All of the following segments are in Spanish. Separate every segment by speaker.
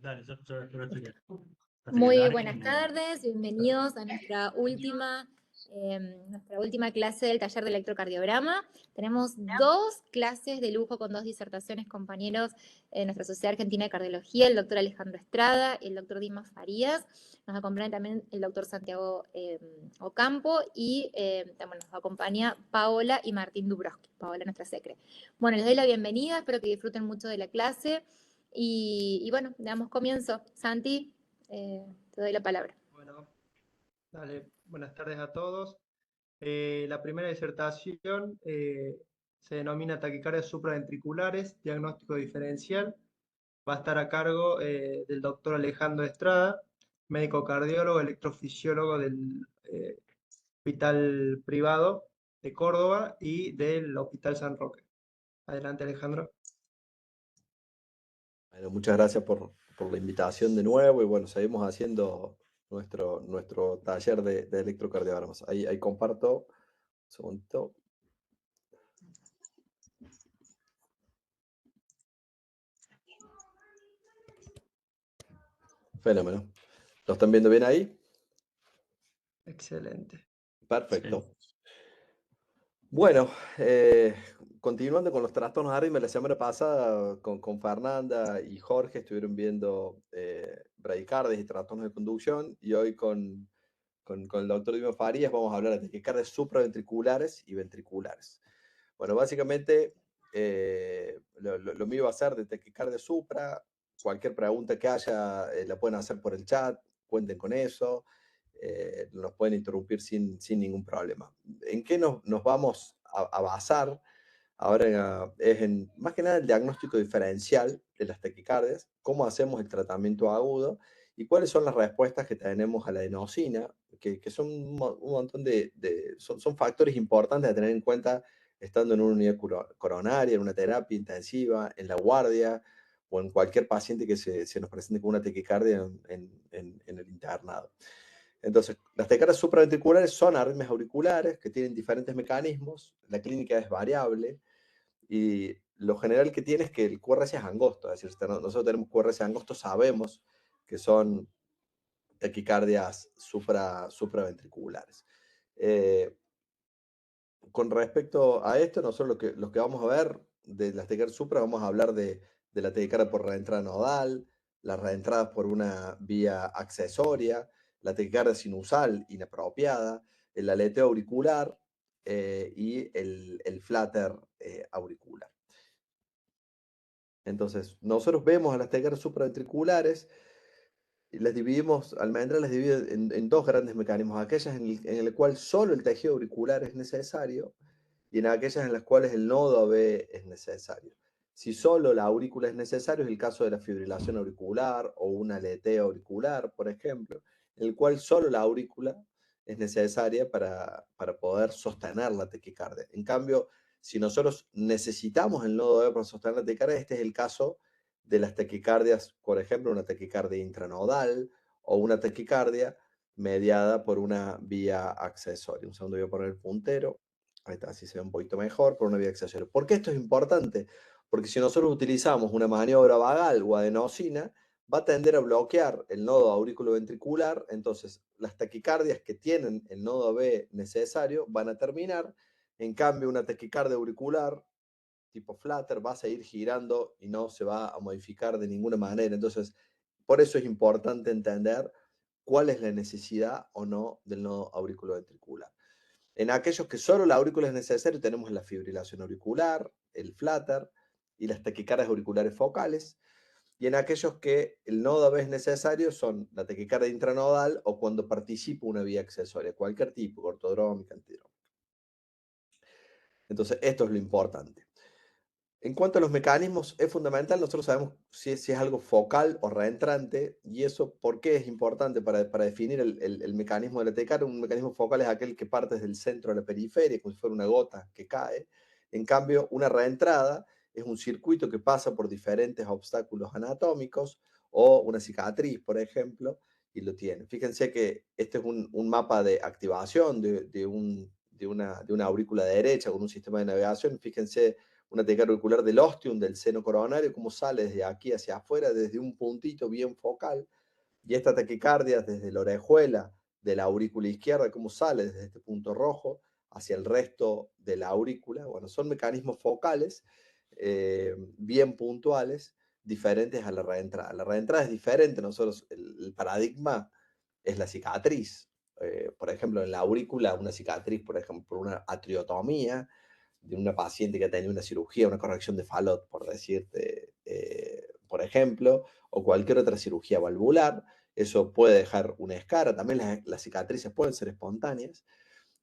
Speaker 1: Dale, yo estoy bien. Hasta que
Speaker 2: Muy
Speaker 1: cargue.
Speaker 2: buenas tardes, bienvenidos a nuestra última clase del taller de electrocardiograma. Tenemos dos clases de lujo con dos disertaciones, compañeros de nuestra Sociedad Argentina de Cardiología, el doctor Alejandro Estrada y el doctor Dimas Farías. Nos acompaña también el doctor Santiago Ocampo y también nos acompaña Paola y Martín Dubrovsky, Paola nuestra secre. Bueno, les doy la bienvenida, espero que disfruten mucho de la clase y bueno, damos comienzo. Santi. Te doy la palabra.
Speaker 3: Bueno, dale, buenas tardes a todos. La primera disertación se denomina taquicardias supraventriculares, diagnóstico diferencial. Va a estar a cargo del doctor Alejandro Estrada, médico cardiólogo, electrofisiólogo del Hospital Privado de Córdoba y del Hospital San Roque. Adelante, Alejandro.
Speaker 4: Bueno, muchas gracias por la invitación de nuevo y bueno, seguimos haciendo nuestro taller de electrocardiogramas. Ahí comparto, un segundito. Fenómeno. ¿Lo están viendo bien ahí?
Speaker 3: Excelente.
Speaker 4: Perfecto.
Speaker 1: Sí.
Speaker 4: Bueno, continuando con los trastornos de arritmia, la semana pasada con Fernanda y Jorge estuvieron viendo bradicardias y trastornos de conducción y hoy con el doctor Dimo Farías vamos a hablar de taquicardias supraventriculares y ventriculares. Bueno, básicamente lo mío va a ser de taquicardia supra. Cualquier pregunta que haya la pueden hacer por el chat, cuenten con eso. Nos pueden interrumpir sin ningún problema. ¿En qué nos vamos a basar? Ahora es más que nada el diagnóstico diferencial de las taquicardias, cómo hacemos el tratamiento agudo y cuáles son las respuestas que tenemos a la adenosina, que son un montón son factores importantes a tener en cuenta estando en una unidad coronaria, en una terapia intensiva, en la guardia o en cualquier paciente que se nos presente con una taquicardia en el internado. Entonces, las taquicardias supraventriculares son arritmias auriculares que tienen diferentes mecanismos, la clínica es variable y lo general que tiene es que el QRS es angosto, es decir, nosotros tenemos QRS angosto, sabemos que son taquicardias supraventriculares. Con respecto a esto, nosotros lo que vamos a ver de las taquicardias supra, vamos a hablar de la taquicardia por reentrada nodal, las reentradas por una vía accesoria, la taquicardia sinusal inapropiada, el aleteo auricular y el flutter auricular. Entonces, nosotros vemos a las taquicardias supraventriculares y las dividimos, Almendra las divide en dos grandes mecanismos, aquellas en el cual solo el tejido auricular es necesario y en aquellas en las cuales el nodo AB es necesario. Si solo la aurícula es necesario, es el caso de la fibrilación auricular o un aleteo auricular, por ejemplo, en el cual solo la aurícula es necesaria para poder sostener la taquicardia. En cambio, si nosotros necesitamos el nodo AB para sostener la taquicardia, este es el caso de las taquicardias, por ejemplo, una taquicardia intranodal o una taquicardia mediada por una vía accesoria. Un segundo, voy a poner el puntero. Ahí está, así se ve un poquito mejor, por una vía accesoria. ¿Por qué esto es importante? Porque si nosotros utilizamos una maniobra vagal o adenosina, va a tender a bloquear el nodo auriculoventricular, entonces las taquicardias que tienen el nodo B necesario van a terminar, en cambio una taquicardia auricular tipo flutter va a seguir girando y no se va a modificar de ninguna manera. Entonces, por eso es importante entender cuál es la necesidad o no del nodo auriculoventricular. En aquellos que solo la aurícula es necesaria, tenemos la fibrilación auricular, el flutter y las taquicardias auriculares focales. Y en aquellos que el nodo AB es necesario son la taquicardia intranodal o cuando participa una vía accesoria, cualquier tipo, ortodrómica, antidrómica. Entonces, esto es lo importante. En cuanto a los mecanismos, es fundamental, nosotros sabemos si es algo focal o reentrante, y eso, ¿por qué es importante para definir el mecanismo de la taquicardia? Un mecanismo focal es aquel que parte desde el centro a la periferia, como si fuera una gota que cae. En cambio, una reentrada es un circuito que pasa por diferentes obstáculos anatómicos, o una cicatriz, por ejemplo, y lo tiene. Fíjense que este es un mapa de activación de una aurícula derecha con un sistema de navegación. Fíjense una taquicardia auricular del ostium, del seno coronario, cómo sale desde aquí hacia afuera, desde un puntito bien focal, y esta taquicardia desde la orejuela de la aurícula izquierda, cómo sale desde este punto rojo hacia el resto de la aurícula. Bueno, son mecanismos focales bien puntuales, diferentes a la reentrada. La reentrada es diferente, nosotros el paradigma es la cicatriz. Por ejemplo, en la aurícula, una cicatriz, por ejemplo, por una atriotomía de una paciente que ha tenido una cirugía, una corrección de Fallot, por decirte, por ejemplo, o cualquier otra cirugía valvular, eso puede dejar una escara. También las cicatrices pueden ser espontáneas.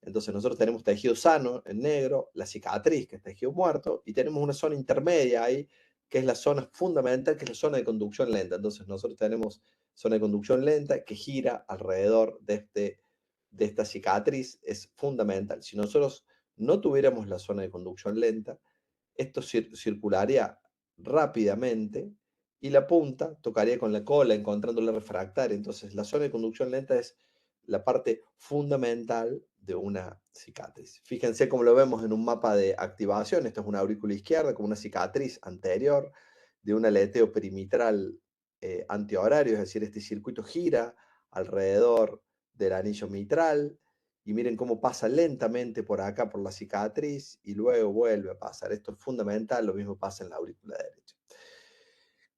Speaker 4: Entonces nosotros tenemos tejido sano en negro, la cicatriz, que es tejido muerto, y tenemos una zona intermedia ahí, que es la zona fundamental, que es la zona de conducción lenta. Entonces nosotros tenemos zona de conducción lenta que gira alrededor de esta cicatriz, es fundamental. Si nosotros no tuviéramos la zona de conducción lenta, esto circularía rápidamente y la punta tocaría con la cola, encontrándola refractaria. Entonces, la zona de conducción lenta es la parte fundamental de una cicatriz. Fíjense cómo lo vemos en un mapa de activación. Esto es una aurícula izquierda con una cicatriz anterior de un aleteo perimetral antihorario, es decir, este circuito gira alrededor del anillo mitral, y miren cómo pasa lentamente por acá, por la cicatriz, y luego vuelve a pasar. Esto es fundamental, lo mismo pasa en la aurícula derecha.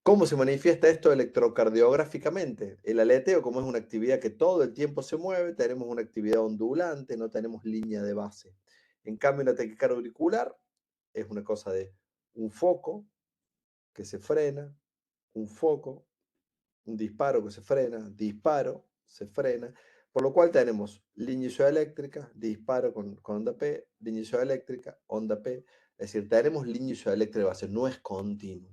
Speaker 4: ¿Cómo se manifiesta esto electrocardiográficamente? El aleteo, como es una actividad que todo el tiempo se mueve, tenemos una actividad ondulante, no tenemos línea de base. En cambio, la taquicardia auricular es una cosa de un foco que se frena, un foco, un disparo que se frena, disparo, se frena, por lo cual tenemos línea isoeléctrica, disparo con onda P, línea isoeléctrica, onda P, es decir, tenemos línea isoeléctrica de base, no es continuo.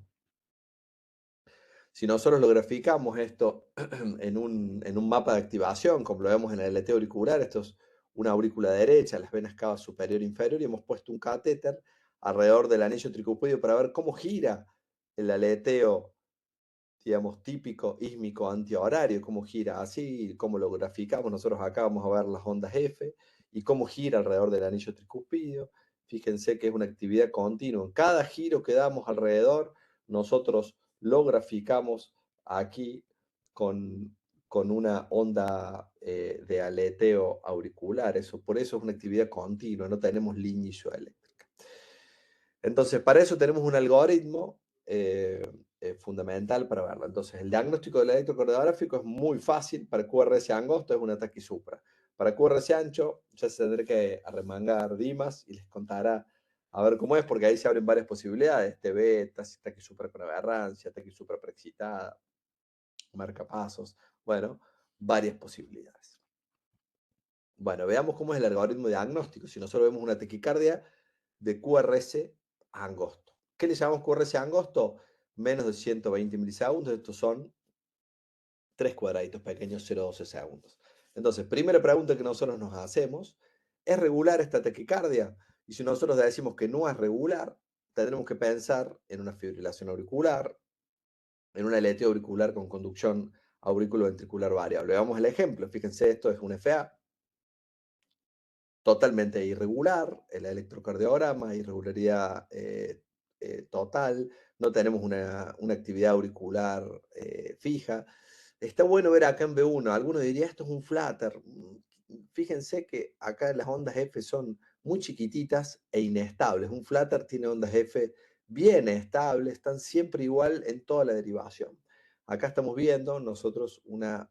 Speaker 4: Si nosotros lo graficamos esto en un mapa de activación, como lo vemos en el aleteo auricular, esto es una aurícula derecha, las venas cava superior e inferior, y hemos puesto un catéter alrededor del anillo tricupédio para ver cómo gira el aleteo, digamos, típico ísmico antihorario, cómo gira así, cómo lo graficamos. Nosotros acá vamos a ver las ondas F y cómo gira alrededor del anillo tricúspido. Fíjense que es una actividad continua. En cada giro que damos alrededor, nosotros lo graficamos aquí con una onda de aleteo auricular. Por eso es una actividad continua, no tenemos línea isoeléctrica. Entonces, para eso tenemos un algoritmo fundamental para verlo. Entonces, el diagnóstico del electrocardiográfico es muy fácil. Para QRS angosto es una taquisupra. Para QRS ancho ya se tendrá que arremangar Dimas y les contará a ver cómo es, porque ahí se abren varias posibilidades. TB, taquisupra con aberrancia, taquisupra preexcitada, marcapasos. Bueno, varias posibilidades. Bueno, veamos cómo es el algoritmo diagnóstico. Si nosotros vemos una taquicardia de QRS angosto. ¿Qué le llamamos QRS angosto? Menos de 120 milisegundos. Estos son 3 cuadraditos pequeños, 0,12 segundos. Entonces, primera pregunta que nosotros nos hacemos, ¿es regular esta taquicardia? Y si nosotros decimos que no es regular, tendremos que pensar en una fibrilación auricular, en un aleteo auricular con conducción auriculoventricular variable. Veamos el ejemplo. Fíjense, esto es un FA totalmente irregular, el electrocardiograma, irregularidad total, no tenemos una actividad auricular fija. Está bueno ver acá en B1, algunos dirían esto es un flutter. Fíjense que acá las ondas F son muy chiquititas e inestables. Un flutter tiene ondas F bien estables, están siempre igual en toda la derivación. Acá estamos viendo nosotros una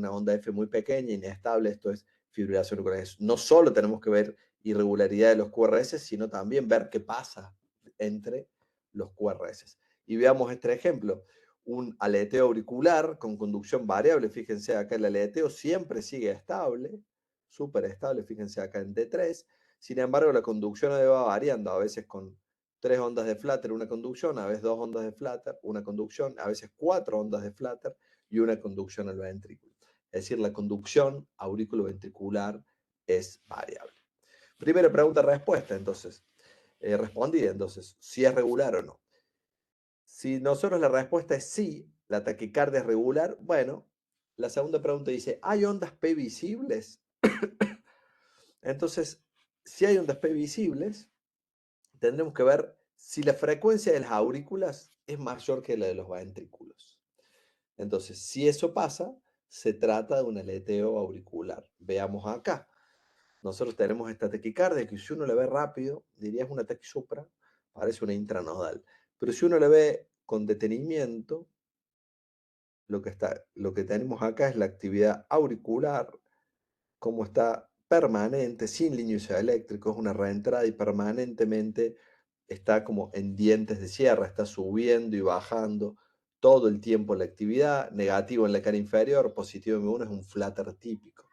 Speaker 4: onda F muy pequeña, inestable, esto es fibrilación auricular. No solo tenemos que ver irregularidad de los QRS, sino también ver qué pasa entre los QRS. Y veamos este ejemplo, un aleteo auricular con conducción variable. Fíjense acá el aleteo siempre sigue estable, súper estable, fíjense acá en D3. Sin embargo, la conducción va variando, a veces con 3 ondas de flutter, una conducción, a veces 2 ondas de flutter, una conducción, a veces 4 ondas de flutter y una conducción al ventrículo. Es decir, la conducción auriculoventricular es variable. Primera pregunta-respuesta, entonces. Respondida, entonces, si es regular o no. Si nosotros la respuesta es sí, la taquicardia es regular, bueno, la segunda pregunta dice, ¿hay ondas P visibles? Entonces, si hay ondas P visibles, tendremos que ver si la frecuencia de las aurículas es mayor que la de los ventrículos. Entonces, si eso pasa, se trata de un aleteo auricular. Veamos acá. Nosotros tenemos esta taquicardia que si uno la ve rápido, diría es una taquisupra, parece una intranodal. Pero si uno la ve con detenimiento, lo que tenemos acá es la actividad auricular, como está permanente, sin línea eléctrico, es una reentrada y permanentemente está como en dientes de sierra, está subiendo y bajando todo el tiempo la actividad, negativo en la cara inferior, positivo en M1, es un flutter típico.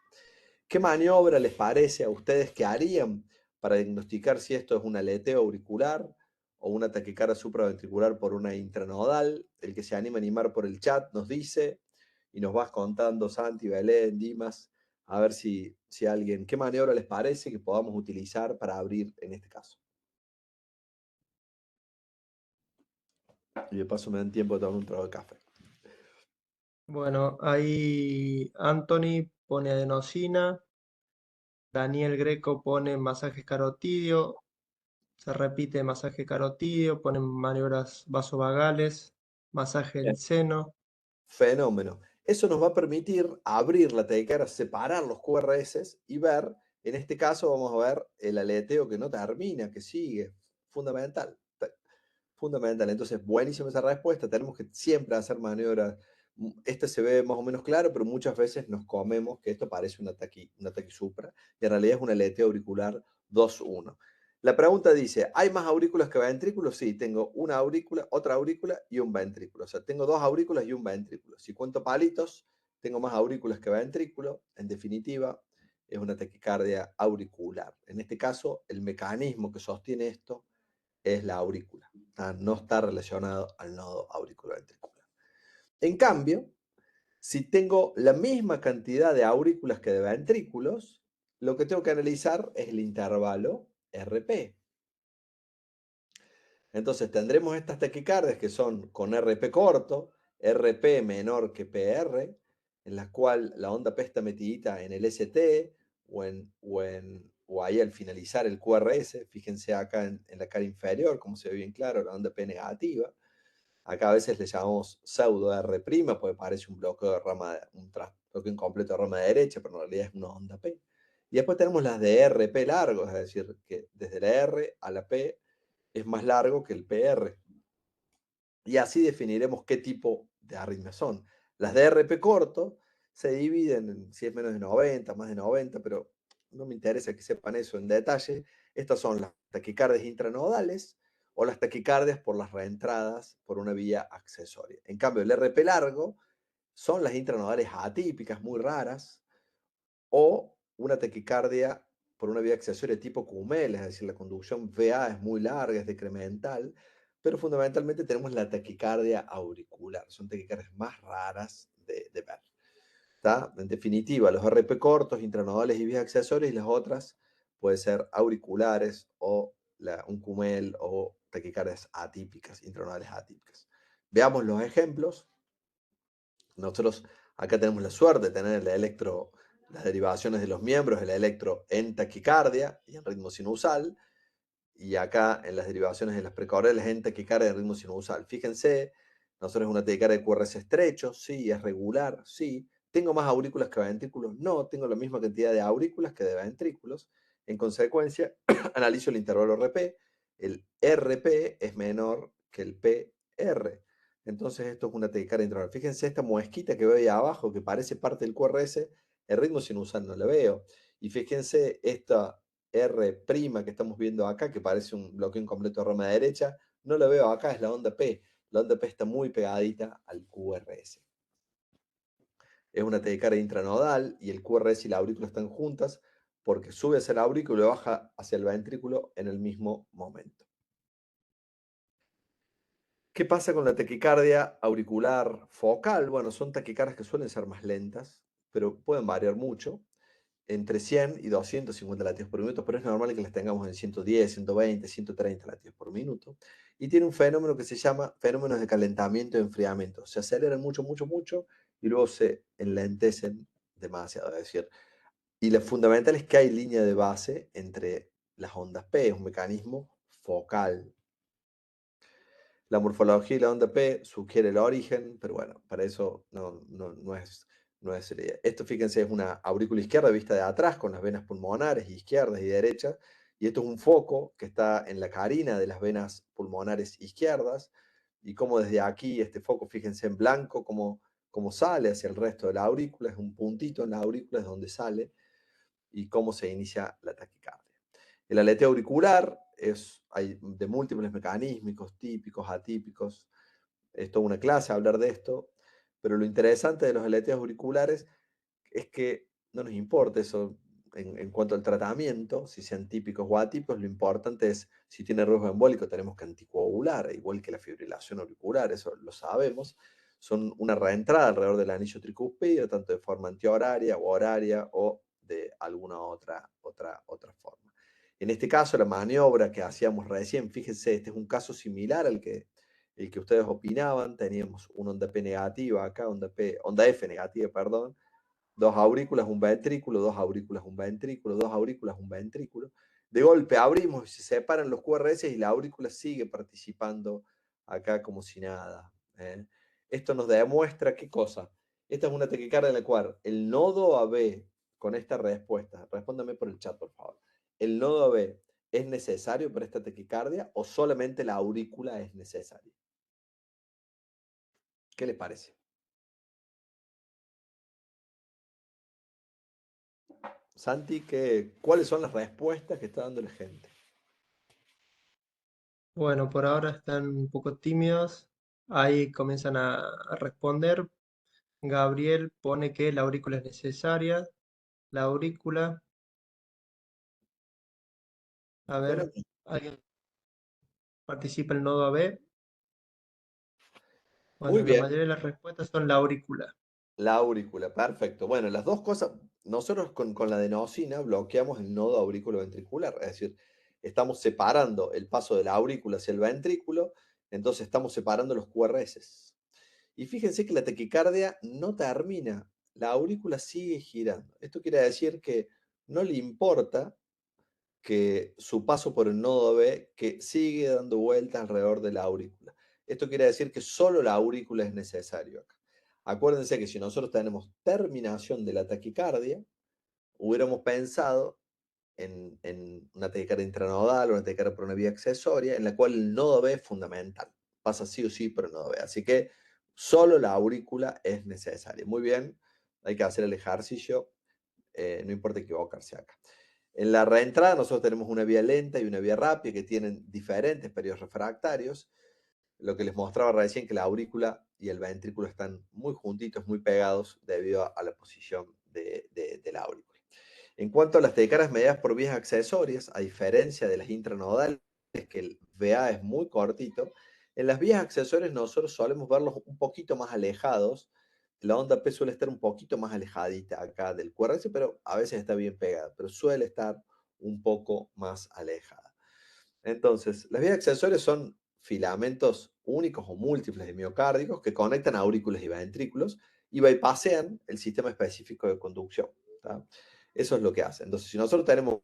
Speaker 4: ¿Qué maniobra les parece a ustedes que harían para diagnosticar si esto es un aleteo auricular o una taquicardia supraventricular por una intranodal? El que se anime a animar por el chat nos dice y nos vas contando, Santi, Belén, Dimas, a ver si alguien, ¿qué maniobra les parece que podamos utilizar para abrir en este caso? Y de paso me dan tiempo de tomar un trago de café.
Speaker 3: Bueno, ahí Anthony pone adenosina, Daniel Greco pone masaje carotidio, se repite masaje carotidio, ponen maniobras vasovagales, masaje del seno.
Speaker 4: Fenómeno. Eso nos va a permitir abrir la taquicardia, separar los QRS y ver, en este caso vamos a ver el aleteo que no termina, que sigue. Fundamental. Fundamental. Entonces, buenísima esa respuesta. Tenemos que siempre hacer maniobras. Este se ve más o menos claro, pero muchas veces nos comemos que esto parece una taquisupra y en realidad es un aleteo auricular 2-1. La pregunta dice, ¿hay más aurículas que ventrículos? Sí, tengo una aurícula, otra aurícula y un ventrículo. O sea, tengo dos aurículas y un ventrículo. Si cuento palitos, tengo más aurículas que ventrículo. En definitiva, es una taquicardia auricular. En este caso, el mecanismo que sostiene esto es la aurícula. No está relacionado al nodo auriculoventricular. En cambio, si tengo la misma cantidad de aurículas que de ventrículos, lo que tengo que analizar es el intervalo RP. Entonces tendremos estas taquicardias que son con RP corto, RP menor que PR, en la cual la onda P está metidita en el ST o ahí al finalizar el QRS. Fíjense acá en la cara inferior, como se ve bien claro, la onda P negativa. Acá a veces le llamamos pseudo R', porque parece un bloqueo de rama, bloqueo incompleto de rama derecha, pero en realidad es una onda P. Y después tenemos las de RP largos, es decir, que desde la R a la P es más largo que el PR. Y así definiremos qué tipo de arritmias son. Las de RP corto se dividen en si es menos de 90, más de 90, pero no me interesa que sepan eso en detalle. Estas son las taquicardias intranodales o las taquicardias por las reentradas por una vía accesoria. En cambio, el RP largo son las intranodales atípicas, muy raras, o una taquicardia por una vía accesoria tipo QML, es decir, la conducción VA es muy larga, es decremental, pero fundamentalmente tenemos la taquicardia auricular, son taquicardias más raras de ver. ¿Tá? En definitiva, los RP cortos, intranodales y vías accesorias, y las otras pueden ser auriculares o un QML o taquicardias atípicas, intranodales atípicas. Veamos los ejemplos. Nosotros acá tenemos la suerte de tener las derivaciones de los miembros, el electro en taquicardia y en ritmo sinusal, y acá en las derivaciones de las precordiales en taquicardia y en ritmo sinusal. Fíjense, nosotros es una taquicardia de QRS estrecho, sí, es regular, sí. ¿Tengo más aurículas que ventrículos? No, tengo la misma cantidad de aurículas que de ventrículos. En consecuencia, analizo el intervalo RP. El RP es menor que el PR. Entonces esto es una taquicardia intraoral. Fíjense esta muesquita que veo ahí abajo, que parece parte del QRS, el ritmo sinusal no la veo. Y fíjense esta R' que estamos viendo acá, que parece un bloqueo incompleto de rama derecha, no la veo acá, es la onda P. La onda P está muy pegadita al QRS. Es una taquicardia intranodal y el QRS y la aurícula están juntas porque sube hacia el aurículo y baja hacia el ventrículo en el mismo momento. ¿Qué pasa con la taquicardia auricular focal? Bueno, son taquicardias que suelen ser más lentas, pero pueden variar mucho, entre 100 y 250 latidos por minuto, pero es normal que las tengamos en 110, 120, 130 latidos por minuto. Y tiene un fenómeno que se llama fenómenos de calentamiento y enfriamiento. Se aceleran mucho, mucho, mucho y luego se enlentecen demasiado. Es decir, y lo fundamental es que hay línea de base entre las ondas P, es un mecanismo focal. La morfología y la onda P sugiere el origen, pero bueno, para eso no es la idea. Esto, fíjense, es una aurícula izquierda vista de atrás con las venas pulmonares izquierdas y derechas, y esto es un foco que está en la carina de las venas pulmonares izquierdas, y como desde aquí este foco, fíjense en blanco, como sale hacia el resto de la aurícula, es un puntito en la aurícula, es donde sale, y cómo se inicia la taquicardia. El aleteo auricular hay de múltiples mecanismos, típicos, atípicos. Es toda una clase hablar de esto, pero lo interesante de los aleteos auriculares es que no nos importa eso en cuanto al tratamiento, si sean típicos o atípicos, lo importante es si tiene riesgo embólico, tenemos que anticoagular, igual que la fibrilación auricular, eso lo sabemos. Son una reentrada alrededor del anillo tricuspideo, tanto de forma antihoraria o horaria o de alguna otra forma. En este caso, la maniobra que hacíamos recién, fíjense, este es un caso similar al que el que ustedes opinaban, teníamos una onda P negativa acá, onda F negativa, perdón, dos aurículas, un ventrículo, dos aurículas, un ventrículo, dos aurículas, un ventrículo. De golpe abrimos y se separan los QRS y la aurícula sigue participando acá como si nada. Esto nos demuestra qué cosa. Esta es una taquicardia en la cual el nodo AB, con esta respuesta, respóndame por el chat, por favor. ¿El nodo AB es necesario para esta taquicardia o solamente la aurícula es necesaria? ¿Qué les parece? Santi, ¿cuáles son las respuestas que está dando la gente?
Speaker 3: Bueno, por ahora están un poco tímidos. Ahí comienzan a responder. Gabriel pone que la aurícula es necesaria. La aurícula, a
Speaker 4: Pero
Speaker 3: ver, ¿alguien participa el nodo AB?
Speaker 4: muy
Speaker 3: Bueno, la
Speaker 4: bien,
Speaker 3: mayoría de las respuestas son la aurícula.
Speaker 4: la aurícula, perfecto. Bueno, las dos cosas, nosotros con la adenosina bloqueamos el nodo aurículo-ventricular, es decir, estamos separando el paso de la aurícula hacia el ventrículo, entonces estamos separando los QRS. Y fíjense que la taquicardia no termina, la aurícula sigue girando. Esto quiere decir que no le importa que su paso por el nodo B, que sigue dando vueltas alrededor de la aurícula. Esto quiere decir que solo la aurícula es necesario acá. Acuérdense que si nosotros tenemos terminación de la taquicardia, hubiéramos pensado en una taquicardia intranodal o una taquicardia por una vía accesoria, en la cual el nodo B es fundamental. Pasa sí o sí por el nodo B. Así que solo la aurícula es necesaria. Muy bien, hay que hacer el ejercicio, no importa equivocarse acá. En la reentrada nosotros tenemos una vía lenta y una vía rápida que tienen diferentes periodos refractarios. Lo que les mostraba recién que la aurícula y el ventrículo están muy juntitos, muy pegados debido a la posición de la aurícula. En cuanto a las taquicardias mediadas por vías accesorias, a diferencia de las intranodales, que el VA es muy cortito, en las vías accesorias nosotros solemos verlos un poquito más alejados. La onda P suele estar un poquito más alejadita acá del QRS, pero a veces está bien pegada, pero suele estar un poco más alejada. Entonces, las vías accesorias son filamentos únicos o múltiples de miocárdicos que conectan aurículas y ventrículos y bypassean el sistema específico de conducción. ¿Tá? Eso es lo que hace. Entonces, si nosotros tenemos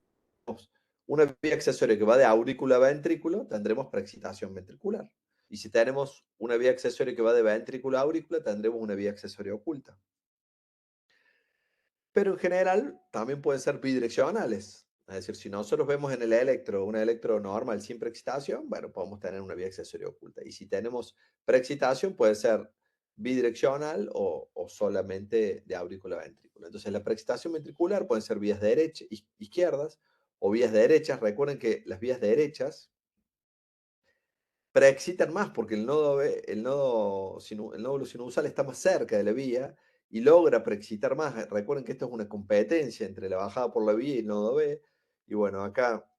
Speaker 4: una vía accesoria que va de aurícula a ventrículo, tendremos preexcitación ventricular. Y si tenemos una vía accesoria que va de ventrículo a aurícula, tendremos una vía accesoria oculta. Pero en general también pueden ser bidireccionales. Es decir, si nosotros vemos en el electro una electro normal sin preexcitación, bueno, podemos tener una vía accesoria oculta. Y si tenemos preexcitación, puede ser bidireccional o solamente de aurícula a ventrículo. Entonces, la preexcitación ventricular pueden ser vías izquierdas o vías derechas. Recuerden que las vías derechas preexcitan más porque el nódulo sinusal está más cerca de la vía y logra preexcitar más. Recuerden que esto es una competencia entre la bajada por la vía y el nodo B. Y bueno, acá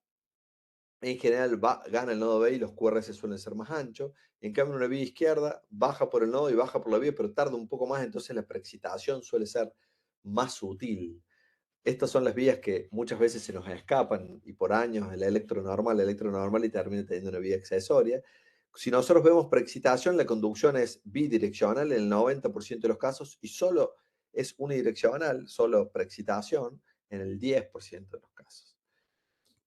Speaker 4: en general gana el nodo B y los QRS suelen ser más anchos. En cambio, en una vía izquierda baja por el nodo y baja por la vía, pero tarda un poco más, entonces la preexcitación suele ser más sutil. Estas son las vías que muchas veces se nos escapan y por años el electro normal y termina teniendo una vía accesoria. Si nosotros vemos preexcitación, la conducción es bidireccional en el 90% de los casos y solo es unidireccional, solo preexcitación en el 10% de los casos.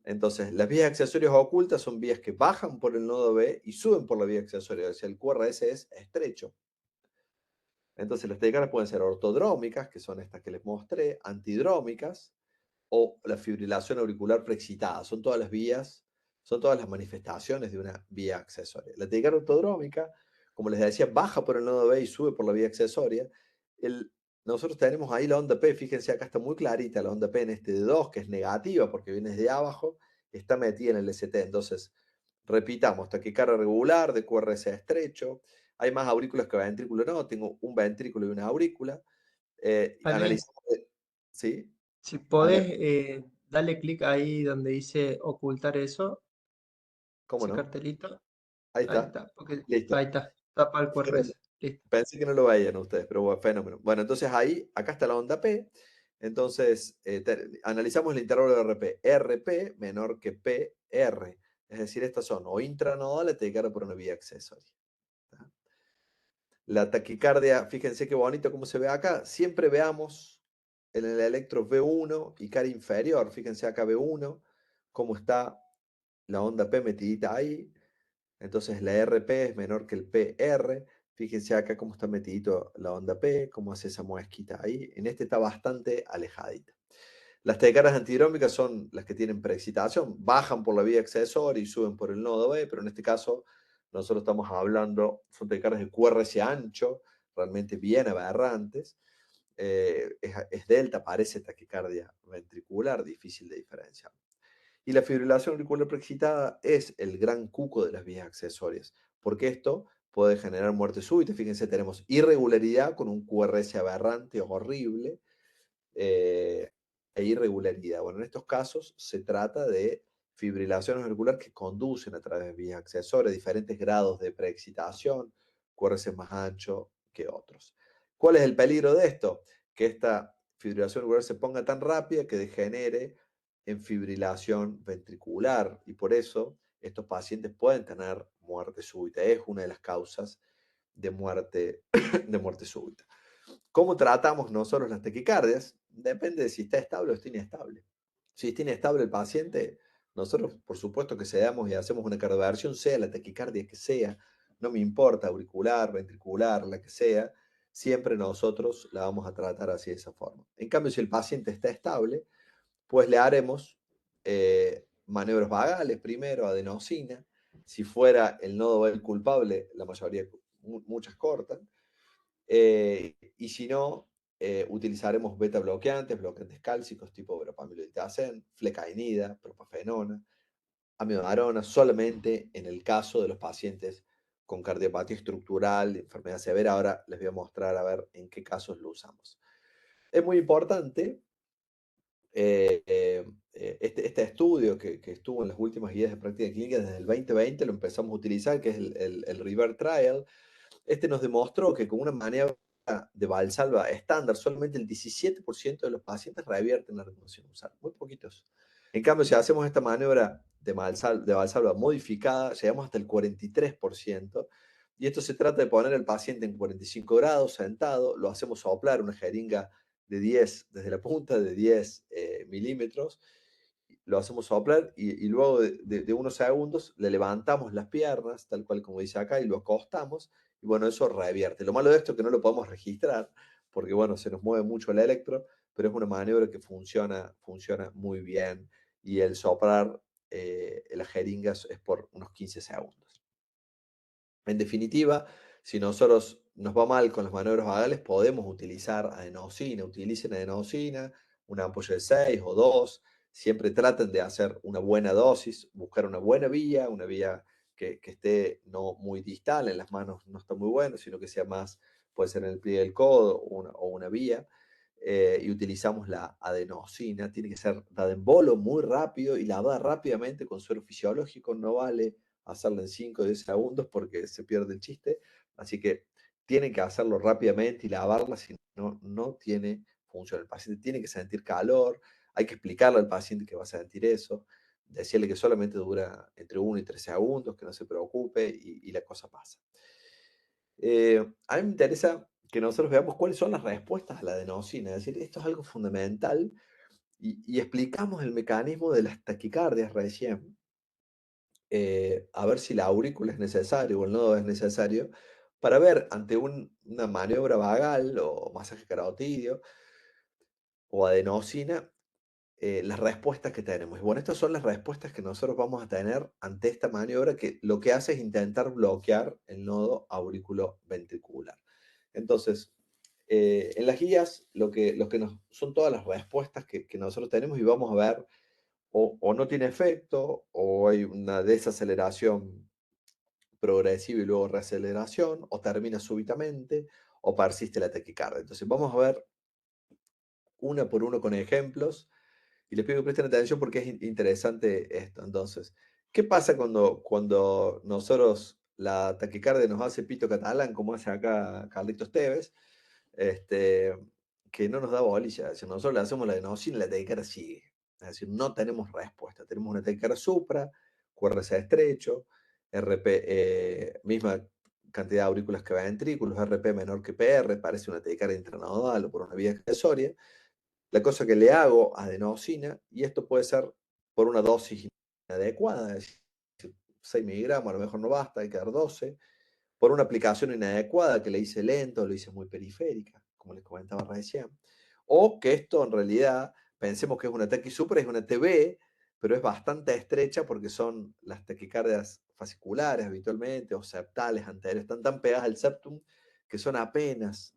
Speaker 4: Entonces, las vías accesorias ocultas son vías que bajan por el nodo B y suben por la vía accesoria, o sea, el QRS es estrecho. Entonces, las taquicardias pueden ser ortodrómicas, que son estas que les mostré, antidrómicas, o la fibrilación auricular preexcitada. Son todas las vías, son todas las manifestaciones de una vía accesoria. La taquicardia ortodrómica, como les decía, baja por el nodo B y sube por la vía accesoria. Nosotros tenemos ahí la onda P, fíjense acá está muy clarita la onda P en este de 2, que es negativa porque viene desde abajo, está metida en el ST. Entonces, repitamos, taquicardia regular, de QRS estrecho, hay más aurículas que ventrículo, no, tengo un ventrículo y una aurícula.
Speaker 3: Ale,
Speaker 4: Analizamos, ¿sí?
Speaker 3: si
Speaker 4: A ver,
Speaker 3: podés, darle clic ahí donde dice ocultar eso,
Speaker 4: ¿cómo
Speaker 3: ese
Speaker 4: no?
Speaker 3: cartelito.
Speaker 4: Ahí
Speaker 3: Ahí
Speaker 4: está,
Speaker 3: está, porque
Speaker 4: listo.
Speaker 3: ahí está, tapa el QRS. Listo.
Speaker 4: Pensé que no lo veían ustedes, pero bueno, fenómeno. Bueno, entonces ahí, acá está la onda P. Entonces, analizamos el intervalo de RP. RP menor que PR. Es decir, estas son o intranodales, taquicardia por una vía accesoria. ¿Tá? La taquicardia, fíjense qué bonito cómo se ve acá. Siempre veamos en el electro V1 y cara inferior. Fíjense acá V1, cómo está la onda P metidita ahí. Entonces la RP es menor que el PR. Fíjense acá cómo está metidito la onda P, cómo hace esa muesquita ahí. En este está bastante alejadita. Las taquicardias antidrómicas son las que tienen preexcitación, bajan por la vía accesoria y suben por el nodo B, pero en este caso nosotros estamos hablando, son taquicardias de QRS ancho, realmente bien aberrantes. Es delta, parece taquicardia ventricular, difícil de diferenciar. Y la fibrilación auricular preexcitada es el gran cuco de las vías accesorias, porque esto puede generar muerte súbita. Fíjense, tenemos irregularidad con un QRS aberrante, horrible, eh, e irregularidad. Bueno, en estos casos se trata de fibrilaciones auriculares que conducen a través de vías accesorias, diferentes grados de preexcitación, QRS más ancho que otros. ¿Cuál es el peligro de esto? Que esta fibrilación auricular se ponga tan rápida que degenere en fibrilación ventricular y por eso estos pacientes pueden tener muerte súbita. Es una de las causas de muerte, de muerte súbita. ¿Cómo tratamos nosotros las taquicardias? Depende de si está estable o está inestable. Si está inestable el paciente, nosotros por supuesto que sedamos y hacemos una cardioversión, sea la taquicardia que sea, no me importa, auricular, ventricular, la que sea, siempre nosotros la vamos a tratar así de esa forma. En cambio, si el paciente está estable, pues le haremos maniobras vagales primero, adenosina. Si fuera el nodo el culpable, la mayoría, muchas cortan. Y si no, utilizaremos beta bloqueantes, bloqueantes cálcicos tipo verapamiloitacén, flecainida, propafenona, amidodarona, solamente en el caso de los pacientes con cardiopatía estructural, enfermedad severa. Ahora les voy a mostrar a ver en qué casos lo usamos. Es muy importante este estudio que estuvo en las últimas guías de práctica clínica desde el 2020, lo empezamos a utilizar, que es el REVER Trial. Este nos demostró que con una maniobra de Valsalva estándar, solamente el 17% de los pacientes revierten la reconstrucción usar, muy poquitos. En cambio, si hacemos esta maniobra de Valsalva modificada, llegamos hasta el 43%, y esto se trata de poner al paciente en 45 grados, sentado, lo hacemos soplar una jeringa de 10, desde la punta de 10 milímetros, lo hacemos soplar y luego de unos segundos le levantamos las piernas, tal cual como dice acá, y lo acostamos, y bueno, eso revierte. Lo malo de esto es que no lo podemos registrar, porque bueno, se nos mueve mucho el electro, pero es una maniobra que funciona muy bien, y el soplar las jeringas es por unos 15 segundos. En definitiva, si nosotros nos va mal con las maniobras vagales, podemos utilizar adenosina. Utilicen adenosina, una ampolla de 6 o 2. Siempre traten de hacer una buena dosis, buscar una buena vía, una vía que esté no muy distal, en las manos no está muy bueno, sino que sea más, puede ser en el pliegue del codo o una vía. Y utilizamos la adenosina. Tiene que ser dada en bolo muy rápido y lavada rápidamente con suero fisiológico. No vale hacerlo en 5 o 10 segundos porque se pierde el chiste. Así que tienen que hacerlo rápidamente y lavarla, si no, no tiene función. El paciente tiene que sentir calor, hay que explicarle al paciente que va a sentir eso, decirle que solamente dura entre 1 y 3 segundos, que no se preocupe y la cosa pasa. A mí me interesa que nosotros veamos cuáles son las respuestas a la adenosina, es decir, esto es algo fundamental y explicamos el mecanismo de las taquicardias recién, a ver si la aurícula es necesario o el nodo es necesario, para ver ante una maniobra vagal o masaje carotidio o adenosina, las respuestas que tenemos. Y bueno, estas son las respuestas que nosotros vamos a tener ante esta maniobra, que lo que hace es intentar bloquear el nodo auriculoventricular. Entonces, en las guías, son todas las respuestas que nosotros tenemos, y vamos a ver o no tiene efecto, o hay una desaceleración progresiva y luego reaceleración, o termina súbitamente, o persiste la taquicardia. Entonces, vamos a ver una por uno con ejemplos, y les pido que presten atención porque es interesante esto. Entonces, ¿qué pasa cuando nosotros la taquicardia nos hace pito catalán, como hace acá Carlitos Tevez, este, que no nos da bolilla? Es decir, nosotros le hacemos la adenosina y la taquicardia sigue. Es decir, no tenemos respuesta. Tenemos una taquicardia supra, QRS estrecho, RP, misma cantidad de aurículas que ventrículos, RP menor que PR, parece una taquicardia intranodal o por una vía accesoria. La cosa que le hago adenosina, y esto puede ser por una dosis inadecuada, es decir, 6 miligramos a lo mejor no basta, hay que dar 12, por una aplicación inadecuada que le hice lento, lo hice muy periférica, como les comentaba recién, o que esto en realidad pensemos que es una taquisupra, es una TB, pero es bastante estrecha porque son las taquicardias fasciculares habitualmente, o septales anteriores, están tan pegadas al septum que son apenas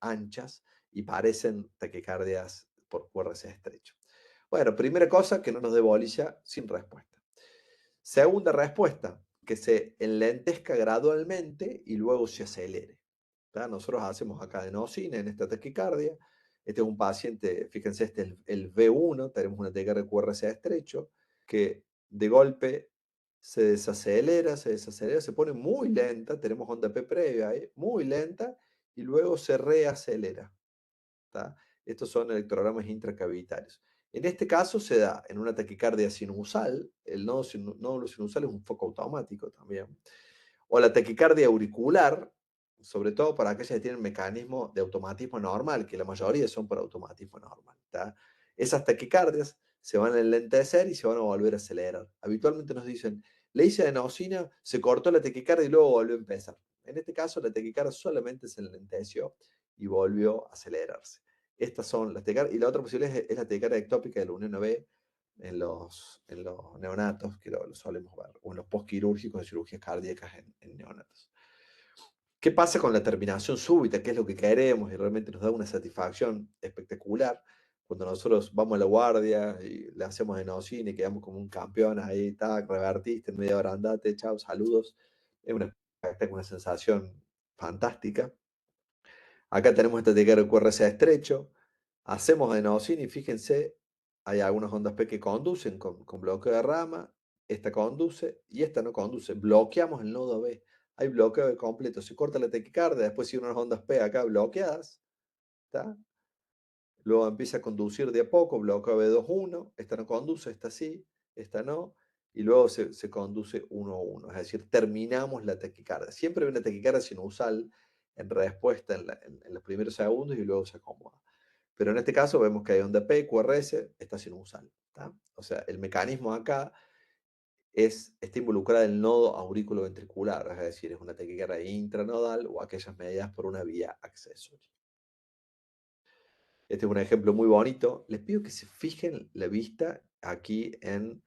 Speaker 4: anchas y parecen taquicardias por QRS estrecho. Bueno, primera cosa, que no nos dé bolilla sin respuesta. Segunda respuesta, que se enlentezca gradualmente y luego se acelere. ¿Tá? Nosotros hacemos acá adenosina en esta taquicardia. Este es un paciente, fíjense, este es el V1, tenemos una taquicardia QRS estrecho, que de golpe se desacelera, se pone muy lenta, tenemos onda P previa ahí, muy lenta, y luego se reacelera. ¿Tá? Estos son electrogramas intracavitarios. En este caso se da en una taquicardia sinusal, el nódulo sinusal es un foco automático también, o la taquicardia auricular, sobre todo para aquellas que tienen mecanismo de automatismo normal, que la mayoría son por automatismo normal. ¿Tá? Esas taquicardias se van a enlentecer y se van a volver a acelerar. Habitualmente nos dicen, le hice adenosina, se cortó la taquicardia y luego volvió a empezar. En este caso, la taquicardia solamente se enlenteció y volvió a acelerarse. Estas son las taquicardias. Y la otra posibilidad es la taquicardia ectópica de la unión B en los neonatos, que lo solemos ver, o en los postquirúrgicos de cirugías cardíacas en neonatos. ¿Qué pasa con la terminación súbita? ¿Qué es lo que queremos? Y realmente nos da una satisfacción espectacular cuando nosotros vamos a la guardia y le hacemos adenosina y quedamos como un campeón ahí, tac, revertiste, en media hora andate, chao, saludos. Es una sensación fantástica. Acá tenemos este taquicardia QRS estrecho. Hacemos adenosina y fíjense, hay algunas ondas P que conducen con bloqueo de rama. Esta conduce y esta no conduce. Bloqueamos el nodo B. Hay bloqueo de completo. Se corta la taquicardia, después siguen unas ondas P acá bloqueadas. ¿Tá? Luego empieza a conducir de a poco, bloqueo B2-1. Esta no conduce, esta sí, esta no. Y luego se conduce 1-1. Es decir, terminamos la taquicardia. Siempre hay una taquicardia sinusal en respuesta en los primeros segundos y luego se acomoda. Pero en este caso vemos que hay onda P, QRS, está sinusal. ¿Tá? O sea, el mecanismo acá está involucrado el nodo auriculoventricular, es decir, es una taquicardia intranodal o aquellas medidas por una vía accesoria. Este es un ejemplo muy bonito. Les pido que se fijen la vista aquí en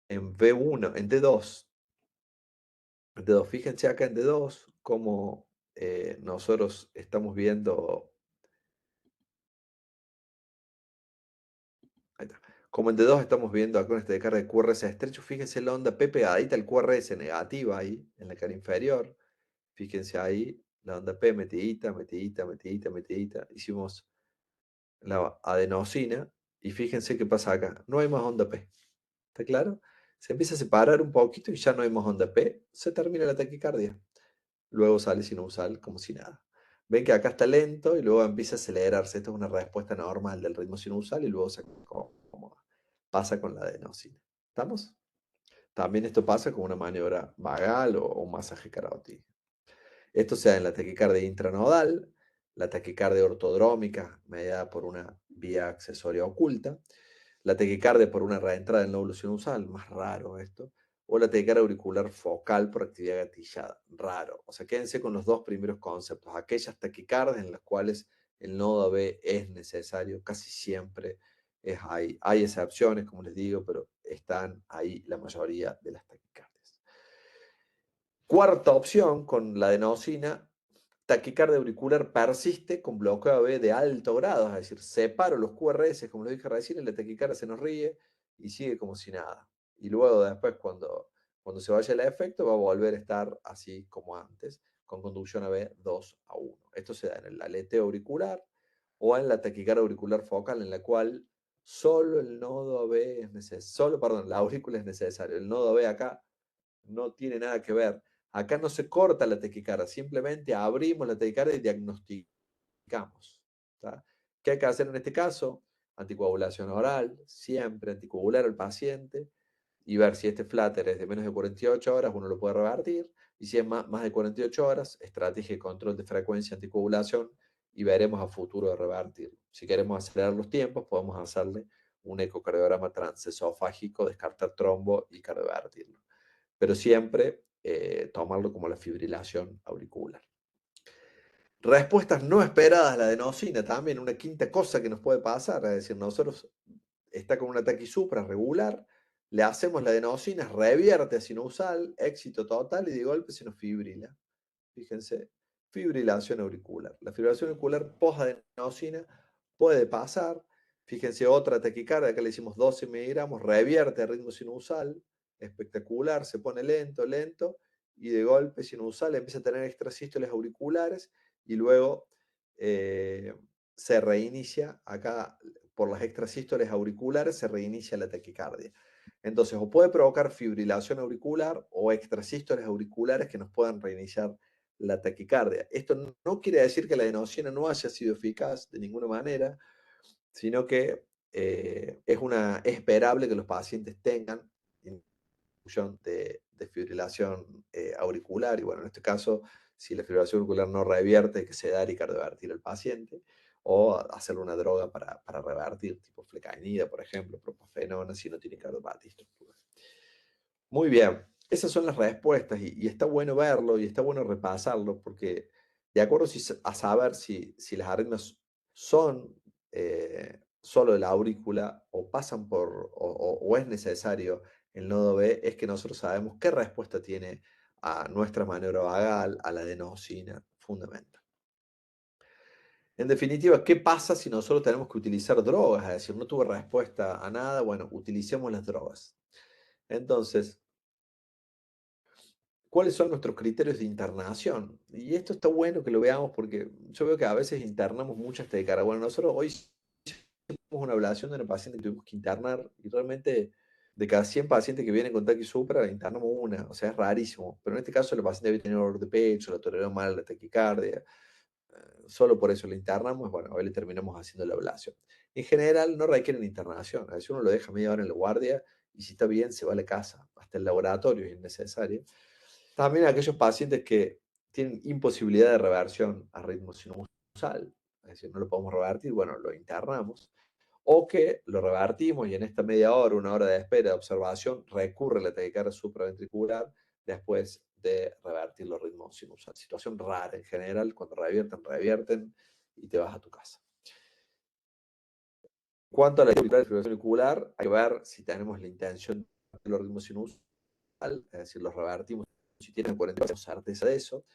Speaker 4: V1, en D2. D2. Fíjense acá en D2 cómo nosotros estamos viendo. Ahí está. Como en D2 estamos viendo acá en este descarga de QRS estrecho, fíjense la onda P pegadita al QRS negativa ahí, en la cara inferior. Fíjense ahí, la onda P metidita, metidita, metidita, metidita. Hicimos la adenosina y fíjense qué pasa acá. No hay más onda P. ¿Está claro? Se empieza a separar un poquito y ya no hay más onda P. Se termina la taquicardia. Luego sale sinusal como si nada. Ven que acá está lento y luego empieza a acelerarse. Esto es una respuesta normal del ritmo sinusal y luego se acomoda. Pasa con la adenosina. ¿Estamos? También esto pasa con una maniobra vagal o un masaje carótido. Esto se da en la taquicardia intranodal. la taquicardia ortodrómica, mediada por una vía accesoria oculta, la taquicardia por una reentrada del lóbulo sinusal, más raro esto, o la taquicardia auricular focal por actividad gatillada, raro. O sea, quédense con los dos primeros conceptos, aquellas taquicardias en las cuales el nodo AB es necesario, casi siempre hay excepciones, como les digo, pero están ahí la mayoría de las taquicardias. Cuarta opción, con la adenosina, taquicardia auricular persiste con bloqueo AB de alto grado, es decir, separo los QRS, como lo dije recién, y la taquicardia se nos ríe y sigue como si nada. Y luego después, cuando se vaya el efecto, va a volver a estar así como antes, con conducción AB 2:1. Esto se da en el aleteo auricular o en la taquicardia auricular focal, en la cual solo el nodo AB es necesario, la aurícula es necesaria. El nodo AB acá no tiene nada que ver. Acá no se corta la taquicardia, simplemente abrimos la taquicardia y diagnosticamos. ¿Tá? ¿Qué hay que hacer en este caso? Anticoagulación oral, siempre anticoagular al paciente y ver si este flutter es de menos de 48 horas, uno lo puede revertir, y si es más de 48 horas, estrategia de control de frecuencia anticoagulación y veremos a futuro de revertirlo. Si queremos acelerar los tiempos, podemos hacerle un ecocardiograma transesofágico, descartar trombo y cardiovertirlo. Pero siempre tomarlo como la fibrilación auricular. Respuestas no esperadas a la adenosina, también una quinta cosa que nos puede pasar, es decir, nosotros está con un ataque supra regular, le hacemos la adenosina, revierte a sinusal, éxito total y de golpe se nos fibrila. Fíjense, fibrilación auricular. La fibrilación auricular post-adenosina puede pasar. Fíjense, otra taquicardia, acá le hicimos 12 miligramos, revierte a ritmo sinusal, espectacular, se pone lento, lento, y de golpe sinusal empieza a tener extrasístoles auriculares y luego se reinicia, acá por las extrasístoles auriculares se reinicia la taquicardia. Entonces, o puede provocar fibrilación auricular o extrasístoles auriculares que nos puedan reiniciar la taquicardia. Esto no quiere decir que la adenosina no haya sido eficaz de ninguna manera, sino que es esperable que los pacientes tengan inducción de fibrilación auricular, y bueno, en este caso, si la fibrilación auricular no revierte, hay que sedar y cardiovertir al paciente, o hacerle una droga para revertir, tipo flecainida, por ejemplo, propafenona, si no tiene cardiopatías estructuras. Muy bien, esas son las respuestas y está bueno verlo y está bueno repasarlo porque de acuerdo a saber si las arritmias son solo de la aurícula o pasan o es necesario el nodo B, es que nosotros sabemos qué respuesta tiene a nuestra maniobra vagal, a la adenosina, fundamental. En definitiva, ¿qué pasa si nosotros tenemos que utilizar drogas? Es decir, no tuve respuesta a nada, bueno, utilicemos las drogas. Entonces, ¿cuáles son nuestros criterios de internación? Y esto está bueno que lo veamos porque yo veo que a veces internamos muchas taquicardias. Bueno, nosotros hoy hicimos una ablación de una paciente que tuvimos que internar y realmente de cada 100 pacientes que vienen con taquisupra, internamos una. O sea, es rarísimo. Pero en este caso la paciente había tenido dolor de pecho, la toleró mal la taquicardia. Solo por eso la internamos. Bueno, hoy le terminamos haciendo la ablación. En general no requieren internación. A veces uno lo deja media hora en la guardia y si está bien se va a la casa. Hasta el laboratorio es innecesario. También aquellos pacientes que tienen imposibilidad de reversión a ritmo sinusal, es decir, no lo podemos revertir, bueno, lo internamos, o que lo revertimos y en esta media hora, una hora de espera de observación, recurre la taquicardia supraventricular después de revertir los ritmos sinusal. Situación rara en general, cuando revierten y te vas a tu casa. En cuanto a la fibrilación auricular, hay que ver si tenemos la intención de los ritmos sinusal, es decir, los revertimos si tienen 40% certeza de eso,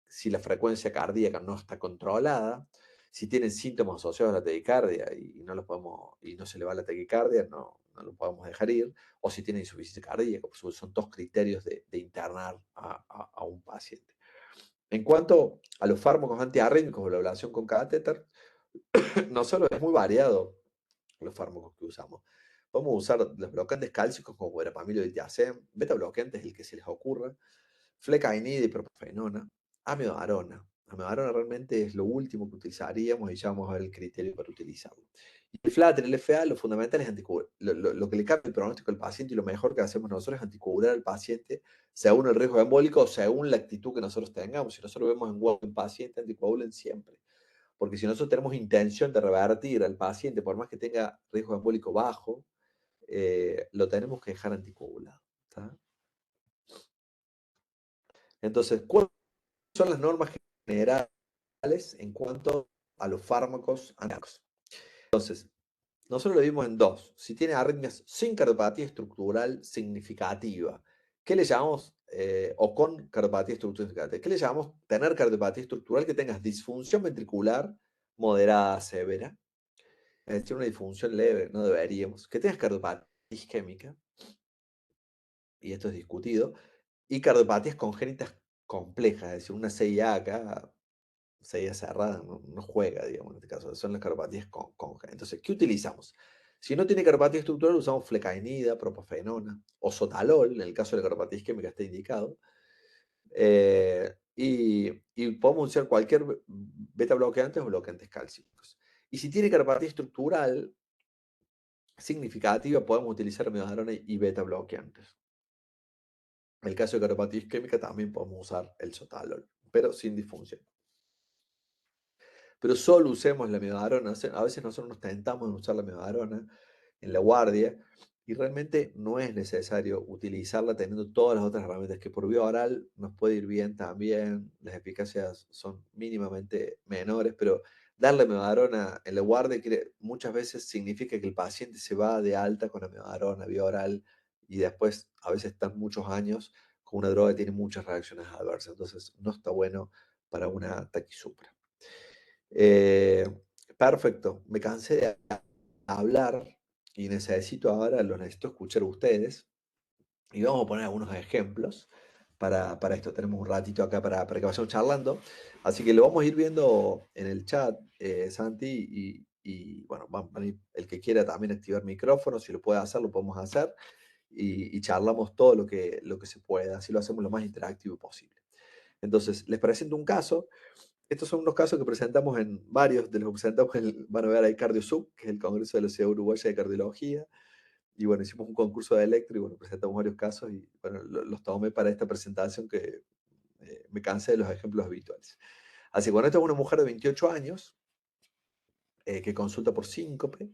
Speaker 4: si la frecuencia cardíaca no está controlada, si tienen síntomas asociados a la taquicardia y no se le va la taquicardia, no lo podemos dejar ir, o si tienen insuficiencia cardíaca, pues son dos criterios de internar a un paciente. En cuanto a los fármacos antiarrítmicos o la ablación con catéter, nosotros es muy variado los fármacos que usamos. Podemos usar los bloqueantes cálcicos como verapamilo y diazem, beta bloqueantes, el que se les ocurra, flecainida y propafenona, amidodarona. Amidodarona realmente es lo último que utilizaríamos y ya vamos a ver el criterio para utilizarlo. Y el flutter, el FA, lo fundamental es anticoagular. Lo que le cambia el pronóstico al paciente y lo mejor que hacemos nosotros es anticoagular al paciente según el riesgo embólico o según la actitud que nosotros tengamos. Si nosotros vemos en un paciente, anticoagulen siempre. porque si nosotros tenemos intención de revertir al paciente, por más que tenga riesgo embólico bajo, lo tenemos que dejar anticoagulado. ¿Tá? Entonces, ¿cuáles son las normas generales en cuanto a los fármacos anticoagulantes? Entonces, nosotros lo vimos en dos. Si tiene arritmias sin cardiopatía estructural significativa, ¿qué le llamamos? O con cardiopatía estructural significativa. ¿Qué le llamamos tener cardiopatía estructural? Que tengas disfunción ventricular moderada a severa. Es decir, una disfunción leve, no deberíamos. Que tengas cardiopatía isquémica, y esto es discutido, y cardiopatías congénitas complejas, es decir, una CIA acá, CIA cerrada, no juega, digamos, en este caso, son las cardiopatías congénitas. Entonces, ¿qué utilizamos? Si no tiene cardiopatía estructural, usamos flecainida, propafenona o sotalol, en el caso de la cardiopatía isquémica está indicado, y podemos usar cualquier beta bloqueantes o bloqueantes cálcicos. Y si tiene cardiopatía estructural significativa, podemos utilizar amiodarona y beta bloqueantes. En el caso de cardiopatía isquémica también podemos usar el sotalol, pero sin disfunción. Pero solo usemos la amiodarona. A veces nosotros nos tentamos en usar la amiodarona en la guardia y realmente no es necesario utilizarla teniendo todas las otras herramientas que por vía oral nos puede ir bien también. Las eficacias son mínimamente menores, pero darle amiodarona en la guardia muchas veces significa que el paciente se va de alta con amiodarona vía oral y después a veces están muchos años con una droga que tiene muchas reacciones adversas. Entonces no está bueno para una taquisupra. Perfecto, me cansé de hablar y los necesito escuchar a ustedes. Y vamos a poner algunos ejemplos para esto. Tenemos un ratito acá para que vayamos charlando. Así que lo vamos a ir viendo en el chat, Santi. Y bueno, el que quiera también activar micrófono, si lo puede hacer, lo podemos hacer. Y charlamos todo lo que se pueda. Así lo hacemos lo más interactivo posible. Entonces, les presento un caso. Estos son unos casos que presentamos en varios de los que presentamos, van a ver ahí CardioSub, que es el Congreso de la Sociedad Uruguaya de Cardiología. Y bueno, hicimos un concurso de electro y bueno, presentamos varios casos y bueno, los tomé para esta presentación que me cansé de los ejemplos habituales. Así que bueno, esta es una mujer de 28 años que consulta por síncope,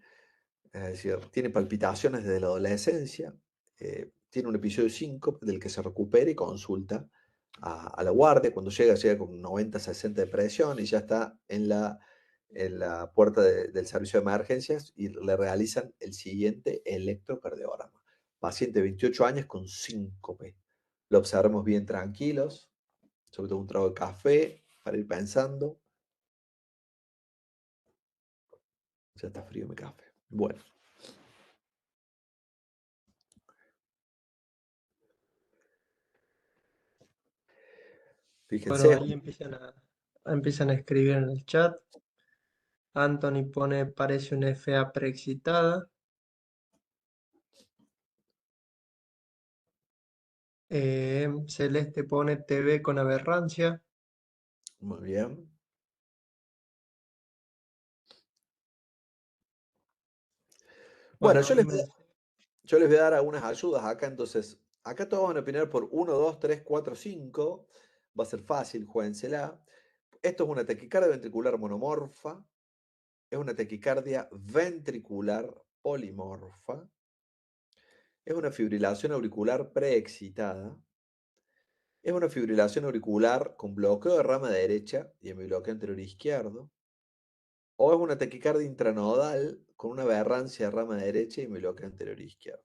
Speaker 4: es decir, tiene palpitaciones desde la adolescencia, tiene un episodio de síncope del que se recupera y consulta a la guardia. Cuando llega con 90, 60 de presión y ya está en la puerta del servicio de emergencias y le realizan el siguiente electrocardiograma. Paciente de 28 años con síncope. Lo observamos bien tranquilos, sobre todo un trago de café para ir pensando. Ya está frío mi café. Bueno.
Speaker 3: Bueno,
Speaker 4: Fíjense.
Speaker 3: ahí empiezan a escribir en el chat. Anthony pone, parece una FA preexcitada. Celeste pone TV con aberrancia.
Speaker 4: Muy bien. Bueno,
Speaker 3: Bueno, ahí me dice,
Speaker 4: yo les voy a dar algunas ayudas acá, entonces, acá todos van a opinar por 1, 2, 3, 4, 5. Va a ser fácil, juéguensela. Esto es una taquicardia ventricular monomorfa, es una taquicardia ventricular polimorfa, es una fibrilación auricular preexcitada, es una fibrilación auricular con bloqueo de rama derecha y hemibloqueo anterior izquierdo, o es una taquicardia intranodal con una aberrancia de rama derecha y hemibloqueo anterior izquierdo.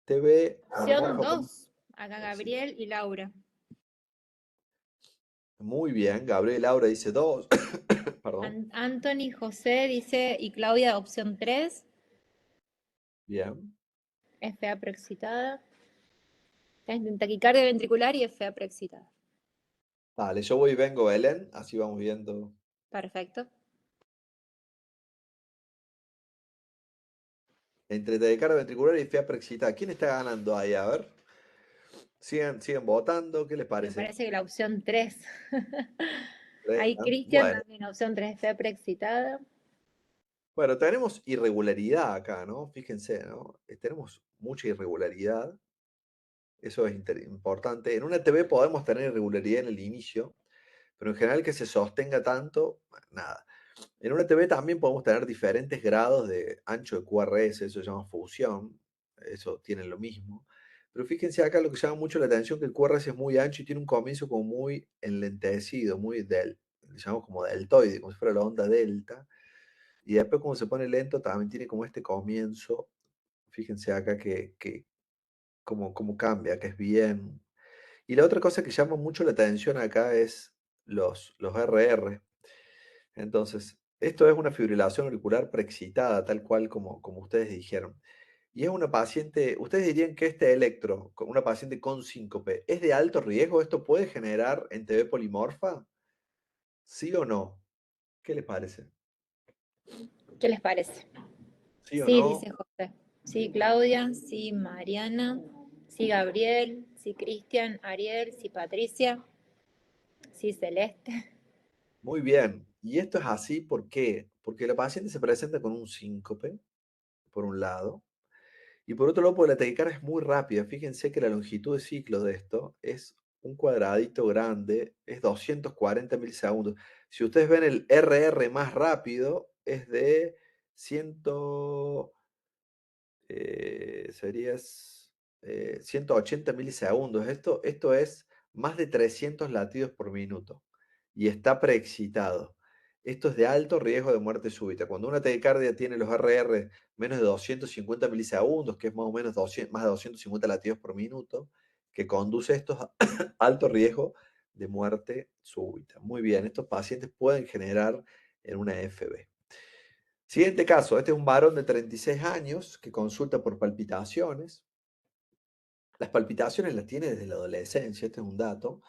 Speaker 4: TV
Speaker 2: Opción
Speaker 4: monomorfa.
Speaker 2: 2, acá Gabriel y Laura.
Speaker 4: Muy bien, Gabriel Laura dice 2. Perdón.
Speaker 2: Anthony José dice, y Claudia, opción 3,
Speaker 4: Bien.
Speaker 2: FA preexcitada. Taquicardia ventricular y FA preexcitada.
Speaker 4: Vale, yo voy y vengo, Belén, así vamos viendo.
Speaker 2: Perfecto.
Speaker 4: Entre taquicardia ventricular y FA preexcitada. ¿Quién está ganando ahí? A ver. Siguen votando. ¿Qué les
Speaker 2: Me
Speaker 4: parece?
Speaker 2: parece que la opción 3. Ahí
Speaker 4: ¿Ah?
Speaker 2: Cristian
Speaker 4: Bueno,
Speaker 2: también, opción 3, FA preexcitada.
Speaker 4: bueno, tenemos irregularidad acá, ¿no? Fíjense, ¿no? Tenemos mucha irregularidad. Eso es importante. En una TV podemos tener irregularidad en el inicio, pero en general que se sostenga tanto, nada. En una TV también podemos tener diferentes grados de ancho de QRS, eso se llama fusión, eso tiene lo mismo. Pero fíjense acá lo que llama mucho la atención, que el QRS es muy ancho y tiene un comienzo como muy enlentecido, le llamamos como deltoide, como si fuera la onda delta. Y después como se pone lento, también tiene como este comienzo, fíjense acá que como cambia, que es bien. Y la otra cosa que llama mucho la atención acá es los RR. Entonces, esto es una fibrilación auricular preexcitada, tal cual como ustedes dijeron. Y es una paciente, ustedes dirían que este electro, una paciente con síncope, ¿es de alto riesgo? ¿Esto puede generar en TV polimorfa? ¿Sí o no? ¿Qué les parece?
Speaker 2: ¿Qué les parece?
Speaker 4: ¿Sí o
Speaker 2: Sí,
Speaker 4: no?
Speaker 2: dice José. Sí, Claudia. Sí, Mariana. Sí, Gabriel. Sí, Cristian. Ariel. Sí, Patricia. Sí, Celeste.
Speaker 4: Muy bien. Y esto es así, ¿por qué? Porque la paciente se presenta con un síncope, por un lado, y por otro lado, porque la taquicardia es muy rápida. Fíjense que la longitud de ciclo de esto es un cuadradito grande, es 240 milisegundos. Si ustedes ven el RR más rápido, es de 100, serías 180 milisegundos. Esto es más de 300 latidos por minuto y está preexcitado. Esto es de alto riesgo de muerte súbita. Cuando una taquicardia tiene los RR menos de 250 milisegundos, que es más o menos más de 250 latidos por minuto, que conduce esto a alto riesgo de muerte súbita. Muy bien, estos pacientes pueden generar en una FB. Siguiente caso, este es un varón de 36 años que consulta por palpitaciones. Las palpitaciones las tiene desde la adolescencia, este es un dato,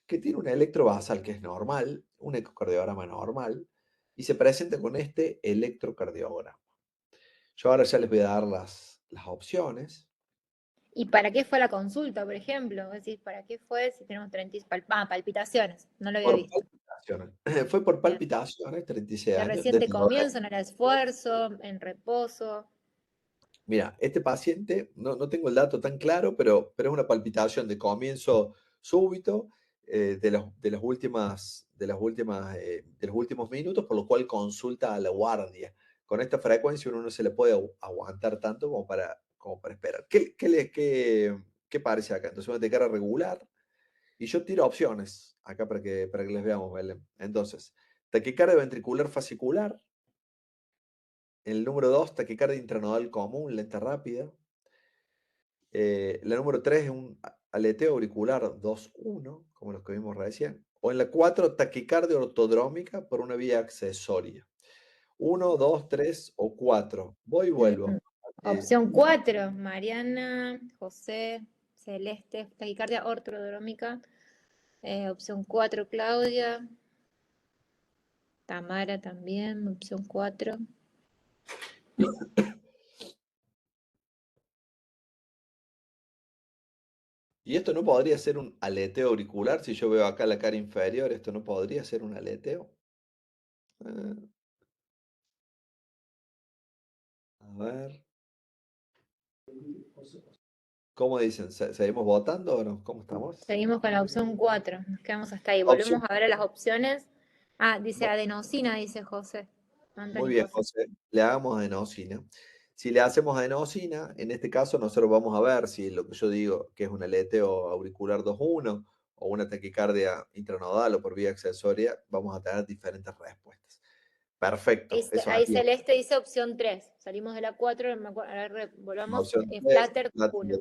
Speaker 4: que tiene un electrobasal que es normal, un ecocardiograma normal, y se presenta con este electrocardiograma. Yo ahora ya les voy a dar las opciones.
Speaker 2: ¿Y para qué fue la consulta, por ejemplo? Es decir, ¿para qué fue si tenemos 30 palpitaciones? No lo había
Speaker 4: Por
Speaker 2: visto.
Speaker 4: palpitaciones. Fue por
Speaker 2: Bien.
Speaker 4: palpitaciones, 36
Speaker 2: De
Speaker 4: años,
Speaker 2: reciente
Speaker 4: desde la
Speaker 2: comienzo, en el esfuerzo, en reposo.
Speaker 4: Mira, este paciente, no tengo el dato tan claro, pero es una palpitación de comienzo súbito de los últimos minutos, por lo cual consulta a la guardia. Con esta frecuencia uno no se le puede aguantar tanto como para esperar. ¿Qué parece acá? Entonces una taquicardia regular y yo tiro opciones acá para que les veamos, Belén. Entonces, taquicardia ventricular fascicular. El número 2, taquicardia intranodal común, lenta rápida. La número 3 es un aleteo auricular 2-1, como los que vimos recién. O en la 4, taquicardia ortodrómica por una vía accesoria. 1, 2, 3 o 4. Voy y
Speaker 2: Mm,
Speaker 4: vuelvo.
Speaker 2: Opción 4, Mariana, José, Celeste, taquicardia ortodrómica. Opción 4, Claudia, Tamara también, opción 4.
Speaker 4: Y esto no podría ser un aleteo auricular. Si yo veo acá la cara inferior, esto no podría ser un aleteo. Eh, a ver. ¿Cómo dicen? ¿Seguimos votando o no? ¿Cómo estamos?
Speaker 2: Seguimos con la opción 4, nos quedamos hasta ahí.
Speaker 4: Opción.
Speaker 2: Volvemos a ver las opciones. Ah, dice adenosina, dice José.
Speaker 4: Muy
Speaker 2: Anthony
Speaker 4: bien,
Speaker 2: José.
Speaker 4: José. Le hagamos adenosina. Si le hacemos adenosina, en este caso nosotros vamos a ver si lo que yo digo, que es un aleteo auricular 2-1 o una taquicardia intranodal o por vía accesoria, vamos a tener diferentes respuestas. Perfecto, eso
Speaker 2: Ahí
Speaker 4: haría
Speaker 2: Celeste dice opción 3. Salimos de la 4, ahora
Speaker 4: la
Speaker 2: volvamos.
Speaker 4: opción 3,
Speaker 2: Flatter
Speaker 4: Latin
Speaker 2: 1.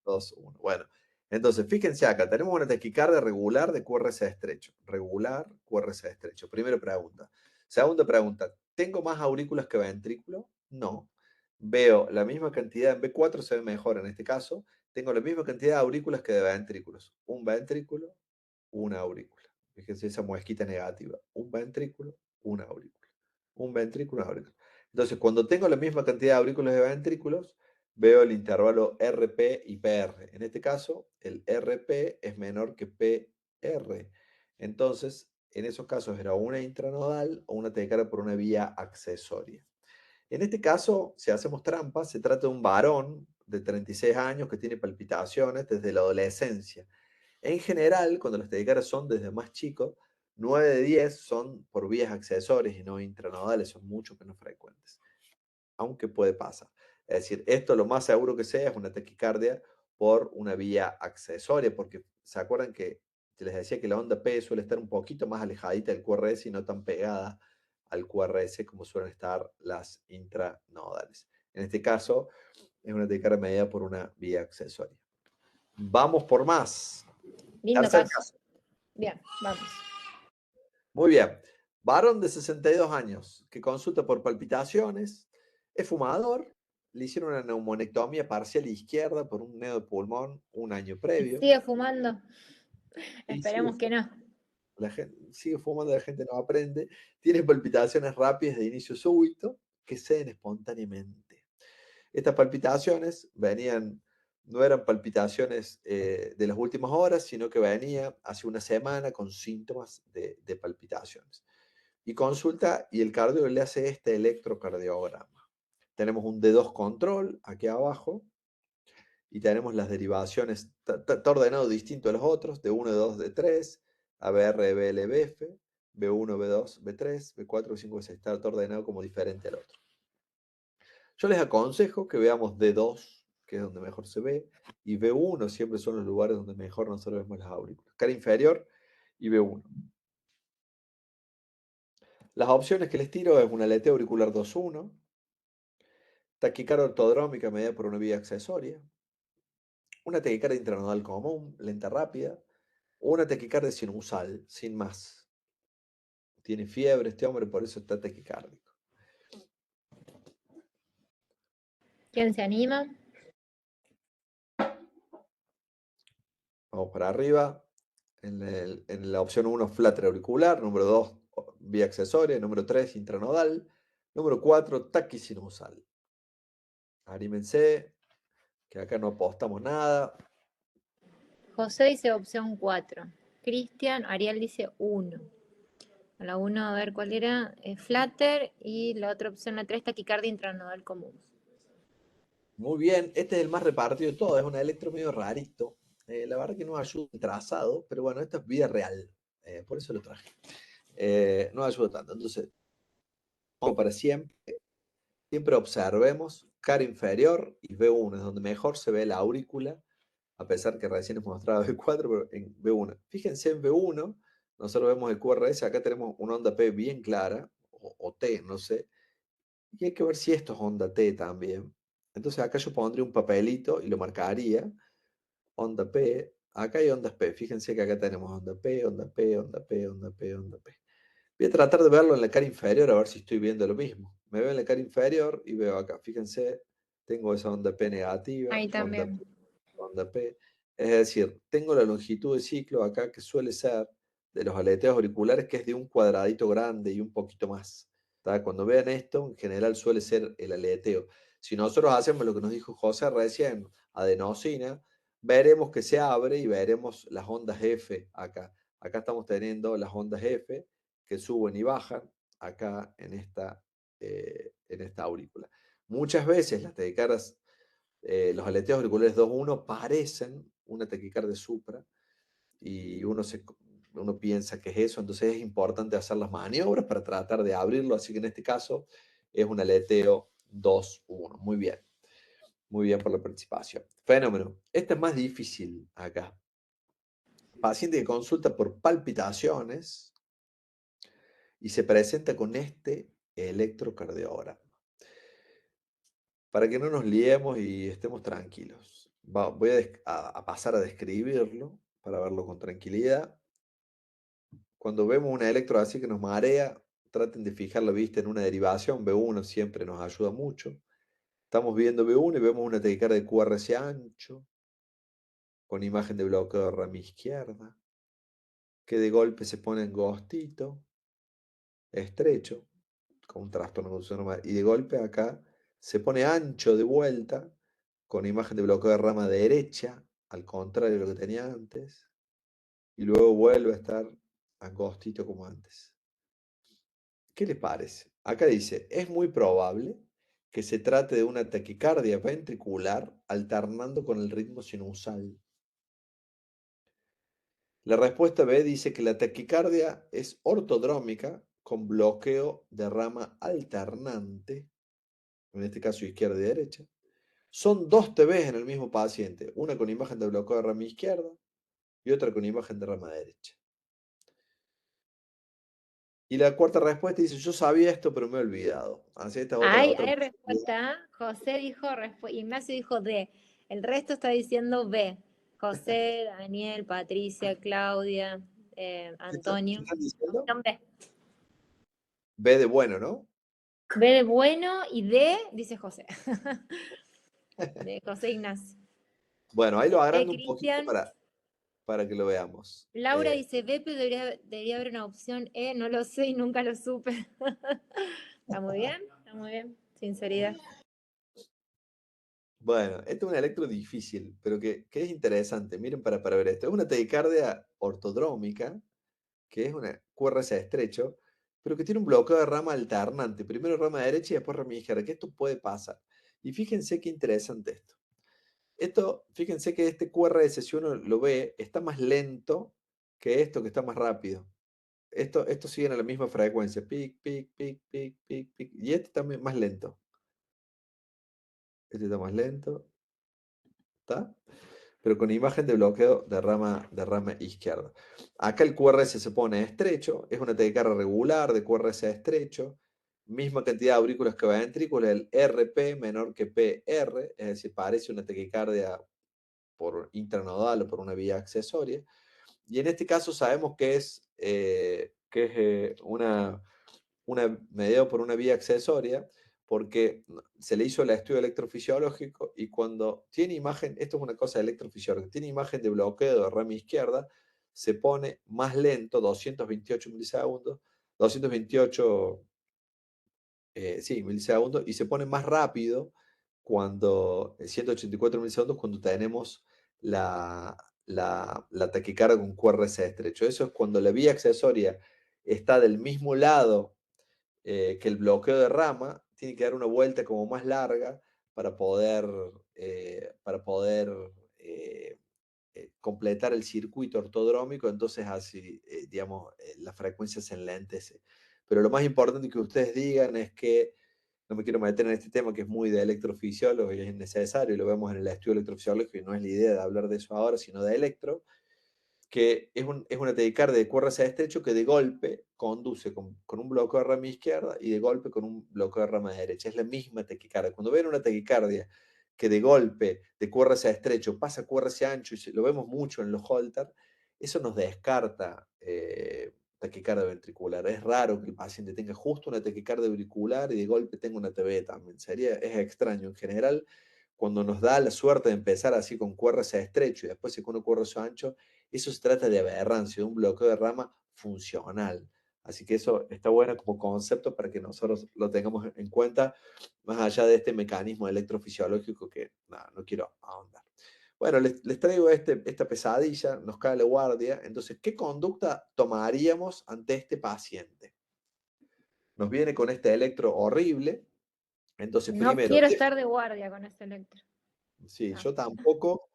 Speaker 4: 2-1. Bueno, entonces fíjense acá, tenemos una taquicardia regular de QRS estrecho. Regular, QRS estrecho. Primera pregunta. Segunda pregunta, ¿tengo más aurículas que ventrículo? No. Veo la misma cantidad, en B4 se ve mejor en este caso, tengo la misma cantidad de aurículas que de ventrículos. Un ventrículo, una aurícula. Fíjense esa muesquita negativa. Un ventrículo, una aurícula. Un ventrículo, una aurícula. Entonces, cuando tengo la misma cantidad de aurículas de ventrículos, veo el intervalo RP y PR. En este caso, el RP es menor que PR. Entonces, en esos casos era una intranodal o una taquicardia por una vía accesoria. En este caso, si hacemos trampa, se trata de un varón de 36 años que tiene palpitaciones desde la adolescencia. En general, cuando las taquicardias son desde más chicos, 9 de 10 son por vías accesorias y no intranodales, son mucho menos frecuentes, aunque puede pasar. Es decir, esto lo más seguro que sea es una taquicardia por una vía accesoria, porque se acuerdan que les decía que la onda P suele estar un poquito más alejadita del QRS y no tan pegada al QRS como suelen estar las intranodales. En este caso, es una taquicardia medida por una vía accesoria. Vamos por más.
Speaker 2: Lindo
Speaker 4: Tercer
Speaker 2: caso.
Speaker 4: caso.
Speaker 2: Bien, vamos.
Speaker 4: Muy bien. Varón de 62 años que consulta por palpitaciones, es fumador, le hicieron una neumonectomía parcial izquierda por un neo de pulmón un año previo.
Speaker 2: ¿Sigue fumando?
Speaker 4: Y
Speaker 2: Esperemos que no.
Speaker 4: la gente sigue fumando, la gente no aprende. Tiene palpitaciones rápidas de inicio súbito que ceden espontáneamente. Estas palpitaciones no eran palpitaciones de las últimas horas, sino que venía hace una semana con síntomas de palpitaciones. Y consulta y el cardiólogo le hace este electrocardiograma. Tenemos un D2 control aquí abajo y tenemos las derivaciones, está ordenado distinto a los otros, D1, D2, D3, ABR, BL, BF, B1, B2, B3, B4, B5, B6, está ordenado como diferente al otro. Yo les aconsejo que veamos D2, que es donde mejor se ve, y B1 siempre son los lugares donde mejor nosotros vemos las aurículas. Cara inferior y B1. Las opciones que les tiro es una aleteo auricular 2.1, taquicardia ortodrómica medida por una vía accesoria, una taquicardia intranodal común, lenta rápida, o una taquicardia sinusal, sin más. Tiene fiebre este hombre, por eso está taquicárdico.
Speaker 2: ¿Quién se anima?
Speaker 4: Vamos para arriba. En la opción 1, flatter auricular. Número 2, vía accesoria. Número 3, intranodal. Número 4, taquisinusal. Anímense, que acá no apostamos nada.
Speaker 2: José dice opción 4. Cristian, Ariel dice 1. La 1, a ver cuál era, flatter, y la otra opción, la 3, taquicardia intranodal común.
Speaker 4: Muy bien, este es el más repartido de todo, es un electro medio rarito. La verdad que no ayuda en trazado, pero bueno, esto es vida real, por eso lo traje. No ayuda tanto, entonces, como para siempre observemos cara inferior y B1, es donde mejor se ve la aurícula, a pesar que recién hemos mostrado B4, pero en B1. Fíjense en B1, nosotros vemos el QRS, acá tenemos una onda P bien clara, o T, no sé, y hay que ver si esto es onda T también. Entonces acá yo pondría un papelito y lo marcaría, onda P, acá hay ondas P, fíjense que acá tenemos onda P, onda P, onda P, onda P, onda P. Voy a tratar de verlo en la cara inferior a ver si estoy viendo lo mismo. Me veo en la cara inferior y veo acá, fíjense, tengo esa onda P negativa,
Speaker 2: Ahí también.
Speaker 4: onda P. Es decir, tengo la longitud de ciclo acá que suele ser de los aleteos auriculares, que es de un cuadradito grande y un poquito más. ¿Tá? Cuando vean esto, en general suele ser el aleteo. Si nosotros hacemos lo que nos dijo José recién, adenosina, veremos que se abre y veremos las ondas F acá. Acá estamos teniendo las ondas F que suben y bajan acá en esta aurícula. Muchas veces las taquicardias, los aleteos auriculares 2.1 parecen una taquicardia supra y uno piensa que es eso, entonces es importante hacer las maniobras para tratar de abrirlo, así que en este caso es un aleteo 2.1. Muy bien por la participación. Fenómeno. Este es más difícil acá. Paciente que consulta por palpitaciones y se presenta con este electrocardiograma. Para que no nos liemos y estemos tranquilos. Voy a pasar a describirlo para verlo con tranquilidad. Cuando vemos una electro así que nos marea, traten de fijar la vista en una derivación. B1 siempre nos ayuda mucho. Estamos viendo B1 y vemos una taquicardia de QRS ancho, con imagen de bloqueo de rama izquierda, que de golpe se pone angostito, estrecho, con un trastorno normal, y de golpe acá se pone ancho de vuelta, con imagen de bloqueo de rama derecha, al contrario de lo que tenía antes, y luego vuelve a estar angostito como antes. ¿Qué les parece? Acá dice, es muy probable que se trate de una taquicardia ventricular alternando con el ritmo sinusal. La respuesta B dice que la taquicardia es ortodrómica con bloqueo de rama alternante, en este caso izquierda y derecha. Son dos TVs en el mismo paciente, una con imagen de bloqueo de rama izquierda y otra con imagen de rama derecha. Y la cuarta respuesta dice, yo sabía esto, pero me he olvidado. Así esta es otra,
Speaker 2: Hay,
Speaker 4: otra
Speaker 2: hay
Speaker 4: posibilidad.
Speaker 2: respuesta. José dijo, Ignacio dijo D. El resto está diciendo B. José, Daniel, Patricia, Claudia,
Speaker 4: ¿Qué
Speaker 2: Antonio.
Speaker 4: están diciendo?
Speaker 2: Son B.
Speaker 4: B de bueno, ¿no?
Speaker 2: B de bueno y D, dice José. De José Ignacio.
Speaker 4: Bueno, ahí lo agrando un poquito
Speaker 2: Cristian,
Speaker 4: para que lo veamos.
Speaker 2: Laura dice B, pero debería haber una opción E, no lo sé y nunca lo supe. Está muy bien, está muy bien. Sinceridad.
Speaker 4: Bueno, este es un electro difícil, pero que es interesante. Miren para ver esto. Es una taquicardia ortodrómica, que es una QRS estrecho, pero que tiene un bloqueo de rama alternante. Primero rama derecha y después rama izquierda, que esto puede pasar. Y fíjense qué interesante esto. Esto, fíjense que este QRS, si uno lo ve, está más lento que esto que está más rápido. Esto siguen a la misma frecuencia. Pic, pic, pic, pic, pic, pic. Y este también más lento. Este está más lento. ¿Está? Pero con imagen de bloqueo de rama izquierda. Acá el QRS se pone estrecho, es una taquicardia regular de QRS estrecho, misma cantidad de aurículas que ventrículos, el RP menor que PR, es decir, parece una taquicardia por intranodal o por una vía accesoria. Y en este caso sabemos que es una medida por una vía accesoria, porque se le hizo el estudio electrofisiológico y cuando tiene imagen, esto es una cosa electrofisiológica, tiene imagen de bloqueo de rama izquierda, se pone más lento, 228 milisegundos, 228 sí, milisegundos, y se pone más rápido cuando, 184 milisegundos, cuando tenemos la taquicardia con QRS estrecho. Eso es cuando la vía accesoria está del mismo lado que el bloqueo de rama, tiene que dar una vuelta como más larga para poder eh, completar el circuito ortodrómico, entonces así, digamos, la frecuencia se enlentece. Pero lo más importante que ustedes digan es que, no me quiero meter en este tema que es muy de electrofisiólogo y es necesario, y lo vemos en el estudio electrofisiológico, y no es la idea de hablar de eso ahora, sino de electro, que es una taquicardia de QRS estrecho que de golpe conduce con un bloqueo de rama izquierda y de golpe con un bloqueo de rama derecha. Es la misma taquicardia. Cuando ven una taquicardia que de golpe de QRS estrecho pasa a QRS ancho, y lo vemos mucho en los Holter, eso nos descarta taquicardia ventricular. Es raro que el paciente tenga justo una taquicardia auricular y de golpe tenga una TB también. Es extraño. En general, cuando nos da la suerte de empezar así con QRS estrecho y después con un QRS ancho, eso se trata de aberrancia, de un bloqueo de rama funcional. Así que eso está bueno como concepto para que nosotros lo tengamos en cuenta, más allá de este mecanismo electrofisiológico que no quiero ahondar. Bueno, les traigo esta pesadilla, nos cae la guardia. Entonces, ¿qué conducta tomaríamos ante este paciente? Nos viene con este electro horrible. Entonces,
Speaker 2: No
Speaker 4: primero,
Speaker 2: quiero estar de guardia con este electro.
Speaker 4: sí,
Speaker 2: No.
Speaker 4: yo tampoco.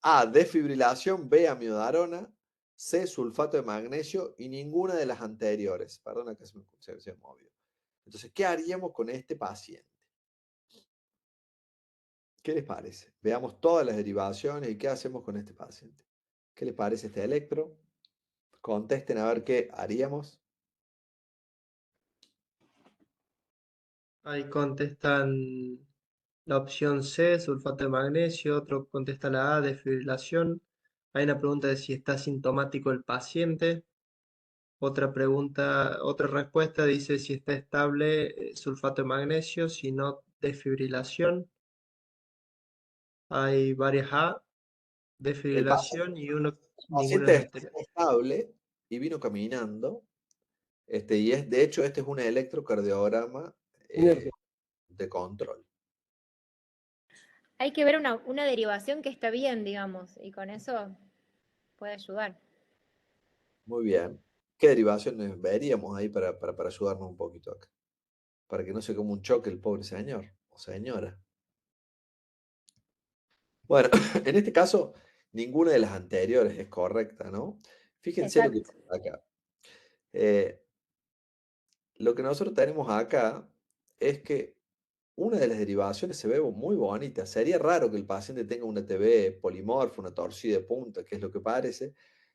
Speaker 4: A, desfibrilación, B, amiodarona, C, sulfato de magnesio y ninguna de las anteriores. Perdona que se movió. Entonces, ¿qué haríamos con este paciente? ¿Qué les parece? Veamos todas las derivaciones y qué hacemos con este paciente. ¿Qué les parece este electro? Contesten a ver qué haríamos.
Speaker 3: Ahí contestan la opción C, sulfato de magnesio, otro contesta la A, desfibrilación. Hay una pregunta de si está sintomático el paciente. Otra pregunta, otra respuesta dice si está estable, sulfato de magnesio, si no, desfibrilación. Hay varias A,
Speaker 4: El
Speaker 3: desfibrilación y uno, ninguna de
Speaker 4: paciente
Speaker 3: las
Speaker 4: está
Speaker 3: anteriores.
Speaker 4: estable y vino caminando. Y de hecho, este es un electrocardiograma de control.
Speaker 2: Hay que ver una derivación que está bien, digamos, y con eso puede ayudar.
Speaker 4: Muy bien. ¿Qué derivaciones veríamos ahí para ayudarnos un poquito acá? Para que no se coma un choque el pobre señor o señora. Bueno, en este caso, Ninguna de las anteriores es correcta, ¿no? Fíjense lo que
Speaker 2: Exacto.
Speaker 4: pasa acá. Eh, lo que nosotros tenemos acá es que una de las derivaciones se ve muy bonita. Sería raro que el paciente tenga una TV polimorfa, una torcida de punta, que es lo que parece,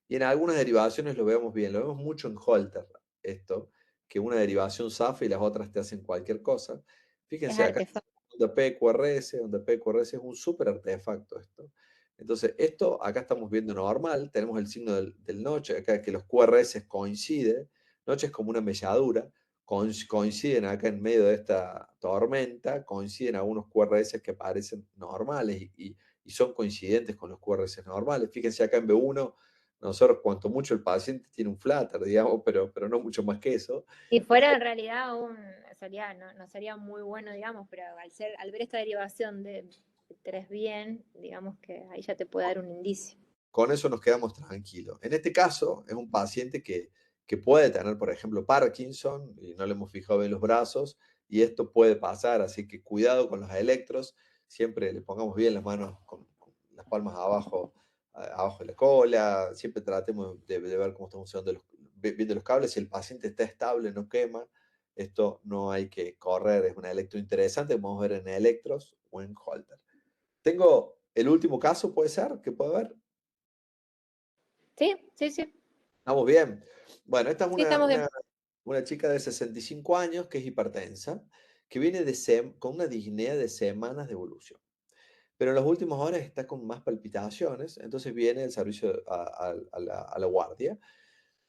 Speaker 4: y en algunas derivaciones lo vemos bien. Lo vemos mucho en Holter, esto, que una derivación zafa y las otras te hacen cualquier cosa.
Speaker 2: Es
Speaker 4: Fíjense acá,
Speaker 2: artefacto.
Speaker 4: onda PQRS, onda PQRS es un súper artefacto esto. Entonces, esto acá estamos viendo normal, tenemos el signo del noche, acá que los QRS coinciden, noche es como una melladura, coinciden acá en medio de esta tormenta, coinciden algunos QRS que parecen normales y son coincidentes con los QRS normales. Fíjense acá en B1, nosotros cuanto mucho el paciente tiene un flutter, digamos, pero no mucho más que eso.
Speaker 2: Si fuera en realidad no sería muy bueno, digamos, pero al ver esta derivación de 3 bien, digamos que ahí ya te puede dar un indicio.
Speaker 4: Con eso nos quedamos tranquilos. En este caso, es un paciente que puede tener, por ejemplo, Parkinson, y no le hemos fijado bien los brazos, y esto puede pasar, así que cuidado con los electros, siempre le pongamos bien las manos con las palmas abajo, abajo de la cola, siempre tratemos de ver cómo están funcionando viendo los cables, si el paciente está estable, no quema, esto no hay que correr, es un electro interesante, vamos a ver en electros o en Holter. Tengo el último caso, puede ser, que puede ver.
Speaker 2: Sí, sí, sí.
Speaker 4: ¿Estamos bien? Bueno, esta es
Speaker 2: Sí, estamos bien.
Speaker 4: una chica de 65 años que es hipertensa, que viene con una disnea de semanas de evolución. Pero en las últimas horas está con más palpitaciones, entonces viene el servicio a la guardia.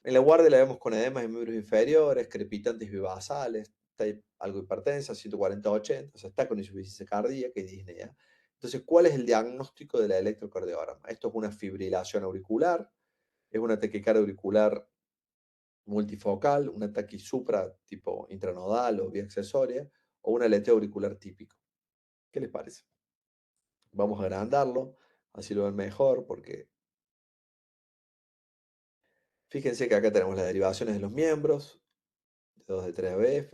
Speaker 4: En la guardia la vemos con edemas en miembros inferiores, crepitantes bivasales, está algo hipertensa, 140-80, o sea, está con insuficiencia cardíaca y disnea. Entonces, ¿cuál es el diagnóstico de la electrocardiograma? Esto es una fibrilación auricular, es una taquicardia auricular multifocal, un ataque supra tipo intranodal o vía accesoria, o un aleteo auricular típico. ¿Qué les parece? Vamos a agrandarlo, así lo ven mejor, porque fíjense que acá tenemos las derivaciones de los miembros, de 2 de 3 BF,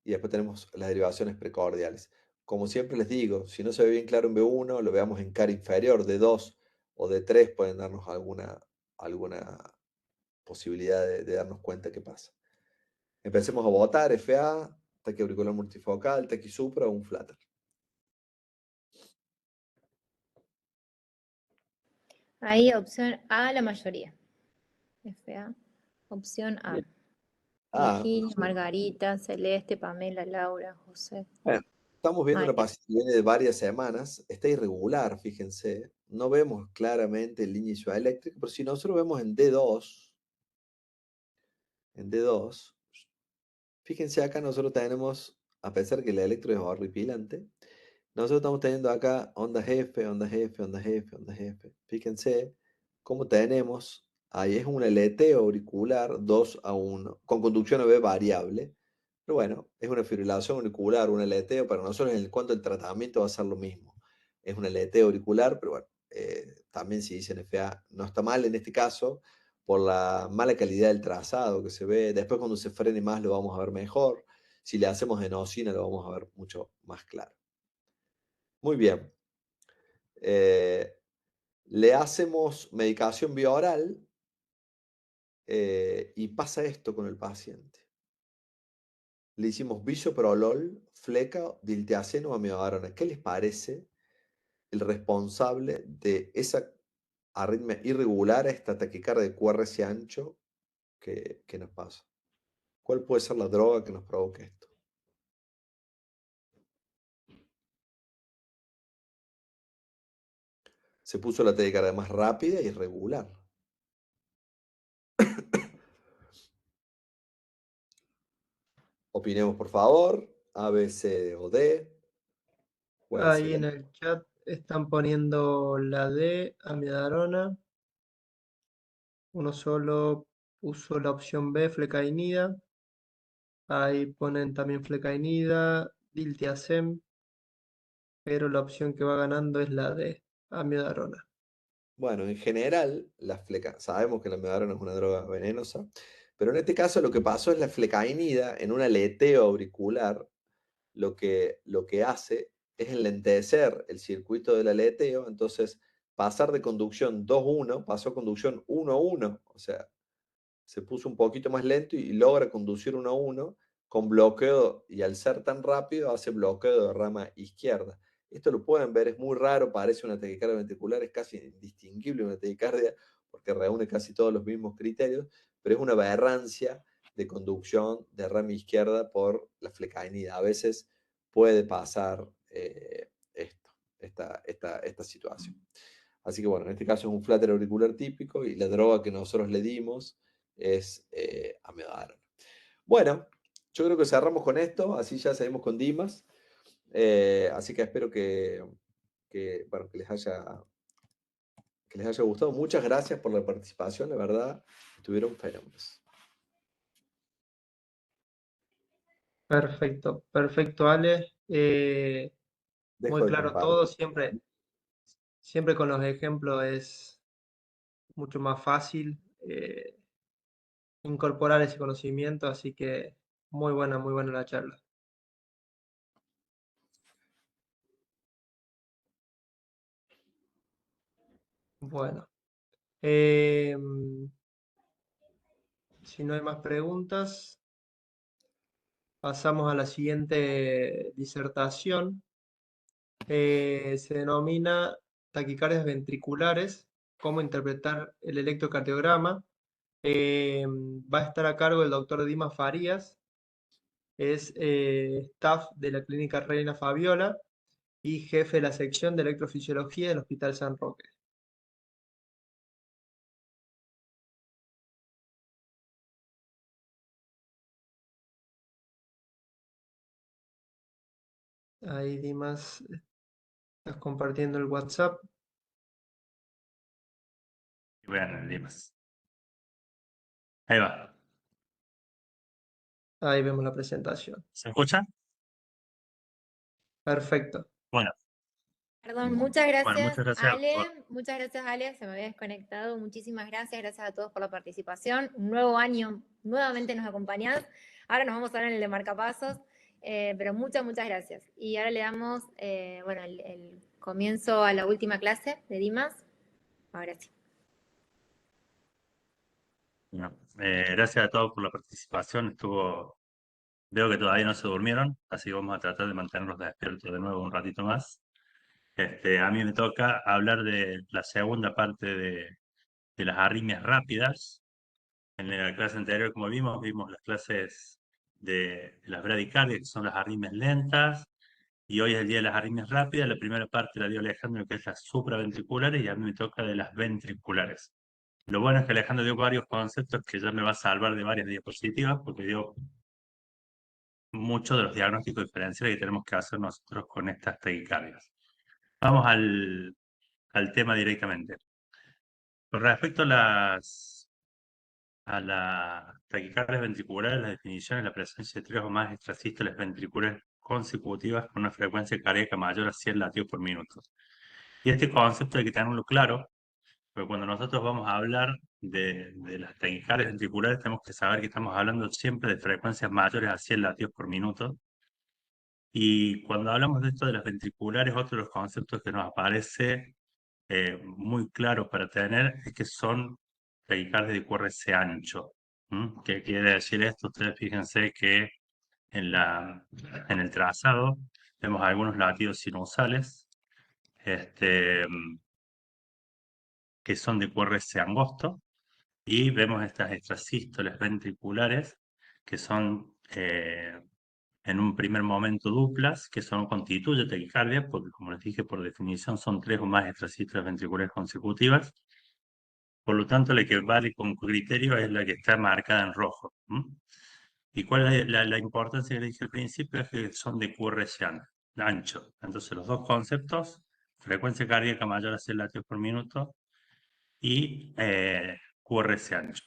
Speaker 4: y después tenemos las derivaciones precordiales. Como siempre les digo, si no se ve bien claro en B1, lo veamos en cara inferior, de 2 o de 3 pueden darnos alguna posibilidad de darnos cuenta qué pasa. Empecemos a votar, FA, ataque auricular multifocal, taquisupra o un flutter.
Speaker 2: Ahí opción A, la mayoría. FA. Opción A.
Speaker 4: Bien. Ah,
Speaker 2: Virginia, Margarita, Celeste, Pamela, Laura, José,
Speaker 4: bueno, estamos viendo una
Speaker 2: María.
Speaker 4: paciente que viene de varias semanas, está irregular, fíjense, no vemos claramente el índice eléctrico, pero si nosotros vemos en D2, fíjense acá nosotros tenemos, a pesar que el electro es horripilante, nosotros estamos teniendo acá ondas F, ondas F, ondas F, ondas F. Fíjense cómo tenemos, ahí es un aleteo auricular 2-1, con conducción OB variable. Pero bueno, es una fibrilación auricular, un aleteo, para nosotros en cuanto al tratamiento va a ser lo mismo. Es un aleteo auricular, pero bueno, también si dicen FA no está mal en este caso, por la mala calidad del trazado que se ve. Después cuando se frene más lo vamos a ver mejor. Si le hacemos enosina lo vamos a ver mucho más claro. Muy bien. Eh, le hacemos medicación bioral y pasa esto con el paciente. Le hicimos bisoprolol, fleca, diltiazem o amiodarona. ¿Qué les parece el responsable de esa arritmia irregular, esta taquicardia de QRS ancho que nos pasa? ¿Cuál puede ser la droga que nos provoque esto? Se puso la taquicardia más rápida y irregular. Opinemos, por favor. A, B, C o D. ¿Cuál
Speaker 3: Ahí en
Speaker 4: sería?
Speaker 3: el chat están poniendo la D, amiodarona. Uno solo puso la opción B, flecainida. Ahí ponen también flecainida, diltiazem, pero la opción que va ganando es la D, amiodarona.
Speaker 4: Bueno, en general, sabemos que la amiodarona es una droga venenosa, pero en este caso lo que pasó es la flecainida en un aleteo auricular, lo que hace es enlentecer el circuito del aleteo, entonces pasar de conducción 2-1, pasó a conducción 1-1, o sea, se puso un poquito más lento y logra conducir 1-1 con bloqueo, y al ser tan rápido hace bloqueo de rama izquierda. Esto lo pueden ver, es muy raro, parece una taquicardia ventricular, es casi indistinguible una taquicardia porque reúne casi todos los mismos criterios, pero es una aberrancia de conducción de rama izquierda por la flecainida. A veces puede pasar esta situación. Así que bueno, en este caso es un flutter auricular típico y la droga que nosotros le dimos es amiodarona. Bueno, yo creo que cerramos con esto, así ya seguimos con Dimas. Así que espero bueno, que les haya gustado. Muchas gracias por la participación, la verdad, estuvieron fenómenos.
Speaker 3: Perfecto, perfecto, Ale.
Speaker 4: Dejo
Speaker 3: Muy
Speaker 4: de
Speaker 3: claro
Speaker 4: compartir.
Speaker 3: todo, siempre con los ejemplos es mucho más fácil incorporar ese conocimiento, así que muy buena la charla. Bueno, si no hay más preguntas, pasamos a la siguiente disertación. Se denomina taquicardias ventriculares, cómo interpretar el electrocardiograma. Va a estar a cargo del doctor Dimas Farías, es staff de la Clínica Reina Fabiola y jefe de la sección de electrofisiología del Hospital San Roque. Ahí, Dimas, estás compartiendo el WhatsApp.
Speaker 1: Bueno, Dimas. Ahí va.
Speaker 3: Ahí vemos la presentación.
Speaker 1: ¿Se escucha?
Speaker 3: Perfecto.
Speaker 1: Bueno,
Speaker 2: Perdón, muchas
Speaker 1: bueno,
Speaker 2: gracias,
Speaker 1: muchas gracias
Speaker 2: Ale. Muchas gracias, Ale. Se me había desconectado. Muchísimas gracias. Gracias a todos por la participación. Un nuevo año, nuevamente nos acompañás. Ahora nos vamos a ver en el de marcapasos, pero muchas gracias. Y ahora le damos, bueno, el comienzo a la última clase de Dimas. Ahora sí.
Speaker 1: bueno, gracias a todos por la participación. Veo que todavía no se durmieron, así que vamos a tratar de mantenerlos despiertos de nuevo un ratito más. A mí me toca hablar de la segunda parte de las arritmias rápidas. En la clase anterior, como vimos las clases de las bradicardias, que son las arritmias lentas, y hoy es el día de las arritmias rápidas. La primera parte la dio Alejandro, que es las supraventriculares, y a mí me toca de las ventriculares. Lo bueno es que Alejandro dio varios conceptos que ya me va a salvar de varias diapositivas, porque dio muchos de los diagnósticos diferenciales que tenemos que hacer nosotros con estas taquicardias. Vamos al tema directamente. Con respecto a las taquicardias ventriculares, la definición es la presencia de 3 o más extrasístoles ventriculares consecutivas con una frecuencia cardíaca mayor a 100 latidos por minuto. Y este concepto hay que tenerlo claro, porque cuando nosotros vamos a hablar de las taquicardias ventriculares, tenemos que saber que estamos hablando siempre de frecuencias mayores a 100 latidos por minuto. Y cuando hablamos de esto de las ventriculares, otro de los conceptos que nos aparece muy claro para tener es que son taquicardias de QRS ancho. ¿Qué quiere decir esto? Ustedes fíjense que en el trazado vemos algunos latidos sinusales que son de QRS angosto, y vemos estas extrasístoles ventriculares que son en un primer momento duplas, que son constituye taquicardia, porque como les dije, por definición son 3 o más extrasístoles ventriculares consecutivas. Por lo tanto, la que vale con criterio es la que está marcada en rojo. ¿Y cuál es la importancia que le dije al principio? Es que son de QRS ancho. Entonces, los dos conceptos, frecuencia cardíaca mayor a 100 latidos por minuto y QRS ancho.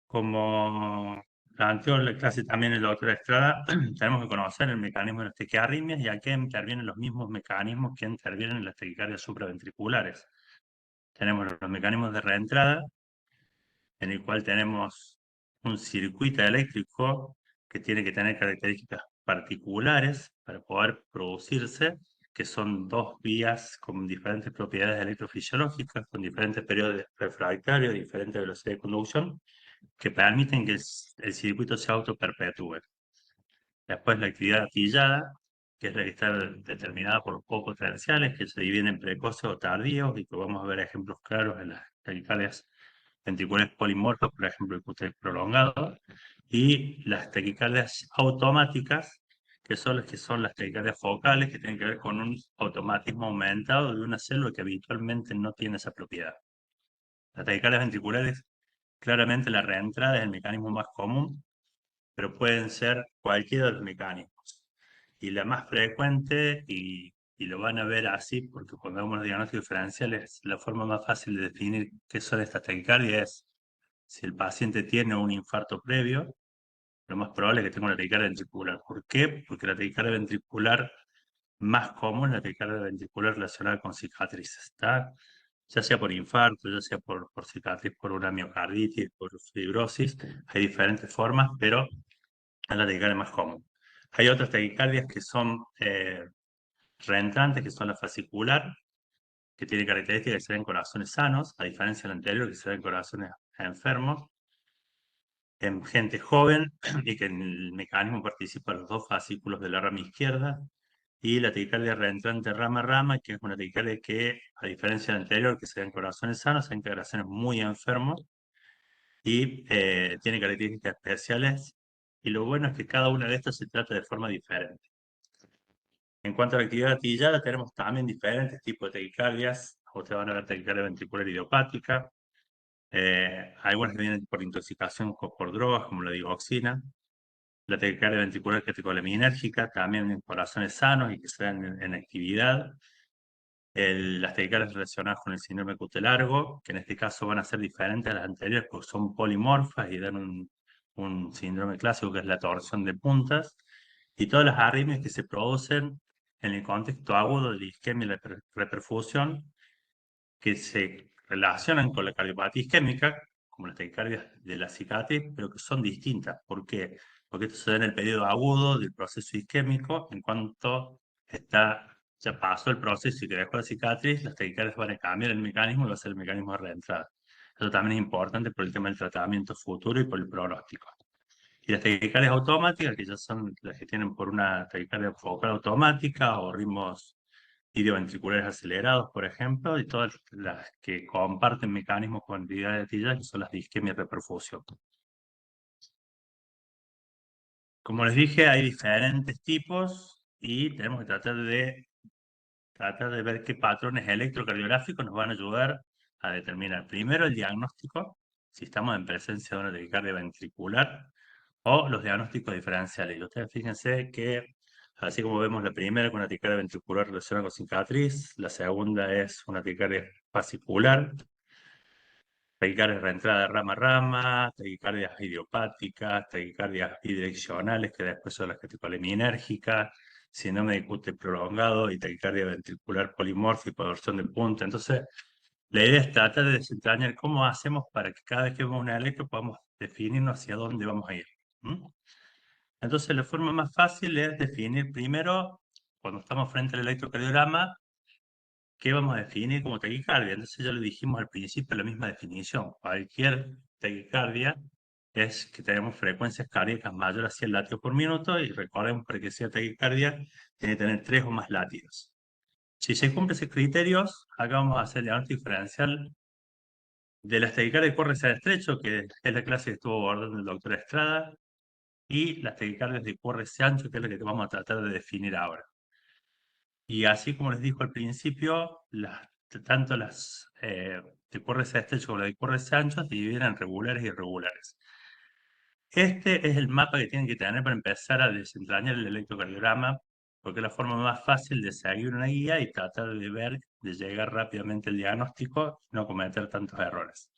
Speaker 1: Como planteó en la clase también el doctor Estrada, tenemos que conocer el mecanismo de las taquiarritmias y aquí intervienen los mismos mecanismos que intervienen en las taquicardias supraventriculares. Tenemos los mecanismos de reentrada, en el cual tenemos un circuito eléctrico que tiene que tener características particulares para poder producirse, que son dos vías con diferentes propiedades electrofisiológicas, con diferentes periodos refractarios, diferentes velocidades de conducción, que permiten que el circuito se autoperpetúe. Después la actividad atillada, que es la que está determinada por los pocos potenciales, que se dividen en precoces o tardíos, y que vamos a ver ejemplos claros en las taquicardias ventriculares polimorfas, por ejemplo, el QT prolongado, y las taquicardias automáticas, que son las taquicardias focales, que tienen que ver con un automatismo aumentado de una célula que habitualmente no tiene esa propiedad. Las taquicardias ventriculares, claramente la reentrada es el mecanismo más común, pero pueden ser cualquiera de los mecanismos. Y la más frecuente, y lo van a ver así, porque cuando vemos los diagnósticos diferenciales, la forma más fácil de definir qué son estas taquicardias es si el paciente tiene un infarto previo, lo más probable es que tenga una taquicardia ventricular. ¿Por qué? Porque la taquicardia ventricular más común es la taquicardia ventricular relacionada con cicatrices, ¿está? Ya sea por infarto, ya sea por cicatriz, por una miocarditis, por fibrosis, hay diferentes formas, pero es la taquicardia más común. Hay otras taquicardias que son reentrantes, que son la fascicular, que tiene características que se ven en corazones sanos, a diferencia del anterior, que se ven en corazones enfermos, en gente joven, y que en el mecanismo participan los dos fascículos de la rama izquierda, y la taquicardia reentrante rama-rama, que es una taquicardia que, a diferencia del anterior, que se ven en corazones sanos, se ven en corazones muy enfermos, y tiene características especiales, y lo bueno es que cada una de estas se trata de forma diferente. En cuanto a la actividad gatillada, tenemos también diferentes tipos de taquicardias. Ustedes van a ver taquicardia ventricular idiopática. Algunas que vienen por intoxicación por drogas, como la digoxina. La taquicardia ventricular catecolaminérgica, también en corazones sanos y que se dan en actividad. Las taquicardias relacionadas con el síndrome QT largo, que en este caso van a ser diferentes a las anteriores porque son polimorfas y dan un síndrome clásico que es la torsión de puntas. Y todas las arritmias que se producen en el contexto agudo de la isquemia y la reperfusión, que se relacionan con la cardiopatía isquémica, como las taquicardias de la cicatriz, pero que son distintas. ¿Por qué? Porque esto se da en el periodo agudo del proceso isquémico. En cuanto ya pasó el proceso y que dejó la cicatriz, las taquicardias van a cambiar el mecanismo y va a ser el mecanismo de reentrada. Eso también es importante por el tema del tratamiento futuro y por el pronóstico. Y las taquicardias automáticas, que ya son las que tienen por una taquicardia focal automática o ritmos idioventriculares acelerados, por ejemplo, y todas las que comparten mecanismos con actividad de atilla, que son las de isquemia y reperfusión. Como les dije, hay diferentes tipos y tenemos que tratar de ver qué patrones electrocardiográficos nos van a ayudar a determinar primero el diagnóstico, si estamos en presencia de una taquicardia ventricular, o los diagnósticos diferenciales. Y ustedes fíjense que, así como vemos la primera con una taquicardia ventricular relacionada con cicatriz, la segunda es una taquicardia fascicular, taquicardias de reentrada de rama a rama, taquicardias idiopáticas, taquicardias bidireccionales, que después son las catecolaminérgicas, síndrome de QT prolongado y taquicardia ventricular polimórfica, torsión de punta. Entonces, la idea es tratar de desentrañar cómo hacemos para que cada vez que vemos una electro podamos definirnos hacia dónde vamos a ir. Entonces, la forma más fácil es definir primero, cuando estamos frente al electrocardiograma, qué vamos a definir como taquicardia. Entonces, ya lo dijimos al principio, la misma definición. Cualquier taquicardia es que tenemos frecuencias cardíacas mayores a 100 latidos por minuto, y recordemos, para que sea taquicardia, tiene que tener 3 o más latidos. Si se cumplen esos criterios, acá vamos a hacer el diagnóstico diferencial de las taquicardias de QRS estrecho, que es la clase que estuvo abordando el doctor Estrada, y las taquicardias de QRS ancho, que es la que vamos a tratar de definir ahora. Y así como les dijo al principio, tanto las de QRS estrecho como las de QRS ancho se dividen en regulares y irregulares. Este es el mapa que tienen que tener para empezar a desentrañar el electrocardiograma, porque es la forma más fácil de seguir una guía y tratar de ver, de llegar rápidamente al diagnóstico y no cometer tantos errores.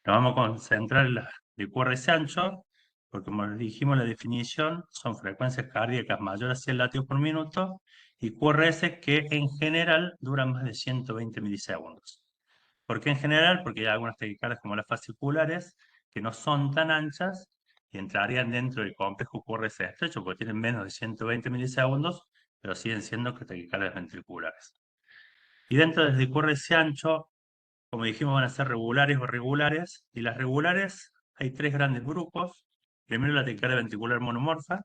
Speaker 1: Nos vamos a concentrar en las de QRS ancho, porque como les dijimos, la definición son frecuencias cardíacas mayores a 100 latidos por minuto y QRS que en general duran más de 120 milisegundos. ¿Por qué en general? Porque hay algunas taquicardias como las fasciculares que no son tan anchas y entrarían dentro del complejo QRS estrecho porque tienen menos de 120 milisegundos, pero siguen siendo taquicardias ventriculares. Y dentro del QRS ancho, como dijimos, van a ser regulares o irregulares, y las regulares hay tres grandes grupos. Primero la taquicardia ventricular monomorfa,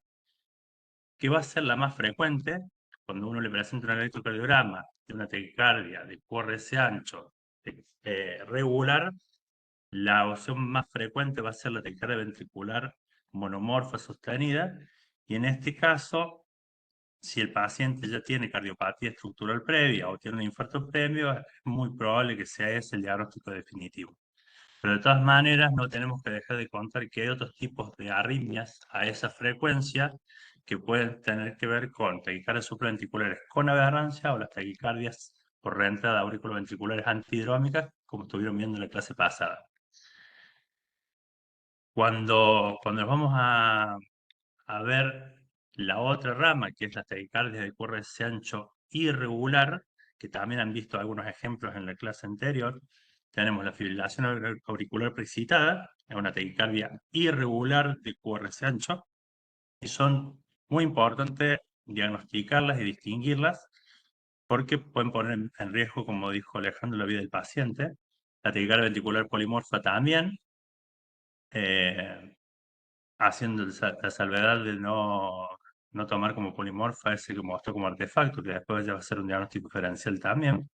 Speaker 1: que va a ser la más frecuente. Cuando uno le presenta un electrocardiograma de una taquicardia de QRS ancho regular, la opción más frecuente va a ser la taquicardia ventricular monomorfa sostenida, y en este caso, si el paciente ya tiene cardiopatía estructural previa o tiene un infarto previo, es muy probable que sea ese el diagnóstico definitivo. Pero de todas maneras, no tenemos que dejar de contar que hay otros tipos de arritmias a esa frecuencia que pueden tener que ver con taquicardias supraventriculares con aberrancia o las taquicardias por reentrada auriculoventriculares antihidrómicas, como estuvieron viendo en la clase pasada. Cuando nos vamos a ver la otra rama, que es la taquicardia de QRS ancho irregular, que también han visto algunos ejemplos en la clase anterior, tenemos la fibrilación auricular preexcitada, es una taquicardia irregular de QRS ancho, y son muy importantes diagnosticarlas y distinguirlas, porque pueden poner en riesgo, como dijo Alejandro, la vida del paciente. La taquicardia ventricular polimorfa también, haciendo la salvedad de no tomar como polimorfa ese que mostró como artefacto, que después ya va a ser un diagnóstico diferencial también.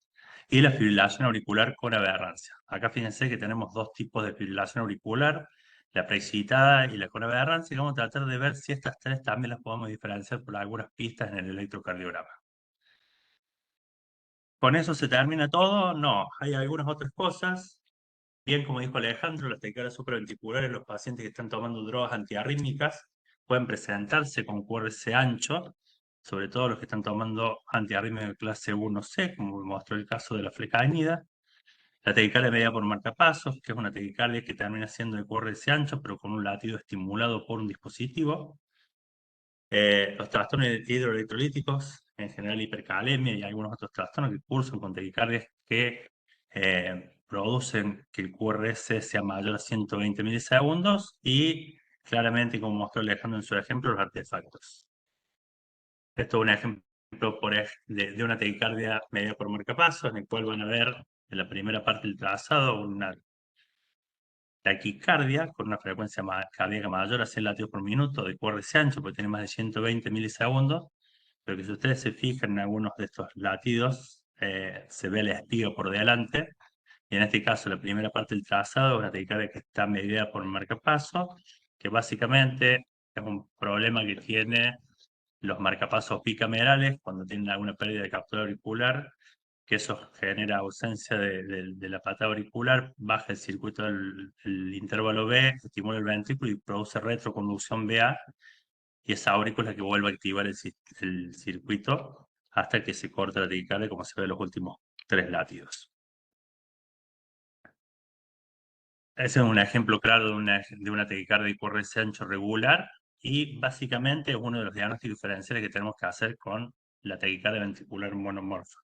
Speaker 1: Y la fibrilación auricular con aberrancia. Acá fíjense que tenemos dos tipos de fibrilación auricular, la preexcitada y la con aberrancia, y vamos a tratar de ver si estas tres también las podemos diferenciar por algunas pistas en el electrocardiograma. ¿Con eso se termina todo? No, hay algunas otras cosas. Bien, como dijo Alejandro, las taquicardias supraventriculares, los pacientes que están tomando drogas antiarrítmicas pueden presentarse con QRS ancho, sobre todo los que están tomando antiarrítmicos de clase 1C, como mostró el caso de la flecainida. La taquicardia medida por marcapasos, que es una taquicardia que termina siendo de QRS ancho, pero con un latido estimulado por un dispositivo. Los trastornos hidroelectrolíticos, en general hipercalemia y algunos otros trastornos que cursan con taquicardias que producen que el QRS sea mayor a 120 milisegundos, y claramente, como mostró Alejandro en su ejemplo, los artefactos. Esto es un ejemplo de una taquicardia medida por marcapasos, en el cual van a ver en la primera parte del trazado una taquicardia con una frecuencia cardíaca mayor a 100 latidos por minuto de QRS ancho, porque tiene más de 120 milisegundos, pero que si ustedes se fijan en algunos de estos latidos, se ve la espiga por delante, y en este caso la primera parte del trazado es una taquicardia que está medida por marcapaso, que básicamente es un problema que tiene los marcapasos bicamerales cuando tienen alguna pérdida de captura auricular, que eso genera ausencia de la patada auricular, baja el circuito del intervalo B, estimula el ventrículo y produce retroconducción BA, y esa aurícula es la que vuelve a activar el circuito hasta que se corta la taquicardia, como se ve en los últimos 3 latidos. Ese es un ejemplo claro de una taquicardia de QRS ancho regular, y básicamente es uno de los diagnósticos diferenciales que tenemos que hacer con la taquicardia ventricular monomorfa.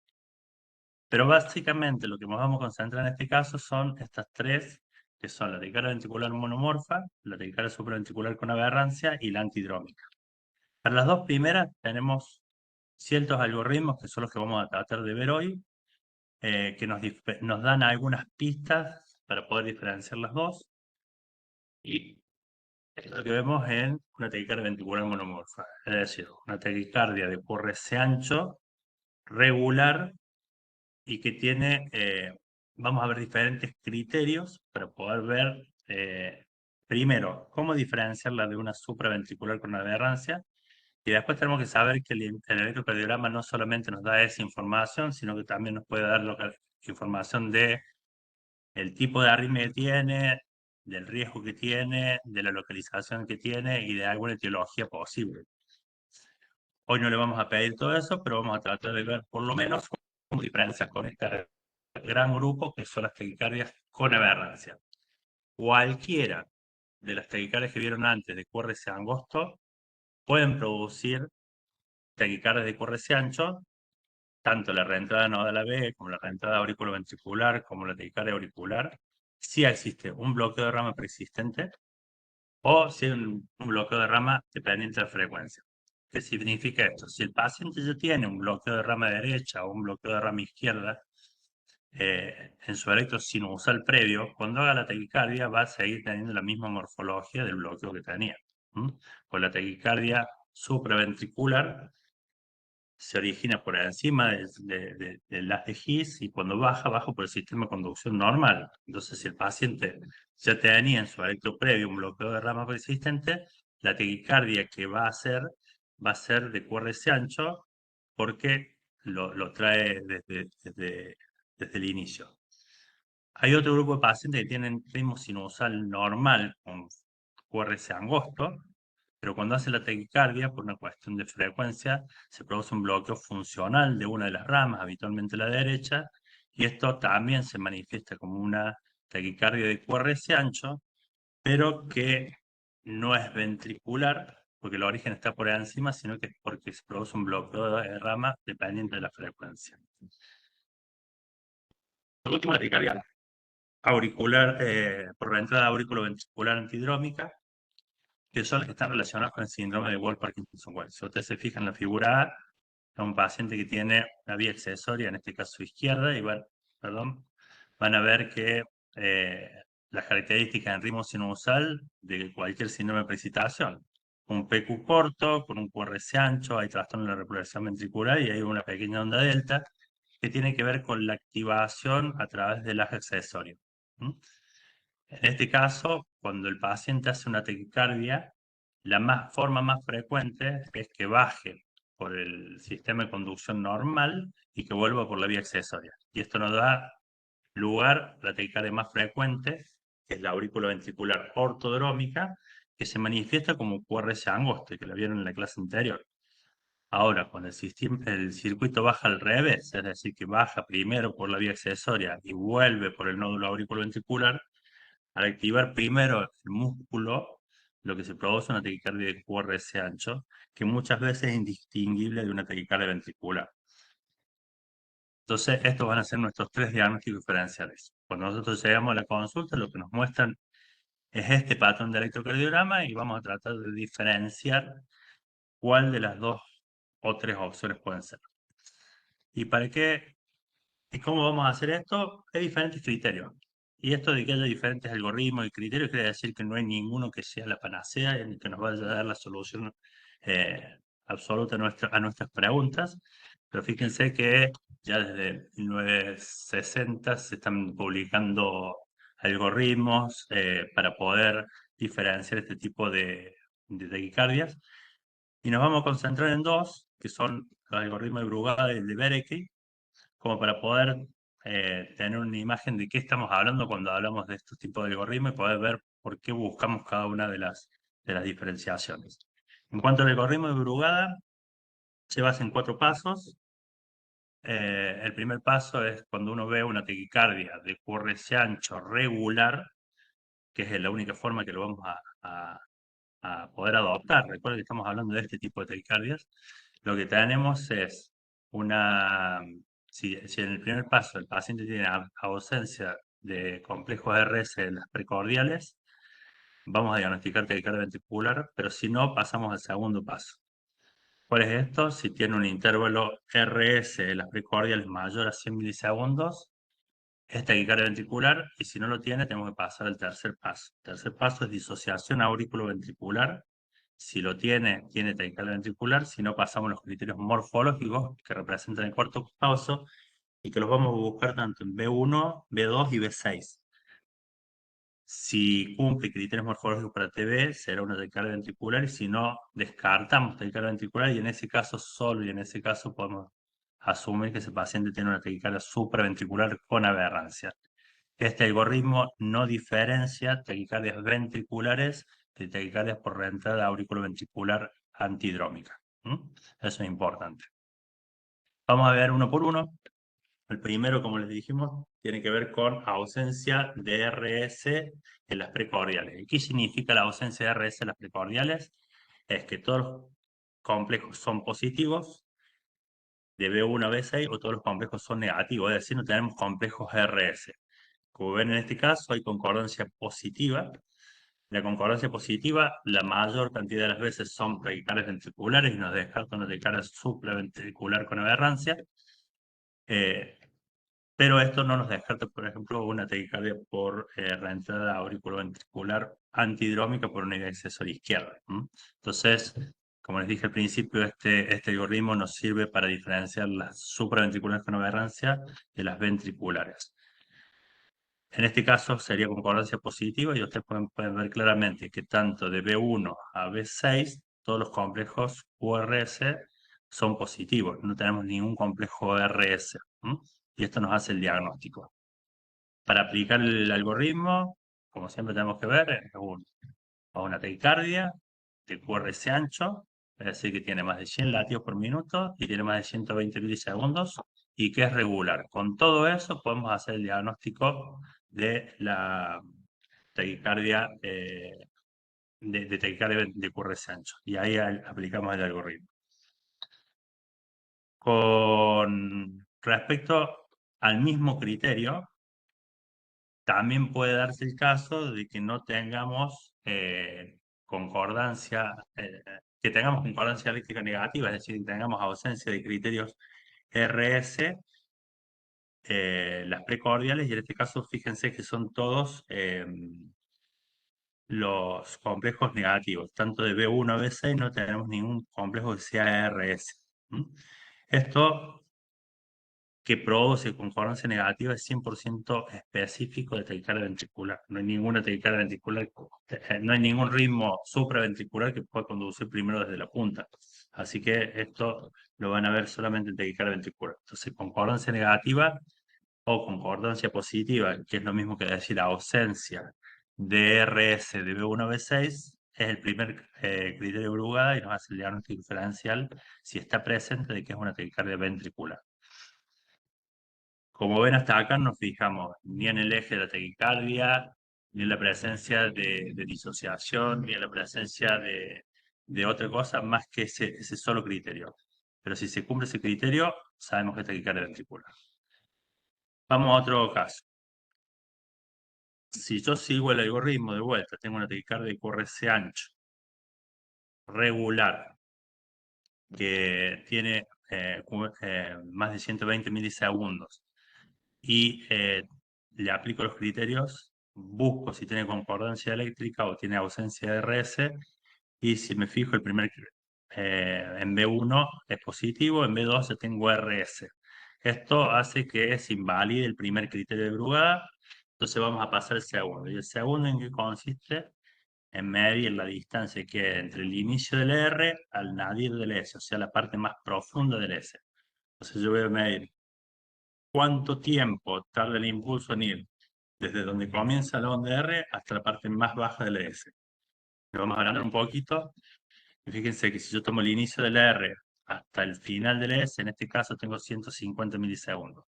Speaker 1: Pero básicamente lo que nos vamos a concentrar en este caso son estas tres, que son la taquicardia ventricular monomorfa, la taquicardia supraventricular con aberrancia y la antidrómica. Para las dos primeras tenemos ciertos algoritmos que son los que vamos a tratar de ver hoy, que nos dan algunas pistas para poder diferenciar las dos. Y esto es lo que vemos en una taquicardia ventricular monomorfa, es decir, una taquicardia de QRS ancho, regular, y que tiene, vamos a ver diferentes criterios para poder ver, primero, cómo diferenciarla de una supraventricular con aberrancia, y después tenemos que saber que el electrocardiograma no solamente nos da esa información, sino que también nos puede dar información de el tipo de arritmia que tiene, del riesgo que tiene, de la localización que tiene y de alguna etiología posible. Hoy no le vamos a pedir todo eso, pero vamos a tratar de ver por lo menos cómo diferencias con este gran grupo que son las taquicardias con aberrancia. Cualquiera de las taquicardias que vieron antes de QRS angosto pueden producir taquicardias de QRS ancho, tanto la reentrada nodal AB como la reentrada auriculoventricular como la taquicardia auricular, si existe un bloqueo de rama preexistente o si hay un bloqueo de rama dependiente de la frecuencia. ¿Qué significa esto? Si el paciente ya tiene un bloqueo de rama derecha o un bloqueo de rama izquierda en su electro sinusal previo, cuando haga la taquicardia va a seguir teniendo la misma morfología del bloqueo que tenía. Pues la taquicardia supraventricular se origina por encima del haz de His y cuando baja por el sistema de conducción normal. Entonces, si el paciente ya tenía en su electro previo un bloqueo de rama persistente, la taquicardia que va a ser de QRS ancho porque lo trae desde el inicio. Hay otro grupo de pacientes que tienen ritmo sinusal normal con QRS angosto, pero cuando hace la taquicardia, por una cuestión de frecuencia, se produce un bloqueo funcional de una de las ramas, habitualmente la derecha, y esto también se manifiesta como una taquicardia de QRS ancho, pero que no es ventricular, porque el origen está por encima, sino que es porque se produce un bloqueo de rama dependiente de la frecuencia. La última taquicardia auricular, por la entrada auriculoventricular antidrómica, que son las que están relacionadas con el síndrome de Wolff-Parkinson-White. Si ustedes se fijan en la figura A, es un paciente que tiene una vía accesoria, en este caso izquierda, y van a ver que las características en ritmo sinusal de cualquier síndrome de precipitación. Un PQ corto, con un QRS ancho, hay trastorno de la repoblación ventricular y hay una pequeña onda delta que tiene que ver con la activación a través del eje accesorio. En este caso, cuando el paciente hace una taquicardia, la forma más frecuente es que baje por el sistema de conducción normal y que vuelva por la vía accesoria. Y esto nos da lugar a la taquicardia más frecuente, que es la auriculoventricular ortodrómica, que se manifiesta como QRS angosto, que la vieron en la clase anterior. Ahora, cuando el circuito baja al revés, es decir, que baja primero por la vía accesoria y vuelve por el nódulo auriculoventricular, al activar primero el músculo, lo que se produce es una taquicardia de QRS ancho, que muchas veces es indistinguible de una taquicardia ventricular. Entonces, estos van a ser nuestros 3 diagnósticos diferenciales. Cuando nosotros llegamos a la consulta, lo que nos muestran es este patrón de electrocardiograma y vamos a tratar de diferenciar cuál de las 2 o 3 opciones pueden ser. ¿Y para qué? ¿Y cómo vamos a hacer esto? Hay diferentes criterios. Y esto de que haya diferentes algoritmos y criterios quiere decir que no hay ninguno que sea la panacea y que nos vaya a dar la solución absoluta a nuestras preguntas. Pero fíjense que ya desde 1960 se están publicando algoritmos para poder diferenciar este tipo de taquicardias. Y nos vamos a concentrar en 2, que son los algoritmos de Brugada y el de Berekey, como para poder tener una imagen de qué estamos hablando cuando hablamos de estos tipos de algoritmos y poder ver por qué buscamos cada una de las diferenciaciones. En cuanto al algoritmo de Brugada, se basa en 4 pasos. El primer paso es cuando uno ve una taquicardia de QRS ancho regular, que es la única forma que lo vamos a poder adoptar. Recuerden que estamos hablando de este tipo de taquicardias. Lo que tenemos es si en el primer paso el paciente tiene ausencia de complejos RS en las precordiales, vamos a diagnosticar taquicardia ventricular, pero si no, pasamos al segundo paso. ¿Cuál es esto? Si tiene un intervalo RS en las precordiales mayor a 100 milisegundos, es taquicardia ventricular, y si no lo tiene, tenemos que pasar al tercer paso. El tercer paso es disociación auriculoventricular. Si lo tiene taquicardia ventricular. Si no, pasamos los criterios morfológicos que representan el cuarto paso y que los vamos a buscar tanto en B1, B2 y B6. Si cumple criterios morfológicos para TB, será una taquicardia ventricular, y si no, descartamos taquicardia ventricular, y en ese caso solo, y en ese caso podemos asumir que ese paciente tiene una taquicardia supraventricular con aberrancia. Este algoritmo no diferencia taquicardias ventriculares de taquicardias por reentrada auriculoventricular antidrómica. Eso es importante. Vamos a ver uno por uno. El primero, como les dijimos, tiene que ver con ausencia de RS en las precordiales. ¿Y qué significa la ausencia de RS en las precordiales? Es que todos los complejos son positivos, de B1 a B6, o todos los complejos son negativos, es decir, no tenemos complejos RS. Como ven en este caso, hay concordancia positiva La concordancia positiva, la mayor cantidad de las veces son taquicardias ventriculares y nos descarta una taquicardia supraventricular con aberrancia. Pero esto no nos descarta, por ejemplo, una taquicardia por reentrada auriculoventricular antihidrómica por una accesor izquierda. Entonces, como les dije al principio, este algoritmo nos sirve para diferenciar las supraventriculares con aberrancia de las ventriculares. En este caso sería concordancia positiva y ustedes pueden ver claramente que tanto de B1 a B6, todos los complejos URS son positivos, no tenemos ningún complejo RS. Y esto nos hace el diagnóstico. Para aplicar el algoritmo, como siempre tenemos que ver, es una taquicardia de QRS ancho, es decir, que tiene más de 100 latidos por minuto y tiene más de 120 milisegundos y que es regular. Con todo eso podemos hacer el diagnóstico de la taquicardia de taquicardia de QRS ancho. Y ahí aplicamos el algoritmo. Con respecto al mismo criterio, también puede darse el caso de que no tengamos concordancia, que tengamos concordancia eléctrica negativa, es decir, que tengamos ausencia de criterios RS, las precordiales, y en este caso fíjense que son todos los complejos negativos, tanto de B1 a B6 no tenemos ningún complejo que sea RS. Esto que produce concordancia negativa es 100% específico de taquicardia ventricular. No hay ninguna taquicardia ventricular, no hay ningún ritmo supraventricular que pueda conducir primero desde la punta. Así que esto lo van a ver solamente en taquicardia ventricular. Entonces, concordancia negativa o concordancia positiva, que es lo mismo que decir ausencia de RS de B1 a B6, es el primer criterio de Brugada y nos hace el diagnóstico diferencial si está presente de que es una taquicardia ventricular. Como ven hasta acá no nos fijamos ni en el eje de la taquicardia, ni en la presencia de disociación, ni en la presencia de otra cosa más que ese solo criterio. Pero si se cumple ese criterio, sabemos que es taquicardia ventricular. Vamos a otro caso. Si yo sigo el algoritmo de vuelta, tengo una taquicardia de QRS ancho, regular, que tiene más de 120 milisegundos, y le aplico los criterios, busco si tiene concordancia eléctrica o tiene ausencia de RS, y si me fijo en B1 es positivo, en B2 ya tengo RS. Esto hace que se invalide el primer criterio de Brugada, entonces vamos a pasar al segundo. ¿Y el segundo en qué consiste? En medir la distancia que hay entre el inicio del R al nadir del S, o sea, la parte más profunda del S. Entonces yo voy a medir cuánto tiempo tarda el impulso en ir desde donde comienza la onda R hasta la parte más baja del S. Le vamos a hablar un poquito. Y fíjense que si yo tomo el inicio del R hasta el final del S, en este caso tengo 150 milisegundos.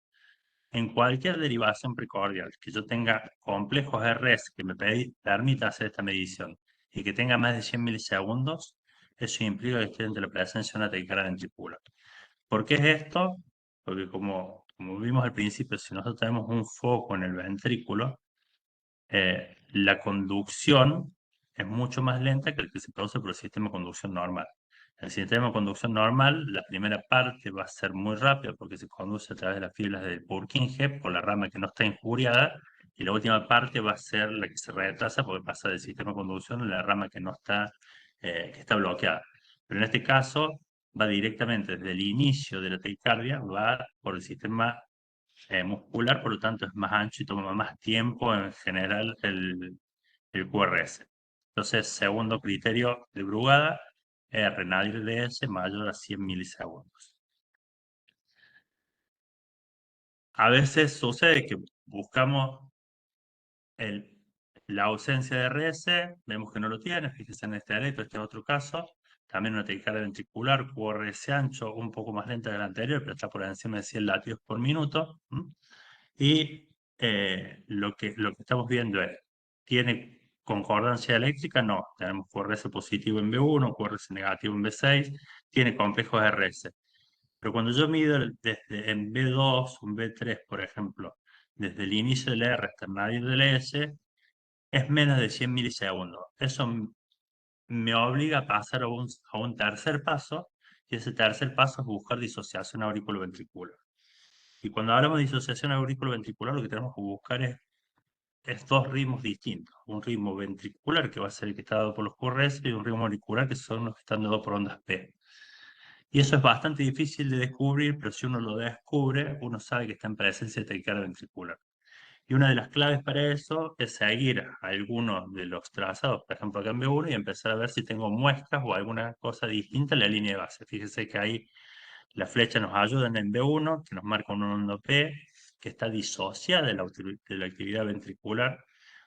Speaker 1: En cualquier derivación precordial que yo tenga complejos RS que me permita hacer esta medición y que tenga más de 100 milisegundos, eso implica que estoy entre la presencia de una taquicardia ventricular. ¿Por qué es esto? Porque como vimos al principio, si nosotros tenemos un foco en el ventrículo, la conducción es mucho más lenta que el que se produce por el sistema de conducción normal. El sistema de conducción normal, la primera parte va a ser muy rápida porque se conduce a través de las fibras del Purkinje por la rama que no está injuriada, y la última parte va a ser la que se retrasa porque pasa del sistema de conducción a la rama que no está, que está bloqueada. Pero en este caso va directamente desde el inicio de la taquicardia, va por el sistema muscular, por lo tanto es más ancho y toma más tiempo en general el QRS. Entonces, segundo criterio de Brugada, RNADIR DS mayor a 100 milisegundos. A veces sucede que buscamos la ausencia de RS, vemos que no lo tiene, fíjense en este areto, este es otro caso, también una taquicardia ventricular, QRS ancho, un poco más lenta que la anterior, pero está por encima de 100 latidos por minuto. Y lo que estamos viendo es, ¿tiene concordancia eléctrica? No, tenemos QRS positivo en B1, QRS negativo en B6, tiene complejos RS. Pero cuando yo mido en B2, un B3, por ejemplo, desde el inicio del R hasta el nadir del S, es menos de 100 milisegundos. Eso me obliga a pasar a un tercer paso, y ese tercer paso es buscar disociación auriculoventricular. Y cuando hablamos de disociación auriculoventricular, lo que tenemos que buscar es dos ritmos distintos. Un ritmo ventricular, que va a ser el que está dado por los QRS, y un ritmo auricular, que son los que están dados por ondas P. Y eso es bastante difícil de descubrir, pero si uno lo descubre, uno sabe que está en presencia de taquicardia ventricular. Y una de las claves para eso es seguir a algunos de los trazados, por ejemplo acá en B1, y empezar a ver si tengo muescas o alguna cosa distinta en la línea de base. Fíjense que ahí la flecha nos ayuda en B1, que nos marca un onda P, que está disociada de la actividad ventricular,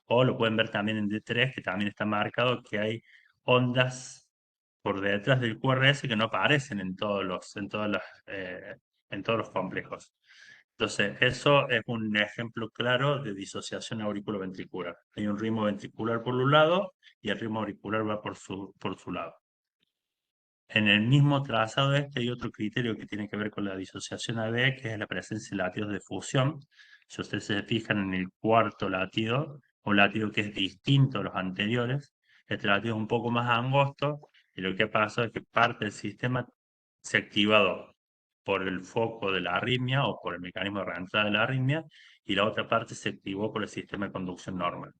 Speaker 1: o lo pueden ver también en D3, que también está marcado que hay ondas por detrás del QRS que no aparecen en todos los complejos. Entonces, eso es un ejemplo claro de disociación auriculoventricular. Hay un ritmo ventricular por un lado y el ritmo auricular va por su lado. En el mismo trazado hay otro criterio que tiene que ver con la disociación AB, que es la presencia de latidos de fusión. Si ustedes se fijan en el cuarto latido, un latido que es distinto a los anteriores, este latido es un poco más angosto, y lo que pasa es que parte del sistema se ha activado por el foco de la arritmia o por el mecanismo de reentrada de la arritmia, y la otra parte se activó por el sistema de conducción normal.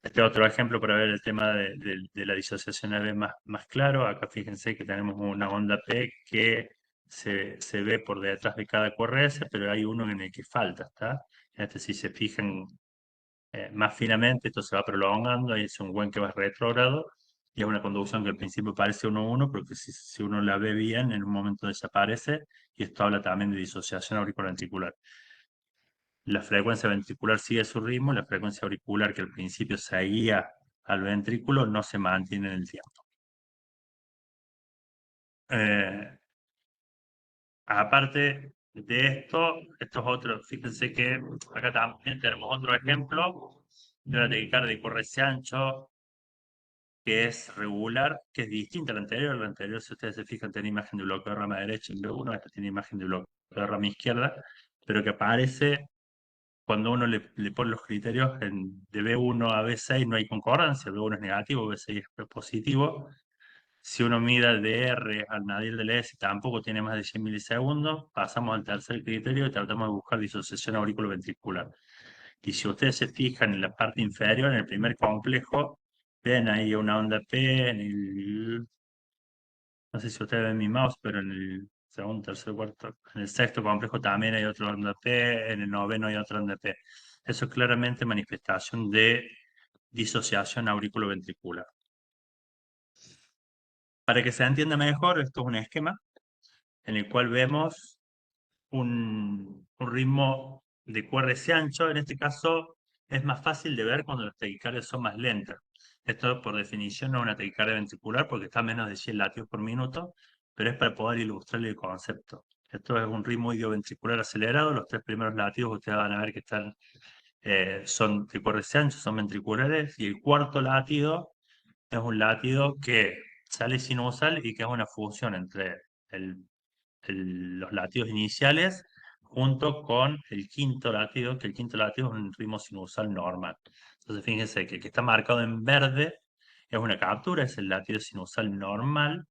Speaker 1: Este otro ejemplo para ver el tema de la disociación AB más claro. Acá fíjense que tenemos una onda P que se ve por detrás de cada QRS, pero hay uno en el que falta, ¿está? Si se fijan más finamente, esto se va prolongando, ahí es un buen que va retrógrado, y es una conducción que al principio parece 1-1, pero que si uno la ve bien, en un momento desaparece, y esto habla también de disociación auriculoventricular. La frecuencia ventricular sigue su ritmo, la frecuencia auricular, que al principio seguía al ventrículo, no se mantiene en el tiempo. Aparte de esto es otro, fíjense que acá también tenemos otro ejemplo de una taquicardia de QRS ancho, que es regular, que es distinta al anterior. El anterior, si ustedes se fijan, tiene imagen de bloqueo de rama derecha en B1, esta tiene imagen de bloqueo de rama izquierda, pero que aparece cuando uno le pone los criterios de B1 a B6 no hay concordancia, B1 es negativo, B6 es positivo. Si uno mira el DR al nadir del S tampoco tiene más de 100 milisegundos, pasamos al tercer criterio y tratamos de buscar disociación auriculoventricular. Y si ustedes se fijan en la parte inferior, en el primer complejo, ven ahí una onda P, no sé si ustedes ven mi mouse, pero en el segundo, tercer, cuarto, en el sexto complejo también hay otra onda P, en el noveno hay otra onda P. Eso es claramente manifestación de disociación auriculoventricular. Para que se entienda mejor, esto es un esquema en el cual vemos un ritmo de QRS ancho. En este caso es más fácil de ver cuando las taquicardias son más lentas. Esto por definición no es una taquicardia ventricular porque está a menos de 100 latidos por minuto, pero es para poder ilustrar el concepto. Esto es un ritmo idioventricular acelerado. Los tres primeros latidos ustedes van a ver que están, son de QRS ancho, son ventriculares, y el cuarto latido es un latido que sale sinusal y que es una fusión entre los latidos iniciales junto con el quinto latido, que el quinto latido es un ritmo sinusal normal. Entonces fíjense que el que está marcado en verde es una captura, es el latido sinusal normal,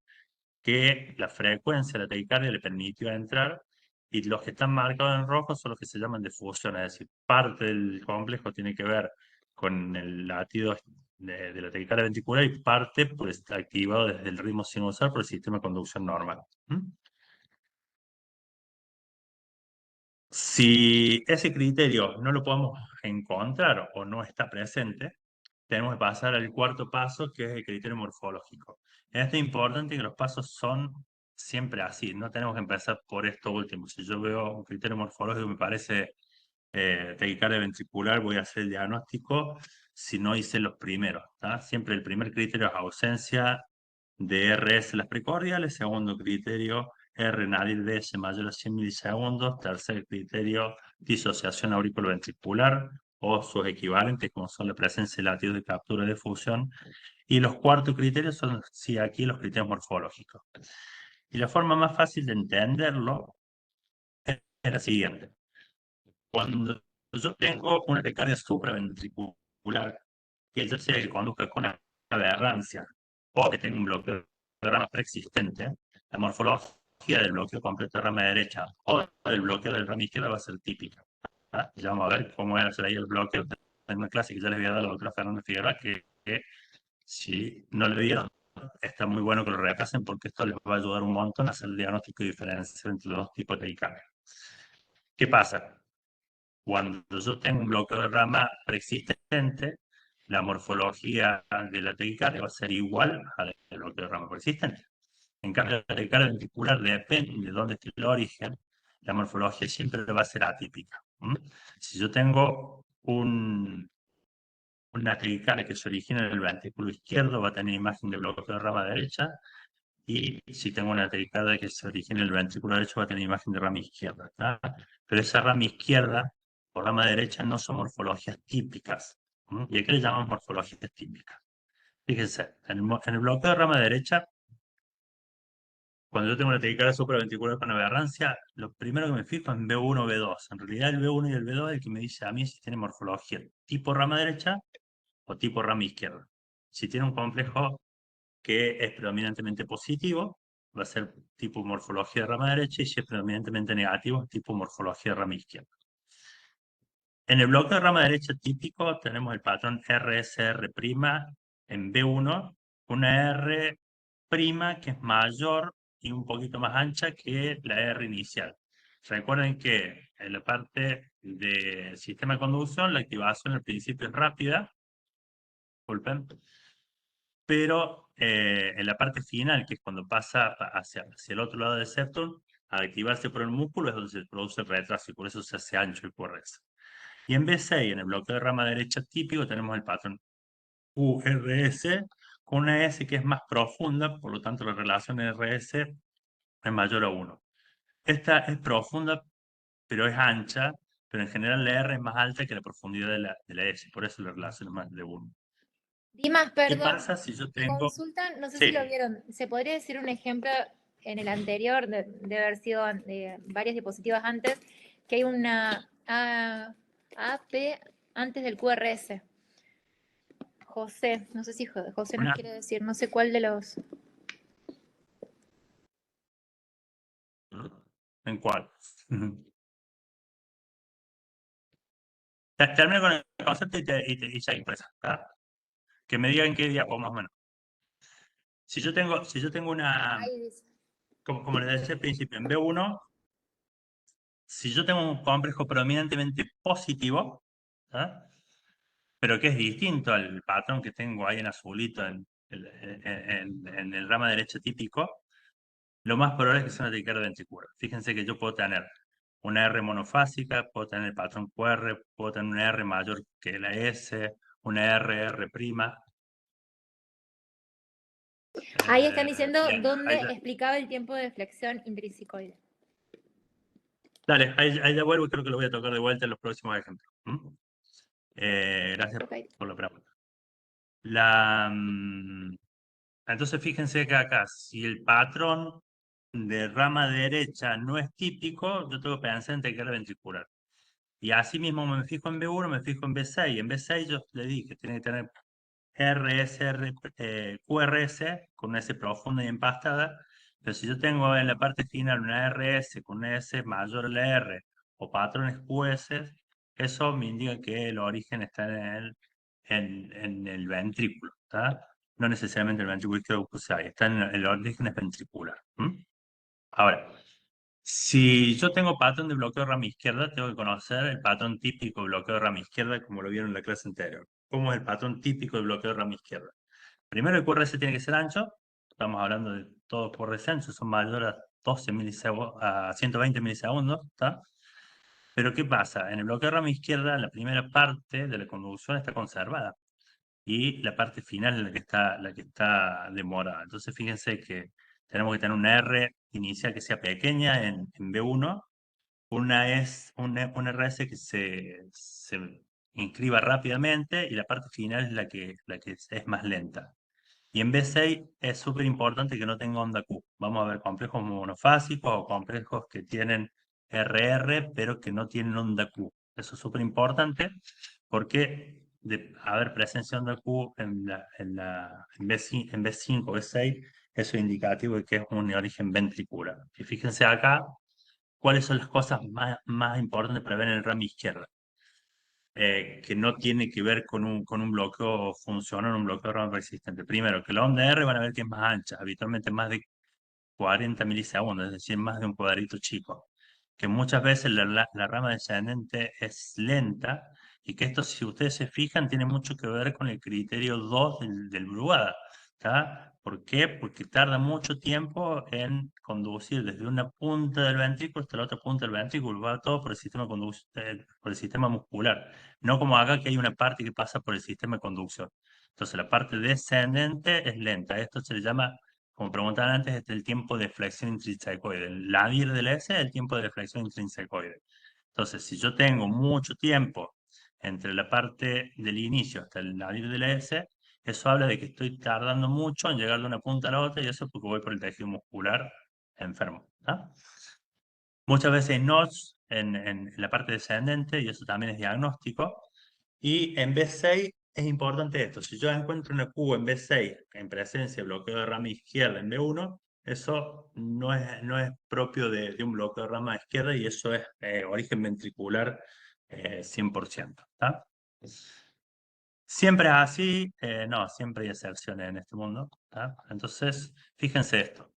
Speaker 1: que la frecuencia de la taquicardia le permitió entrar, y los que están marcados en rojo son los que se llaman de fusión, es decir, parte del complejo tiene que ver con el latido de la taquicardia ventricular y parte pues, está activado desde el ritmo sinusal por el sistema de conducción normal. Si ese criterio no lo podemos encontrar o no está presente, tenemos que pasar al cuarto paso, que es el criterio morfológico. Esto es importante que los pasos son siempre así, no tenemos que empezar por esto último. Si yo veo un criterio morfológico que me parece taquicardia ventricular, voy a hacer el diagnóstico si no hice los primeros. Siempre el primer criterio es ausencia de RS en las precordiales, segundo criterio R nadir DS mayor a 100 milisegundos, tercer criterio disociación auriculoventricular o sus equivalentes como son la presencia de latidos de captura de fusión, y los cuartos criterios son, sí, aquí los criterios morfológicos. Y la forma más fácil de entenderlo es la siguiente. Cuando yo tengo una taquicardia supraventricular, que ya sea que conduzca con aberrancia o que tenga un bloqueo de rama preexistente, la morfología del bloqueo completo de rama derecha o del bloqueo de rama izquierda va a ser típica. ¿Ah? Ya vamos a ver cómo era ahí el bloqueo en una clase que ya les había dado a la doctora Fernanda Figueroa, que si no le vieron, está muy bueno que lo repasen porque esto les va a ayudar un montón a hacer el diagnóstico diferencial entre los dos tipos de taquicardia. ¿Qué pasa? Cuando yo tengo un bloqueo de rama preexistente, la morfología de la taquicardia va a ser igual a la del bloqueo de rama preexistente. En cambio, la taquicardia ventricular depende de dónde esté el origen, la morfología siempre va a ser atípica. Si yo tengo una taquicardia que se origina en el ventrículo izquierdo, va a tener imagen de bloqueo de rama derecha, y si tengo una taquicardia que se origina en el ventrículo derecho, va a tener imagen de rama izquierda. ¿Tá? Pero esa rama izquierda o rama derecha no son morfologías típicas. ¿Y a qué le llamamos morfologías típicas? Fíjense, en el bloqueo de rama derecha, cuando yo tengo una taquicardia supraventricular con aberrancia, lo primero que me fijo es en B1 o B2. En realidad el B1 y el B2 es el que me dice a mí si tiene morfología tipo rama derecha o tipo rama izquierda. Si tiene un complejo que es predominantemente positivo, va a ser tipo morfología de rama derecha, y si es predominantemente negativo, tipo morfología de rama izquierda. En el bloqueo de rama derecha típico tenemos el patrón RSR' en B1, una R' que es mayor y un poquito más ancha que la R inicial. Recuerden que en la parte del sistema de conducción la activación al principio es rápida, disculpen, pero en la parte final, que es cuando pasa hacia el otro lado del septum, al activarse por el músculo es donde se produce el retraso y por eso se hace ancho el QRS. Y en B6, en el bloqueo de rama derecha típico, tenemos el patrón QRS con una S que es más profunda, por lo tanto la relación RS es mayor a 1. Esta es profunda, pero es ancha, pero en general la R es más alta que la profundidad de la S, por eso la relación es más de 1.
Speaker 2: Dimas,
Speaker 1: ¿Qué
Speaker 2: perdón,
Speaker 1: pasa si yo tengo...
Speaker 2: consultan, no sé
Speaker 1: Sí.
Speaker 2: si lo vieron, ¿se podría decir un ejemplo en el anterior, de haber sido varias diapositivas antes, que hay una AP antes del QRS? José, no sé si José nos quiere decir, no sé cuál de los...
Speaker 1: ¿En cuál? Termino con el concepto y ya impresa. Que me digan qué día, o más o menos. Si yo tengo una,
Speaker 2: Ahí dice.
Speaker 1: como les decía al principio, en B1, si yo tengo un complejo predominantemente positivo, ¿ah? Pero que es distinto al patrón que tengo ahí en azulito en el rama derecha típico, lo más probable es que sea una taquicardia ventricular. Fíjense que yo puedo tener una R monofásica, puedo tener el patrón QR, puedo tener una R mayor que la S, una R'.
Speaker 2: Ahí están diciendo
Speaker 1: Bien,
Speaker 2: dónde
Speaker 1: ahí ya,
Speaker 2: explicaba el tiempo de flexión intrínsecoide.
Speaker 1: dale, ahí ya vuelvo y creo que lo voy a tocar de vuelta en los próximos ejemplos. Gracias
Speaker 2: Okay.
Speaker 1: por la pregunta. Entonces fíjense que acá, si el patrón de rama derecha no es típico, yo tengo que pensar en taquicardia ventricular. Y así mismo me fijo en B1, me fijo en B6. En B6 yo le dije que tiene que tener QRS con una S profunda y empastada. Pero si yo tengo en la parte final una RS con una S mayor a la R o patrones QS, eso me indica que el origen está en el ventrículo. ¿Tá? No necesariamente el ventrículo izquierdo QCI, está en el origen es ventricular. Ahora, si yo tengo patrón de bloqueo de rama izquierda, tengo que conocer el patrón típico de bloqueo de rama izquierda, como lo vieron en la clase anterior. ¿Cómo es el patrón típico de bloqueo de rama izquierda? Primero, el QRS tiene que ser ancho. Estamos hablando de todos QRS anchos, son mayores a 12 milisegundos, a 120 milisegundos. ¿Tá? Pero ¿qué pasa? En el bloqueo de rama izquierda, la primera parte de la conducción está conservada y la parte final es la que está demorada. Entonces, fíjense que tenemos que tener una R inicial que sea pequeña en B1, una RS que se inscriba rápidamente y la parte final es la que es más lenta. Y en B6 es súper importante que no tenga onda Q. Vamos a ver complejos monofásicos o complejos que tienen RR pero que no tienen onda Q. Eso es súper importante porque de haber presencia de onda Q en B5 o B6, eso es indicativo de que es un origen ventricular. Y fíjense acá cuáles son las cosas más importantes para ver en el ramo izquierdo, que no tiene que ver con un bloqueo funcional, un bloqueo ramo resistente. Primero, que la onda R van a ver que es más ancha, habitualmente más de 40 milisegundos, es decir, más de un cuadrito chico. Que muchas veces la rama descendente es lenta y que esto, si ustedes se fijan, tiene mucho que ver con el criterio 2 del Brugada. ¿Tá? ¿Por qué? Porque tarda mucho tiempo en conducir desde una punta del ventrículo hasta la otra punta del ventrículo. Va todo por el sistema, por el sistema muscular. No como acá que hay una parte que pasa por el sistema de conducción. Entonces la parte descendente es lenta. Esto se le llama, como preguntaban antes, es el tiempo de flexión intrinsecoide. El nadir del S es el tiempo de flexión intrinsecoide. Entonces, si yo tengo mucho tiempo entre la parte del inicio hasta el nadir del S, eso habla de que estoy tardando mucho en llegar de una punta a la otra y eso es porque voy por el tejido muscular enfermo. ¿Tá? Muchas veces NOTS en la parte descendente, y eso también es diagnóstico. Y en B6 es importante esto. Si yo encuentro una Q en B6 en presencia de bloqueo de rama izquierda en B1, eso no es propio de un bloqueo de rama izquierda y eso es origen ventricular 100%. ¿Tá? Siempre es así, no, siempre hay excepciones en este mundo. ¿Tá? Entonces, fíjense esto,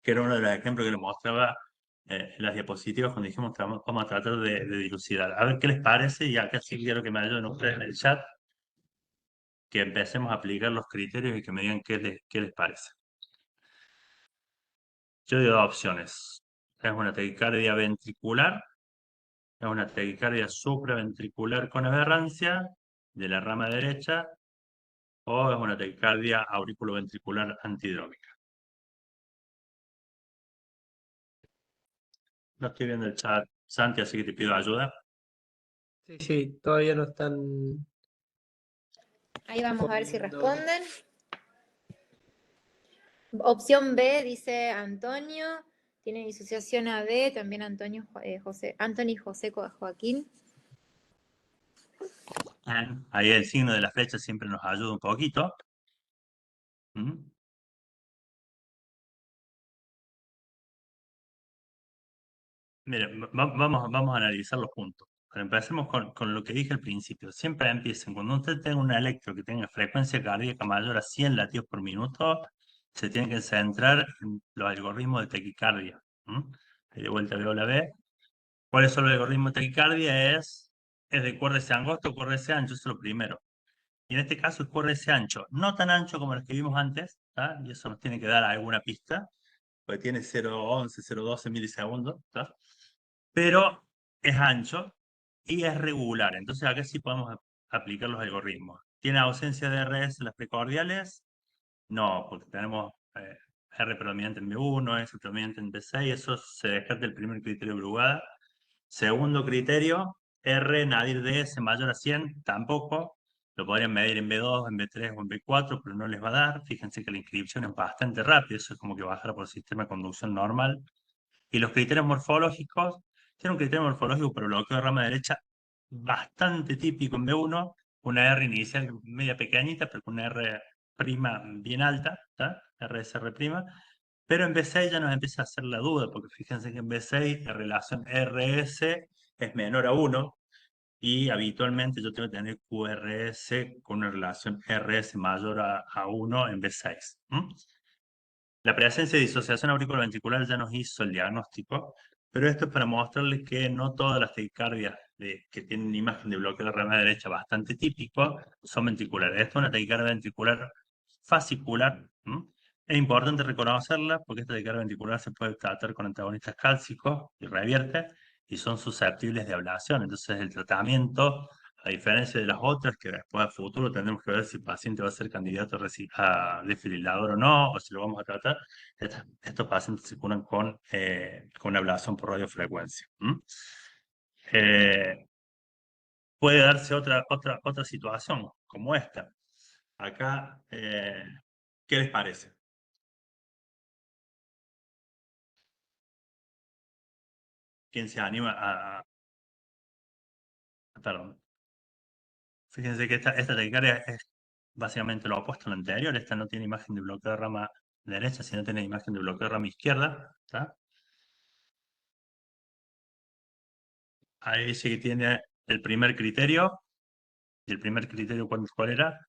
Speaker 1: que era uno de los ejemplos que les mostraba en las diapositivas cuando dijimos que vamos a tratar de dilucidar. A ver qué les parece, y acá sí quiero que me ayuden ustedes en el chat, que empecemos a aplicar los criterios y que me digan qué les parece. Yo digo dos opciones. Es una taquicardia ventricular, es una taquicardia supraventricular con aberrancia de la rama derecha, o es una taquicardia auriculoventricular antidrómica. No estoy viendo el chat, Santi, así que te pido ayuda.
Speaker 3: Sí, sí, todavía no están
Speaker 2: Ahí vamos a ver si
Speaker 3: poniendo.
Speaker 2: responden. Opción B, dice Antonio. Tiene disociación AB, también Antonio José Joaquín.
Speaker 1: Ahí el signo de la flecha siempre nos ayuda un poquito. ¿Mm? Miren, vamos a analizar los puntos. Pero empecemos con lo que dije al principio. Siempre empiecen. Cuando usted tenga un electro que tenga frecuencia cardíaca mayor a 100 latidos por minuto, se tiene que centrar en los algoritmos de taquicardia. Ahí de vuelta veo la B. ¿Cuáles son los algoritmos de taquicardia? Es de QRS angosto o QRS ancho, eso es lo primero. Y en este caso es QRS ancho. No tan ancho como los que vimos antes, ¿tá? Y eso nos tiene que dar alguna pista, porque tiene 0,11, 0,12 milisegundos, ¿tá? Pero es ancho y es regular. Entonces acá sí podemos aplicar los algoritmos. ¿Tiene ausencia de RS en las precordiales? No, porque tenemos R predominante en B1, S predominante en B6, eso se descarta el primer criterio de Brugada. Segundo criterio, R nadir de S mayor a 100, tampoco. Lo podrían medir en B2, en B3 o en B4, pero no les va a dar. Fíjense que la inscripción es bastante rápida, eso es como que bajar por el sistema de conducción normal. Y los criterios morfológicos, tiene un criterio morfológico para bloqueo de rama derecha bastante típico en B1, una R inicial media pequeñita, pero con una R' bien alta, ¿tá? RSR', pero en B6 ya nos empieza a hacer la duda, porque fíjense que en B6 la relación RS es menor a 1, y habitualmente yo tengo que tener QRS con una relación RS mayor a 1 en B6. La presencia de disociación auriculoventricular ya nos hizo el diagnóstico, pero esto es para mostrarles que no todas las taquicardias que tienen imagen de bloqueo de la rama derecha bastante típico son ventriculares. Esto es una taquicardia ventricular fascicular. Es importante reconocerla porque esta taquicardia ventricular se puede tratar con antagonistas cálcicos y revierte y son susceptibles de ablación. Entonces el tratamiento, a diferencia de las otras, que después a futuro tendremos que ver si el paciente va a ser candidato a desfibrilador o no, o si lo vamos a tratar, estos pacientes se curan con ablación por radiofrecuencia. Puede darse otra situación como esta. Acá, ¿qué les parece? ¿Quién se anima Perdón. Fíjense que esta taquicardia es básicamente lo opuesto a lo anterior. Esta no tiene imagen de bloqueo de rama derecha, sino tiene imagen de bloqueo de rama izquierda. ¿Está? Ahí sí que tiene el primer criterio. ¿Y el primer criterio cuál era?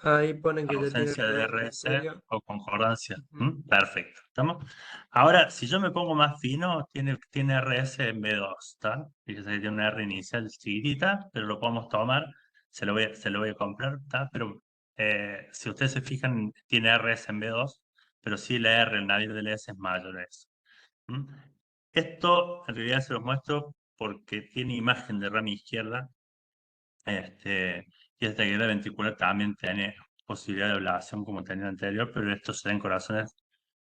Speaker 3: Ahí ponen que ya tiene el
Speaker 1: Ausencia de
Speaker 3: primer
Speaker 1: RS
Speaker 3: criterio.
Speaker 1: o concordancia.
Speaker 3: Ujú.
Speaker 1: Perfecto. ¿Estamos? Ahora, si yo me pongo más fino, tiene RS en B2. ¿Está? Fíjense que tiene una R inicial chiquitita, pero lo podemos tomar. Se lo voy a comprar. ¿Está? Pero si ustedes se fijan, tiene RS en B2, pero sí la R, el nadir del S es mayor a eso. ¿Mm? Esto en realidad se los muestro porque tiene imagen de rama izquierda. Y esta guerra ventricular también tiene posibilidad de ablación como tenía el anterior, pero estos se ven corazones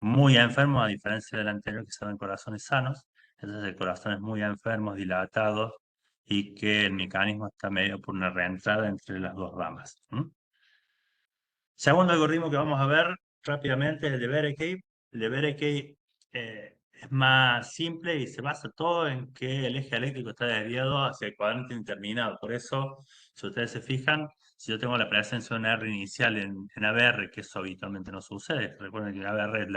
Speaker 1: muy enfermos, a diferencia del anterior que se ven corazones sanos. Entonces el corazón es muy enfermo, dilatado y que el mecanismo está mediado por una reentrada entre las dos ramas. Segundo algoritmo que vamos a ver rápidamente es el de Berekei. El de Berekei es más simple y se basa todo en que el eje eléctrico está desviado hacia el cuadrante indeterminado. Por eso, si ustedes se fijan, si yo tengo la presencia de una R inicial en ABR, que eso habitualmente no sucede, recuerden que ABR es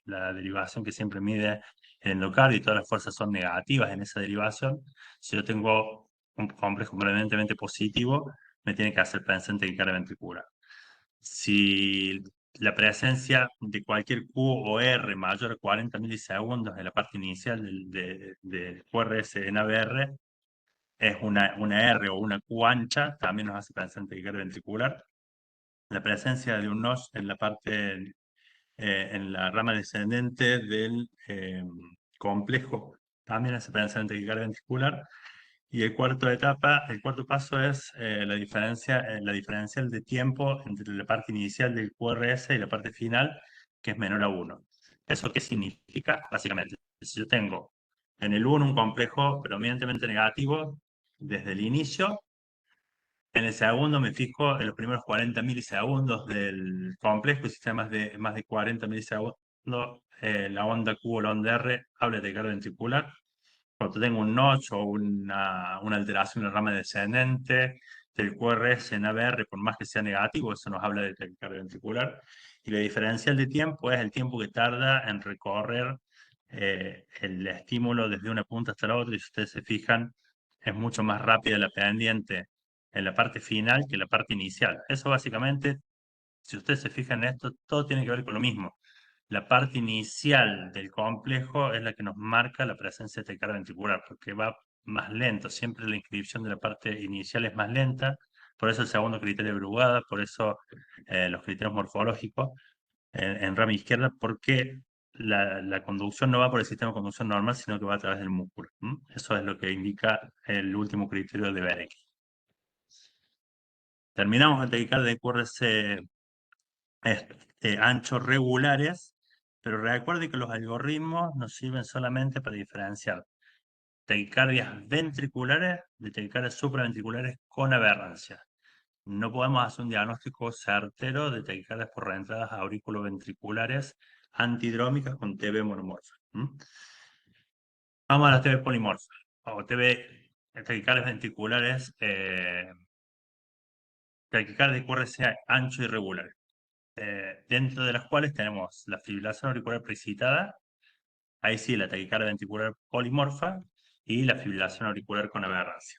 Speaker 1: la derivación que siempre mide el endocardio y todas las fuerzas son negativas en esa derivación. Si yo tengo un complejo permanentemente positivo, me tiene que hacer pensar en taquicardia ventricular. Si la presencia de cualquier Q o R mayor a 40 milisegundos en la parte inicial del QRS en ABR es una R o una Q ancha, también nos hace pensar en taquicardia ventricular. La presencia de un notch en la parte, en la rama descendente del complejo, también hace pensar en taquicardia ventricular. Y el cuarto paso es la diferencial de tiempo entre la parte inicial del QRS y la parte final, que es menor a 1. ¿Eso qué significa? Básicamente, si yo tengo en el 1 un complejo predominantemente negativo desde el inicio, en el segundo me fijo en los primeros 40 milisegundos del complejo, y si está más de 40 milisegundos, la onda Q o la onda R habla de taquicardia ventricular. Cuando tengo un notch o una alteración en la rama descendente del QRS en ABR, por más que sea negativo, eso nos habla de taquicardia ventricular. Y la diferencial de tiempo es el tiempo que tarda en recorrer el estímulo desde una punta hasta la otra. Y si ustedes se fijan, es mucho más rápida la pendiente en la parte final que en la parte inicial. Eso básicamente, si ustedes se fijan en esto, todo tiene que ver con lo mismo. La parte inicial del complejo es la que nos marca la presencia de taquicardia ventricular, porque va más lento. Siempre la inscripción de la parte inicial es más lenta. Por eso el segundo criterio de Brugada, por eso los criterios morfológicos en rama izquierda, porque la conducción no va por el sistema de conducción normal, sino que va a través del músculo. Eso es lo que indica el último criterio de Berecki. Terminamos el taquicardia de QRS anchos regulares, pero recuerde que los algoritmos nos sirven solamente para diferenciar taquicardias ventriculares de taquicardias supraventriculares con aberrancia. No podemos hacer un diagnóstico certero de taquicardias por reentradas auriculoventriculares antidrómicas con TB monomorfa. Vamos a las TB polimorfas, o taquicardias ventriculares, taquicardias QRS ancho y regulares. Dentro de las cuales tenemos la fibrilación auricular precipitada, ahí sí la taquicardia ventricular polimorfa y la fibrilación auricular con aberrancia.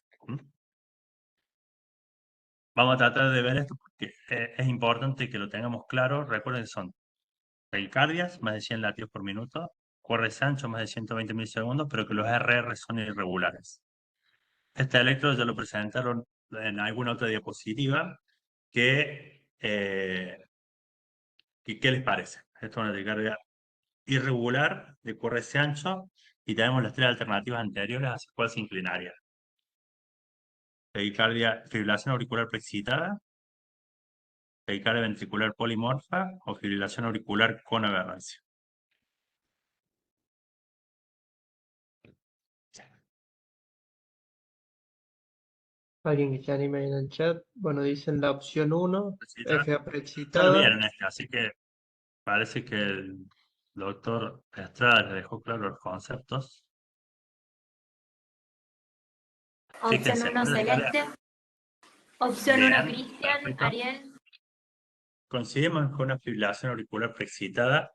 Speaker 1: Vamos a tratar de ver esto porque es importante que lo tengamos claro. Recuerden que son taquicardias, más de 100 latidos por minuto, QRS ancho, más de 120 milisegundos, pero que los RR son irregulares. Este electro ya lo presentaron en alguna otra diapositiva. ¿Qué les parece? Esto es una taquicardia irregular de QRS ancho y tenemos las tres alternativas anteriores hacia cuál se inclinaría. Taquicardia, fibrilación auricular preexcitada, taquicardia ventricular polimorfa o fibrilación auricular con aberrancia.
Speaker 3: Alguien que se anime en el chat. Bueno, dicen la opción 1,
Speaker 1: ¿Preexcitada?
Speaker 3: FA
Speaker 1: Ya lo
Speaker 3: preexcitada.
Speaker 1: vieron así que parece que el doctor Estrada les dejó claros los conceptos.
Speaker 2: Opción
Speaker 1: Fíjense,
Speaker 2: 1, Celeste. Opción 1,
Speaker 1: bien,
Speaker 2: Cristian.
Speaker 1: perfecto.
Speaker 2: Ariel.
Speaker 1: Coincidimos con una fibrilación auricular preexcitada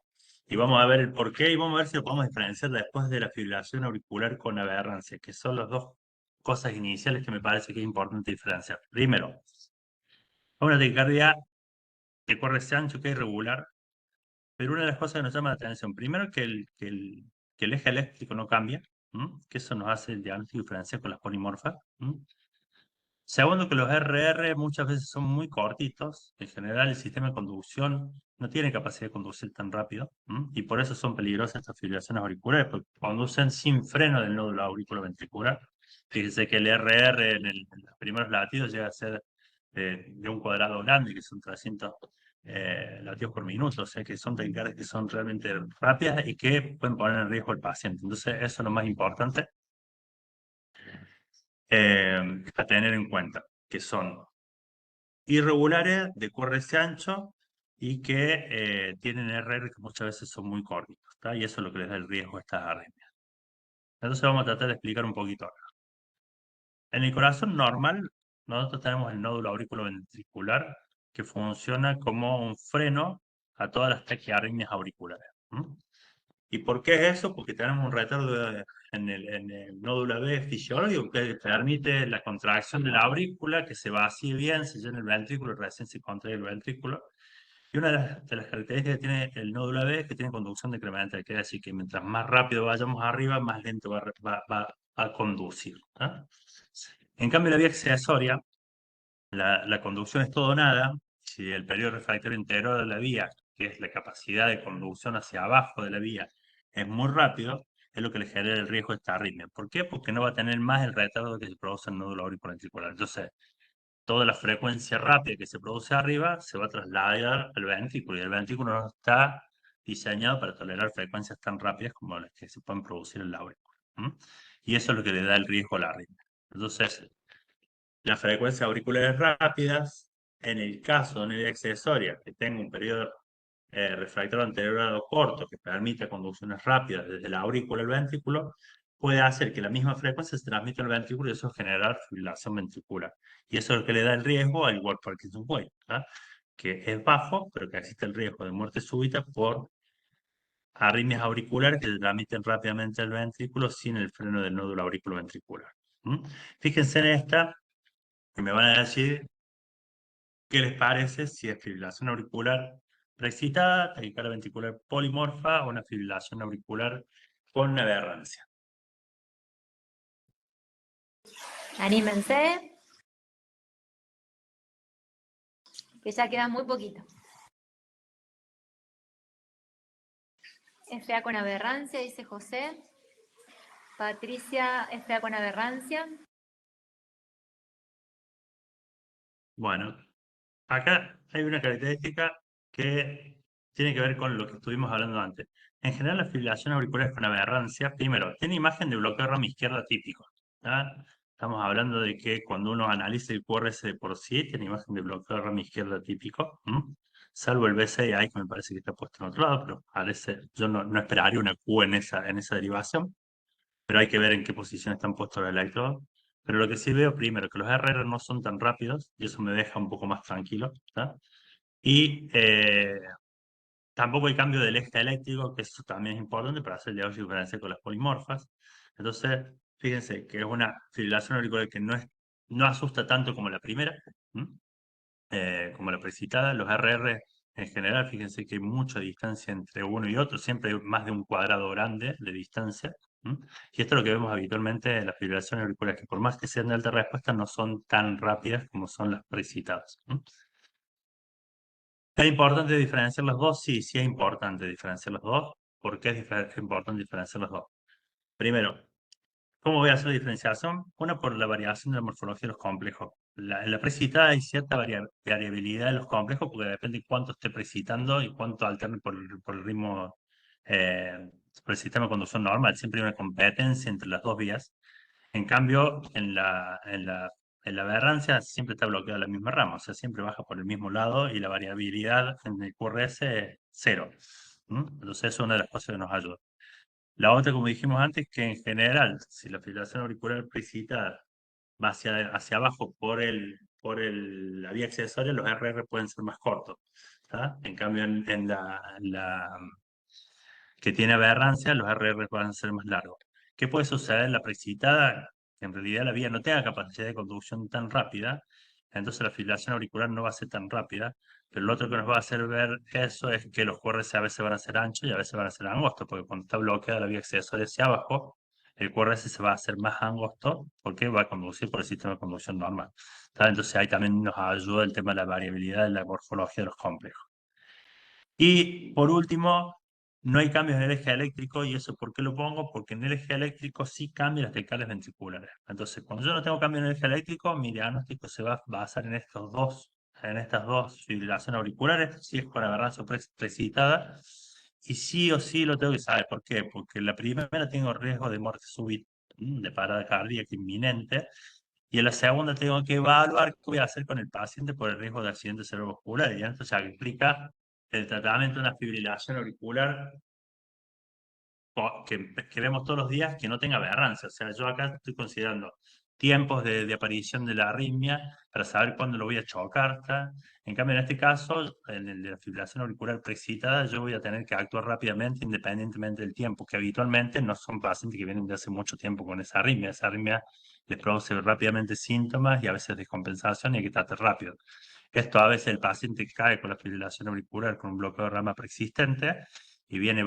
Speaker 1: y vamos a ver el por qué y vamos a ver si lo podemos diferenciar después de la fibrilación auricular con aberrancia, que son las dos cosas iniciales que me parece que es importante diferenciar. Primero, una taquicardia que corre ese ancho, que es irregular, pero una de las cosas que nos llama la atención, primero que el eje eléctrico no cambia, que eso nos hace el diagnóstico diferencial con las polimorfas. Segundo, que los RR muchas veces son muy cortitos. En general, el sistema de conducción no tiene capacidad de conducir tan rápido. Y por eso son peligrosas estas fibrilaciones auriculares, porque conducen sin freno del nódulo auriculoventricular. Fíjense que el RR en los primeros latidos llega a ser de un cuadrado grande, que son 300 latidos por minuto. O sea que son taquicardias que son realmente rápidas y que pueden poner en riesgo al paciente. Entonces, eso es lo más importante a tener en cuenta, que son irregulares, de QRS ancho y que tienen RR que muchas veces son muy cortos, ¿tá? Y eso es lo que les da el riesgo a estas arritmias. Entonces vamos a tratar de explicar un poquito acá. En el corazón normal, nosotros tenemos el nódulo auriculoventricular que funciona como un freno a todas las taquiarritmias auriculares. ¿Y por qué es eso? Porque tenemos un retardo en el nódulo B fisiológico que permite la contracción de la aurícula, que se vacíe bien, se llena el ventrículo, recién se contrae el ventrículo. Y una de las características que tiene el nódulo B es que tiene conducción decremental, quiere decir que mientras más rápido vayamos arriba, más lento va a conducir. En cambio, la vía accesoria, la conducción es todo o nada. Si el periodo refractario interior de la vía, que es la capacidad de conducción hacia abajo de la vía, es muy rápido, es lo que le genera el riesgo de esta arritmia. ¿Por qué? Porque no va a tener más el retardo que se produce en el nódulo auriculoventricular. Entonces, toda la frecuencia rápida que se produce arriba se va a trasladar al ventrículo y el ventrículo no está diseñado para tolerar frecuencias tan rápidas como las que se pueden producir en la aurícula. Y eso es lo que le da el riesgo a la arritmia. Entonces, las frecuencias auriculares rápidas, en el caso de una vía accesoria que tenga un periodo refractario anterior corto que permite conducciones rápidas desde la aurícula al ventrículo, puede hacer que la misma frecuencia se transmita al ventrículo y eso generar fibrilación ventricular. Y eso es lo que le da el riesgo al igual Parkinson Way, que es bajo, pero que existe el riesgo de muerte súbita por arritmias auriculares que se transmiten rápidamente al ventrículo sin el freno del nódulo auriculoventricular. Fíjense en esta, que me van a decir qué les parece si es fibrilación auricular preexcitada, taquicardia ventricular polimorfa o una fibrilación auricular con una aberrancia.
Speaker 2: Anímense. Que ya queda muy poquito. FA con aberrancia, dice José. Patricia, FA con aberrancia.
Speaker 1: Bueno, acá hay una característica que tiene que ver con lo que estuvimos hablando antes. En general, la fibrilación auricular con aberrancia, primero, tiene imagen de bloqueo de rama izquierda típico. Estamos hablando de que cuando uno analiza el QRS de por sí, tiene imagen de bloqueo de rama izquierda típico, salvo el B6i, que me parece que está puesto en otro lado, pero parece, yo no esperaría una Q en esa derivación, pero hay que ver en qué posición están puestos los electrodos. Pero lo que sí veo, primero, que los RR no son tan rápidos, y eso me deja un poco más tranquilo. Y tampoco hay cambio del eje eléctrico, que eso también es importante para hacer el diagnóstico diferencial con las polimorfas. Entonces, fíjense que es una fibrilación auricular que no asusta tanto como la primera, como la precitada. Los RR en general, fíjense que hay mucha distancia entre uno y otro, siempre hay más de un cuadrado grande de distancia. Y esto es lo que vemos habitualmente en las fibrilaciones auriculares, que por más que sean de alta respuesta, no son tan rápidas como son las precitadas. ¿Es importante diferenciar los dos? Sí, sí es importante diferenciar los dos. ¿Por qué es importante diferenciar los dos? Primero, ¿cómo voy a hacer la diferenciación? Una, por la variación de la morfología de los complejos. En la precitada hay cierta variabilidad de los complejos porque depende de cuánto esté precitando y cuánto alterne por el ritmo por el sistema de conducción normal. Siempre hay una competencia entre las dos vías. En cambio, en la aberrancia siempre está bloqueada la misma rama, o sea, siempre baja por el mismo lado y la variabilidad en el QRS es cero. Entonces, eso es una de las cosas que nos ayuda. La otra, como dijimos antes, que en general, si la fibrilación auricular precitada va hacia abajo la vía accesoria, los RR pueden ser más cortos. ¿Tá? En cambio, en la que tiene aberrancia, los RR van a ser más largos. ¿Qué puede suceder en la preexcitada? Que en realidad la vía no tenga capacidad de conducción tan rápida, entonces la fibrilación auricular no va a ser tan rápida, pero lo otro que nos va a hacer ver eso es que los QRS a veces van a ser anchos y a veces van a ser angostos, porque cuando está bloqueada la vía accesoria hacia abajo, el QRS se va a hacer más angosto porque va a conducir por el sistema de conducción normal. ¿Tá? Entonces ahí también nos ayuda el tema de la variabilidad de la morfología de los complejos. Y por último, no hay cambios en el eje eléctrico, y eso ¿por qué lo pongo? Porque en el eje eléctrico sí cambian las taquicardias ventriculares. Entonces, cuando yo no tengo cambio en el eje eléctrico, mi diagnóstico se va a basar en estas dos fibrilaciones auriculares, si es con aberrancia precipitada, y sí o sí lo tengo que saber. ¿Por qué? Porque la primera tengo riesgo de muerte súbita, de parada cardíaca inminente, y en la segunda tengo que evaluar qué voy a hacer con el paciente por el riesgo de accidente cerebrovascular. Y esto se implica el tratamiento de una fibrilación auricular que vemos todos los días que no tenga aberrancia. O sea, yo acá estoy considerando tiempos de aparición de la arritmia para saber cuándo lo voy a chocar. ¿Tá? En cambio, en este caso, en el de la fibrilación auricular preexcitada, yo voy a tener que actuar rápidamente independientemente del tiempo, que habitualmente no son pacientes que vienen de hace mucho tiempo con esa arritmia. Esa arritmia les produce rápidamente síntomas y a veces descompensación y hay que tratar rápido. Esto a veces el paciente cae con la fibrilación auricular con un bloqueo de rama preexistente y viene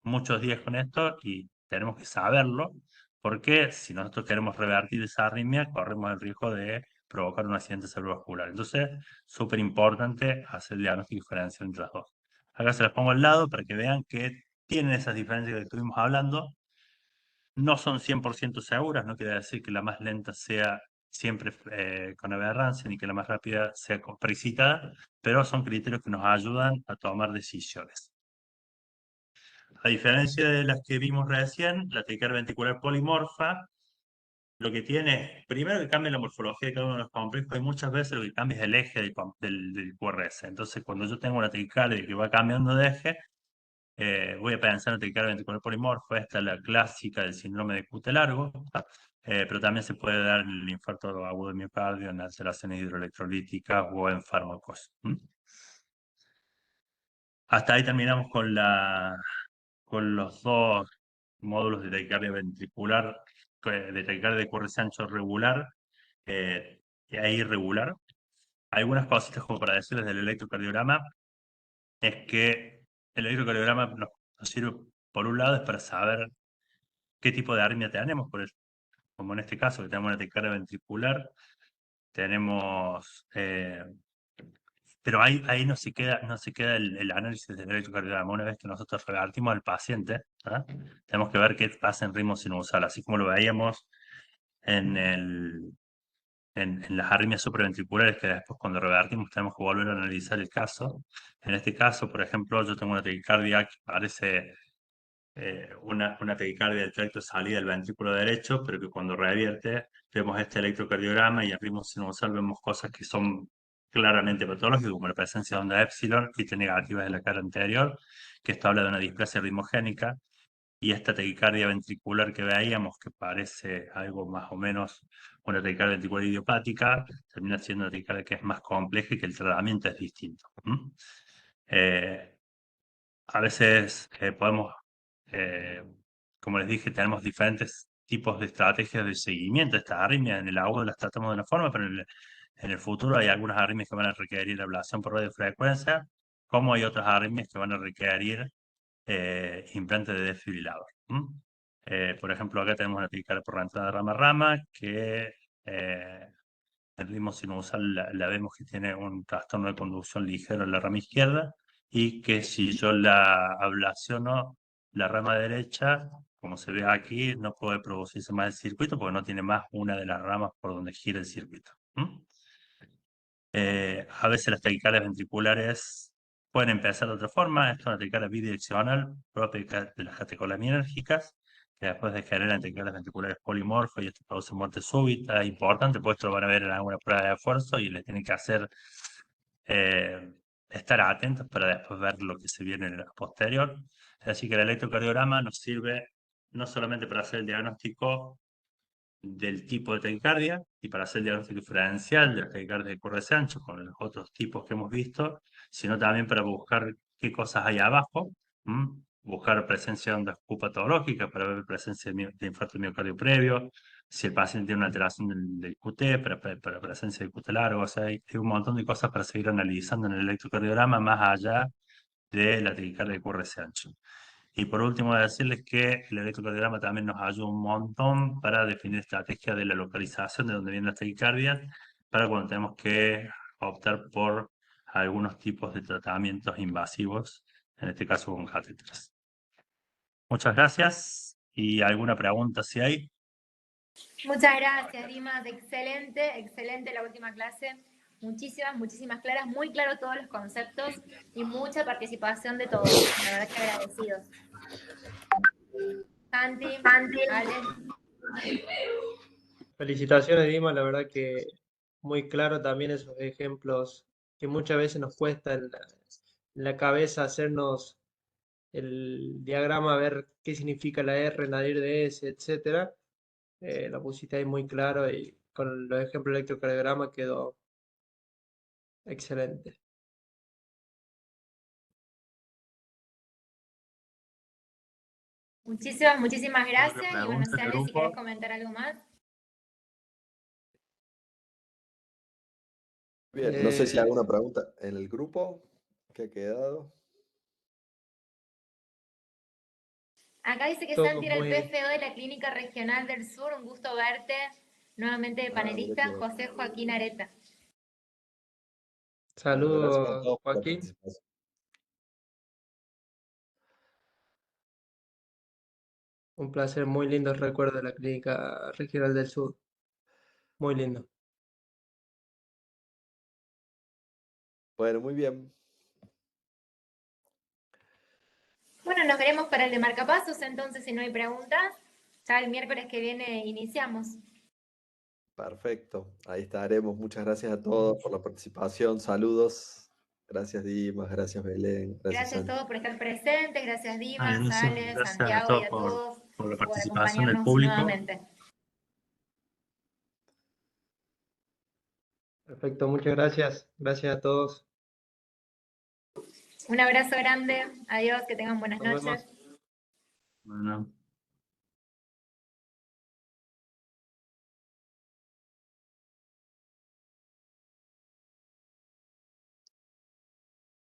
Speaker 1: muchos días con esto y tenemos que saberlo porque si nosotros queremos revertir esa arritmia corremos el riesgo de provocar un accidente cerebrovascular. Entonces, súper importante hacer el diagnóstico diferencial entre las dos. Acá se las pongo al lado para que vean que tienen esas diferencias que estuvimos hablando. No son 100% seguras, no quiere decir que la más lenta sea siempre con aberrancia ni que la más rápida sea precipitada, pero son criterios que nos ayudan a tomar decisiones. A diferencia de las que vimos recién, la taquicardia ventricular polimorfa, lo que tiene, primero que cambia la morfología de cada uno de los complejos y muchas veces lo que cambia es el eje del QRS. Entonces, cuando yo tengo una taquicardia que va cambiando de eje, voy a pensar en taquicardia ventricular polimorfa. Esta es la clásica del síndrome de QT largo, pero también se puede dar el infarto agudo de miocardio en alteraciones hidroelectrolíticas o en fármacos. Hasta ahí terminamos con los dos módulos de taquicardia ventricular, de taquicardia de QRS ancho regular e irregular. Algunas cositas como para decirles del electrocardiograma es que el electrocardiograma nos sirve, por un lado, es para saber qué tipo de arritmia tenemos, como en este caso, que tenemos una taquicardia ventricular, tenemos... pero ahí no se queda el análisis del electrocardiograma. Una vez que nosotros revertimos al paciente, ¿tá? Tenemos que ver qué pasa en ritmo sinusal, así como lo veíamos en las arritmias supraventriculares, que después cuando revertimos tenemos que volver a analizar el caso. En este caso, por ejemplo, yo tengo una taquicardia que parece una taquicardia del tracto de salida del ventrículo derecho, pero que cuando revierte vemos este electrocardiograma y en ritmo sinusal vemos cosas que son claramente patológicas, como la presencia de onda épsilon y T negativas de la cara anterior, que esto habla de una displasia ritmogénica, y esta taquicardia ventricular que veíamos, que parece algo más o menos una taquicardia ventricular idiopática, termina siendo una taquicardia que es más compleja y que el tratamiento es distinto. A veces podemos, como les dije, tenemos diferentes tipos de estrategias de seguimiento de estas arritmias. En el agudo las tratamos de una forma, pero en el futuro hay algunas arritmias que van a requerir ablación por radiofrecuencia, como hay otras arritmias que van a requerir implante de desfibrilador. Por ejemplo, acá tenemos una taquicardia por reentrada rama-rama que el ritmo sinusal la vemos que tiene un trastorno de conducción ligero en la rama izquierda y que si yo la ablaciono la rama derecha, como se ve aquí, no puede producirse más el circuito porque no tiene más una de las ramas por donde gira el circuito. A veces las taquicardias ventriculares pueden empezar de otra forma. Esto es una taquicardia bidireccional propia de las catecolaminergicas, que después generan taquicardias ventriculares polimorfas y esto produce muerte súbita. Importante, pues esto lo van a ver en alguna prueba de esfuerzo y les tienen que hacer estar atentos para después ver lo que se viene en el posterior. Así que el electrocardiograma nos sirve no solamente para hacer el diagnóstico del tipo de taquicardia y para hacer el diagnóstico diferencial de las taquicardias de QRS ancho con los otros tipos que hemos visto, sino también para buscar qué cosas hay abajo, buscar presencia de ondas Q patológicas para ver presencia de infarto miocardio previo, si el paciente tiene una alteración del QT, para presencia de QT largo, o sea, hay un montón de cosas para seguir analizando en el electrocardiograma más allá de la taquicardia de QRS ancho. Y por último, decirles que el electrocardiograma también nos ayuda un montón para definir estrategia de la localización de donde vienen las taquicardias, para cuando tenemos que optar por algunos tipos de tratamientos invasivos, en este caso con catéteres. Muchas gracias. ¿Y alguna pregunta si hay?
Speaker 2: Muchas gracias, Dimas. Excelente, excelente la última clase. Muchísimas claras, muy claro todos los conceptos y mucha participación de todos. La verdad que agradecidos. Santi, Ale.
Speaker 3: Felicitaciones, Dima, la verdad que muy claro también esos ejemplos que muchas veces nos cuesta en la cabeza hacernos el diagrama, ver qué significa la R, nadir de S, etcétera. Lo pusiste ahí muy claro y con los ejemplos de electrocardiograma quedó excelente.
Speaker 2: Muchísimas gracias. Y bueno,
Speaker 1: pregunta del
Speaker 2: Sale, si querés
Speaker 1: grupo?
Speaker 2: comentar algo más.
Speaker 4: Bien, no sé si hay
Speaker 3: Eh,
Speaker 4: alguna pregunta en el grupo que ha quedado.
Speaker 2: Acá dice que
Speaker 3: Todo
Speaker 2: Santi era el
Speaker 3: muy...
Speaker 2: PFO de la Clínica Regional del Sur. Un gusto verte. Nuevamente de
Speaker 4: Ah, mira
Speaker 2: panelista,
Speaker 4: qué bueno.
Speaker 2: José Joaquín Areta.
Speaker 4: Bueno, gracias a
Speaker 3: Saludos,
Speaker 4: todos por la
Speaker 3: Joaquín.
Speaker 4: participación.
Speaker 3: Un placer, muy lindo recuerdo de la Clínica Regional del Sur. Muy lindo.
Speaker 4: Bueno, muy bien.
Speaker 2: Bueno, nos veremos para el de marcapasos, entonces, si no hay preguntas. Ya el miércoles que viene iniciamos.
Speaker 4: Perfecto. Ahí estaremos. Muchas gracias a todos por la participación. Saludos. Gracias, Dimas. Gracias, Belén. Gracias,
Speaker 2: Gracias a
Speaker 4: Santi.
Speaker 2: todos por estar presentes. Gracias, Dimas, Ale,
Speaker 1: Gracias a
Speaker 2: Santiago y
Speaker 1: todos
Speaker 2: a todos
Speaker 1: por la
Speaker 2: por
Speaker 1: participación del
Speaker 2: acompañarnos
Speaker 1: público.
Speaker 2: nuevamente.
Speaker 3: Perfecto, muchas gracias. Gracias a todos.
Speaker 2: Un abrazo grande. Adiós, que tengan buenas
Speaker 3: Nos
Speaker 2: noches.
Speaker 3: vemos.
Speaker 1: Bueno.